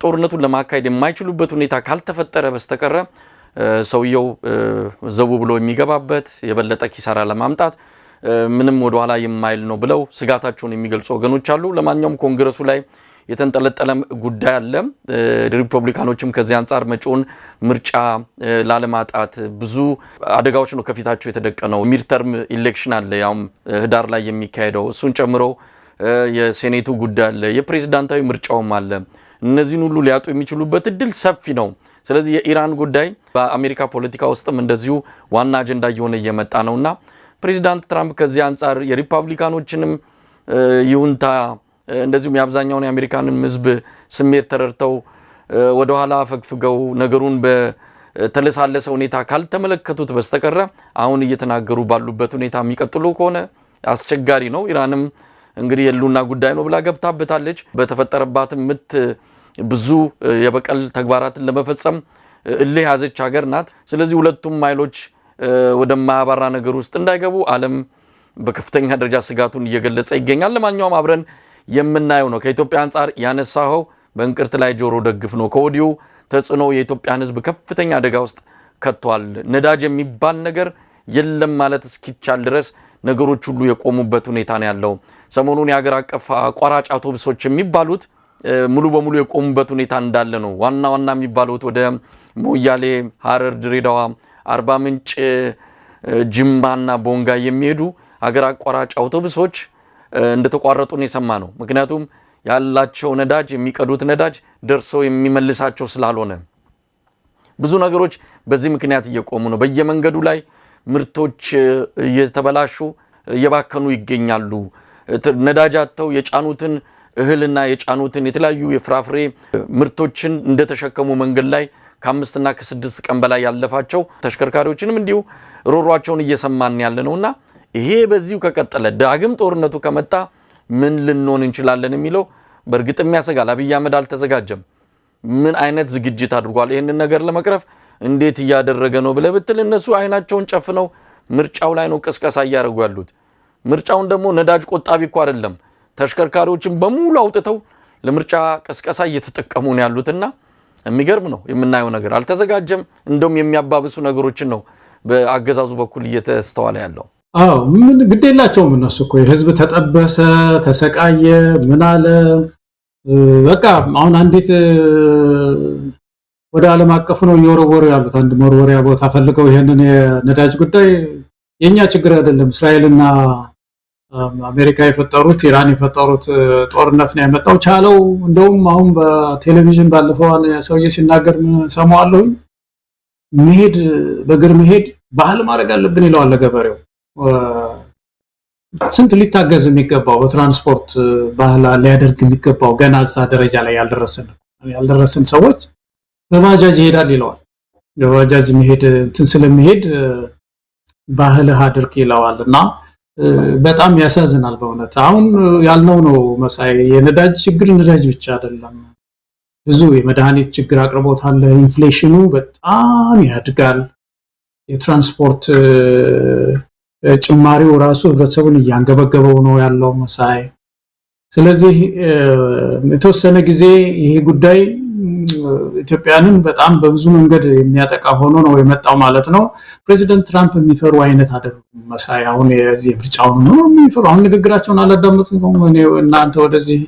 ጦርነቱን ለማካሄድ የማይችሉበት ሁኔታ ካልተፈጠረ በስተቀረ ሰውየው ዘው ብሎ የሚገባበት የበለጠ ኪሳራ ለማምጣት ምንም ወደ ኋላ የማይል ነው ብለው ስጋታቸውን የሚገልጹ ወገኖች አሉ። ለማንኛውም ኮንግረሱ ላይ የተንጠለጠለ ጉዳይ አለ። ሪፐብሊካኖችም ከዚህ አንፃር መጪውን ምርጫ ላለማጣት ብዙ አደጋዎች ነው ከፊታቸው የተደቀነው። ሚድተርም ኢሌክሽን አለ ያውም ህዳር ላይ የሚካሄደው፣ እሱን ጨምሮ የሴኔቱ ጉዳይ አለ፣ የፕሬዝዳንታዊ ምርጫውም አለ። እነዚህን ሁሉ ሊያጡ የሚችሉበት እድል ሰፊ ነው። ስለዚህ የኢራን ጉዳይ በአሜሪካ ፖለቲካ ውስጥም እንደዚሁ ዋና አጀንዳ እየሆነ እየመጣ ነውና ፕሬዚዳንት ትራምፕ ከዚህ አንፃር የሪፐብሊካኖችንም ይሁንታ እንደዚሁም የአብዛኛውን የአሜሪካንን ህዝብ ስሜት ተረድተው ወደ ኋላ ፈግፍገው ነገሩን በተለሳለሰ ሁኔታ ካልተመለከቱት በስተቀረ አሁን እየተናገሩ ባሉበት ሁኔታ የሚቀጥሉ ከሆነ አስቸጋሪ ነው። ኢራንም እንግዲህ የሉና ጉዳይ ነው ብላ ገብታበታለች። በተፈጠረባት ምት ብዙ የበቀል ተግባራትን ለመፈጸም እልህ ያዘች ሀገር ናት። ስለዚህ ሁለቱም ኃይሎች ወደማያባራ ነገር ውስጥ እንዳይገቡ ዓለም በከፍተኛ ደረጃ ስጋቱን እየገለጸ ይገኛል። ለማንኛውም አብረን የምናየው ነው። ከኢትዮጵያ አንፃር ያነሳው በእንቅርት ላይ ጆሮ ደግፍ ነው። ከወዲሁ ተጽዕኖ የኢትዮጵያን ህዝብ ከፍተኛ አደጋ ውስጥ ከቷል። ነዳጅ የሚባል ነገር የለም ማለት እስኪቻል ድረስ ነገሮች ሁሉ የቆሙበት ሁኔታ ነው ያለው። ሰሞኑን የሀገር አቀፍ አቋራጭ አውቶቡሶች የሚባሉት ሙሉ በሙሉ የቆሙበት ሁኔታ እንዳለ ነው። ዋና የሚባሉት ወደ ሞያሌ፣ ሐረር፣ ድሬዳዋ፣ አርባ ምንጭ፣ ጅማና ቦንጋ የሚሄዱ ሀገር አቋራጭ አውቶቡሶች እንደተቋረጡ ነው የሰማ ነው። ምክንያቱም ያላቸው ነዳጅ የሚቀዱት ነዳጅ ደርሶ የሚመልሳቸው ስላልሆነ ብዙ ነገሮች በዚህ ምክንያት እየቆሙ ነው። በየመንገዱ ላይ ምርቶች እየተበላሹ እየባከኑ ይገኛሉ። ነዳጅ አጥተው የጫኑትን እህልና የጫኑትን የተለያዩ የፍራፍሬ ምርቶችን እንደተሸከሙ መንገድ ላይ ከ5 እና ከ6 ቀን በላይ ያለፋቸው ተሽከርካሪዎችንም እንዲሁ ሮሯቸውን እየሰማን ያለ ነውና ይሄ በዚሁ ከቀጠለ ዳግም ጦርነቱ ከመጣ ምን ልንሆን እንችላለን የሚለው በእርግጥም ያሰጋል። አብይ አህመድ አልተዘጋጀም። ምን አይነት ዝግጅት አድርጓል? ይህንን ነገር ለመቅረፍ እንዴት እያደረገ ነው ብለህ ብትል እነሱ አይናቸውን ጨፍነው ምርጫው ላይ ነው ቅስቀሳ እያደረጉ ያሉት። ምርጫውን ደግሞ ነዳጅ ቆጣቢ እኮ አይደለም። ተሽከርካሪዎችን በሙሉ አውጥተው ለምርጫ ቅስቀሳ እየተጠቀሙ ነው ያሉትና የሚገርም ነው የምናየው ነገር። አልተዘጋጀም። እንደውም የሚያባብሱ ነገሮችን ነው በአገዛዙ በኩል እየተስተዋለ ያለው። ምን ግዴላቸውም እነሱ እኮ የህዝብ ተጠበሰ፣ ተሰቃየ፣ ምን አለ በቃ አሁን አንዲት ወደ ዓለም አቀፍ ነው እየወረወሩ ያሉት አንድ መወርወሪያ ቦታ ፈልገው ይሄንን የነዳጅ ጉዳይ የኛ ችግር አይደለም እስራኤልና አሜሪካ የፈጠሩት ኢራን የፈጠሩት ጦርነት ነው ያመጣው ቻለው እንደውም አሁን በቴሌቪዥን ባለፈው ሰውዬ ሲናገር ሰማዋለሁ መሄድ በእግር መሄድ ባህል ማድረግ አለብን ይላል ለገበሬው ስንት ሊታገዝ የሚገባው በትራንስፖርት ባህል ሊያደርግ የሚገባው ገና እዛ ደረጃ ላይ ያልደረሰን ሰዎች በባጃጅ ይሄዳል ይላል በባጃጅ መሄድ እንትን ስለሚሄድ ባህል አድርግ ይላልና በጣም ያሳዝናል በእውነት አሁን ያልነው ነው መሳይ የነዳጅ ችግር ነዳጅ ብቻ አይደለም ብዙ የመድኃኒት ችግር አቅርቦት አለ ኢንፍሌሽኑ በጣም ያድጋል የትራንስፖርት ጭማሪው ራሱ ህብረተሰቡን እያንገበገበው ነው ያለው መሳይ ስለዚህ የተወሰነ ጊዜ ይሄ ጉዳይ ኢትዮጵያንን በጣም በብዙ መንገድ የሚያጠቃ ሆኖ ነው የመጣው ማለት ነው ፕሬዚደንት ትራምፕ የሚፈሩ አይነት አይደሉም መሳይ አሁን የዚህ ምርጫውን ነው የሚፈሩ አሁን ንግግራቸውን አላዳመጥኩም እናንተ ወደዚህ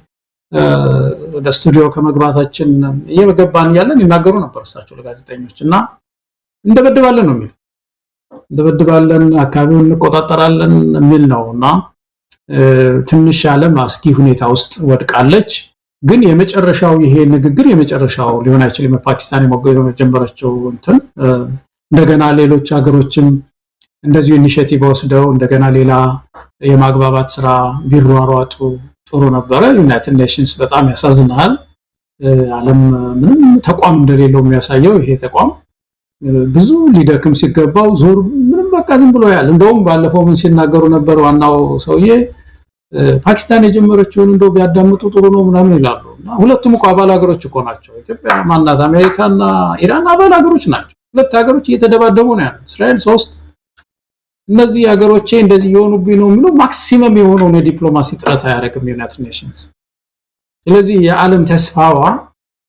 ወደ ስቱዲዮ ከመግባታችን እየገባን ያለን ይናገሩ ነበር እሳቸው ለጋዜጠኞች እና እንደበድባለን ነው የሚል እንደበድባለን አካባቢውን እንቆጣጠራለን የሚል ነውና ትንሽ ዓለም አስጊ ሁኔታ ውስጥ ወድቃለች ግን የመጨረሻው ይሄ ንግግር የመጨረሻው ሊሆን አይችልም ፓኪስታን የጀመረችው እንትን እንደገና ሌሎች ሀገሮችም እንደዚህ ኢኒሺዬቲቭ ወስደው እንደገና ሌላ የማግባባት ስራ ቢሯሯጡ ጥሩ ነበር ዩናይትድ ኔሽንስ በጣም ያሳዝናል ዓለም ምንም ተቋም እንደሌለው የሚያሳየው ይሄ ተቋም ብዙ ሊደክም ሲገባው ዞር ምንም በቃ ዝም ብሎ ያለ እንደውም ባለፈው ምን ሲናገሩ ነበር ዋናው ሰውዬ ፓኪስታን የጀመረችውን እንደው ቢያዳምጡ ጥሩ ነው ምናምን ይላሉና ሁለቱም እኮ አባል ሀገሮች እኮ ናቸው ኢትዮጵያ ማናት አሜሪካና ኢራን አባል ሀገሮች ናቸው ሁለት ሀገሮች እየተደባደቡ ነው ያሉት እስራኤል 3 እነዚህ ሀገሮች እንደዚህ የሆኑብኝ ነው ምኑ ማክሲመም የሆነው የዲፕሎማሲ ጥረት ያደረገም ዩናይትድ ኔሽንስ ስለዚህ የዓለም ተስፋዋ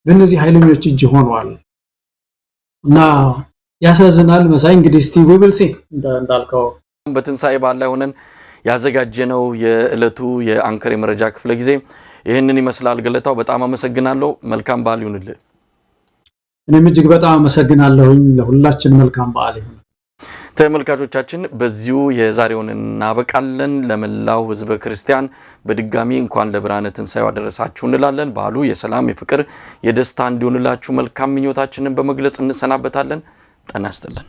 በእነዚህ ኃይለኞች እጅ ሆኗል እና ያሳዝናል መሳይ እንግዲህ እስቲ ዊልሲ እንዳልከው በትንሳኤ በዓል ላይ ሆነን ያዘጋጀነው የዕለቱ የአንከር የመረጃ ክፍለ ጊዜ ይሄንን ይመስላል ገለታው በጣም አመሰግናለሁ መልካም በዓል ይሁንልህ እኔም እጅግ በጣም አመሰግናለሁ ለሁላችን መልካም በዓል ይሁን ተመልካቾቻችን በዚሁ የዛሬውን እናበቃለን ለመላው ህዝበ ክርስቲያን በድጋሚ እንኳን ለብርሃነ ትንሳኤው አደረሳችሁ እንላለን በዓሉ የሰላም የፍቅር የደስታ እንዲሆንላችሁ መልካም ምኞታችንን በመግለጽ እንሰናበታለን ጤና ይስጥልን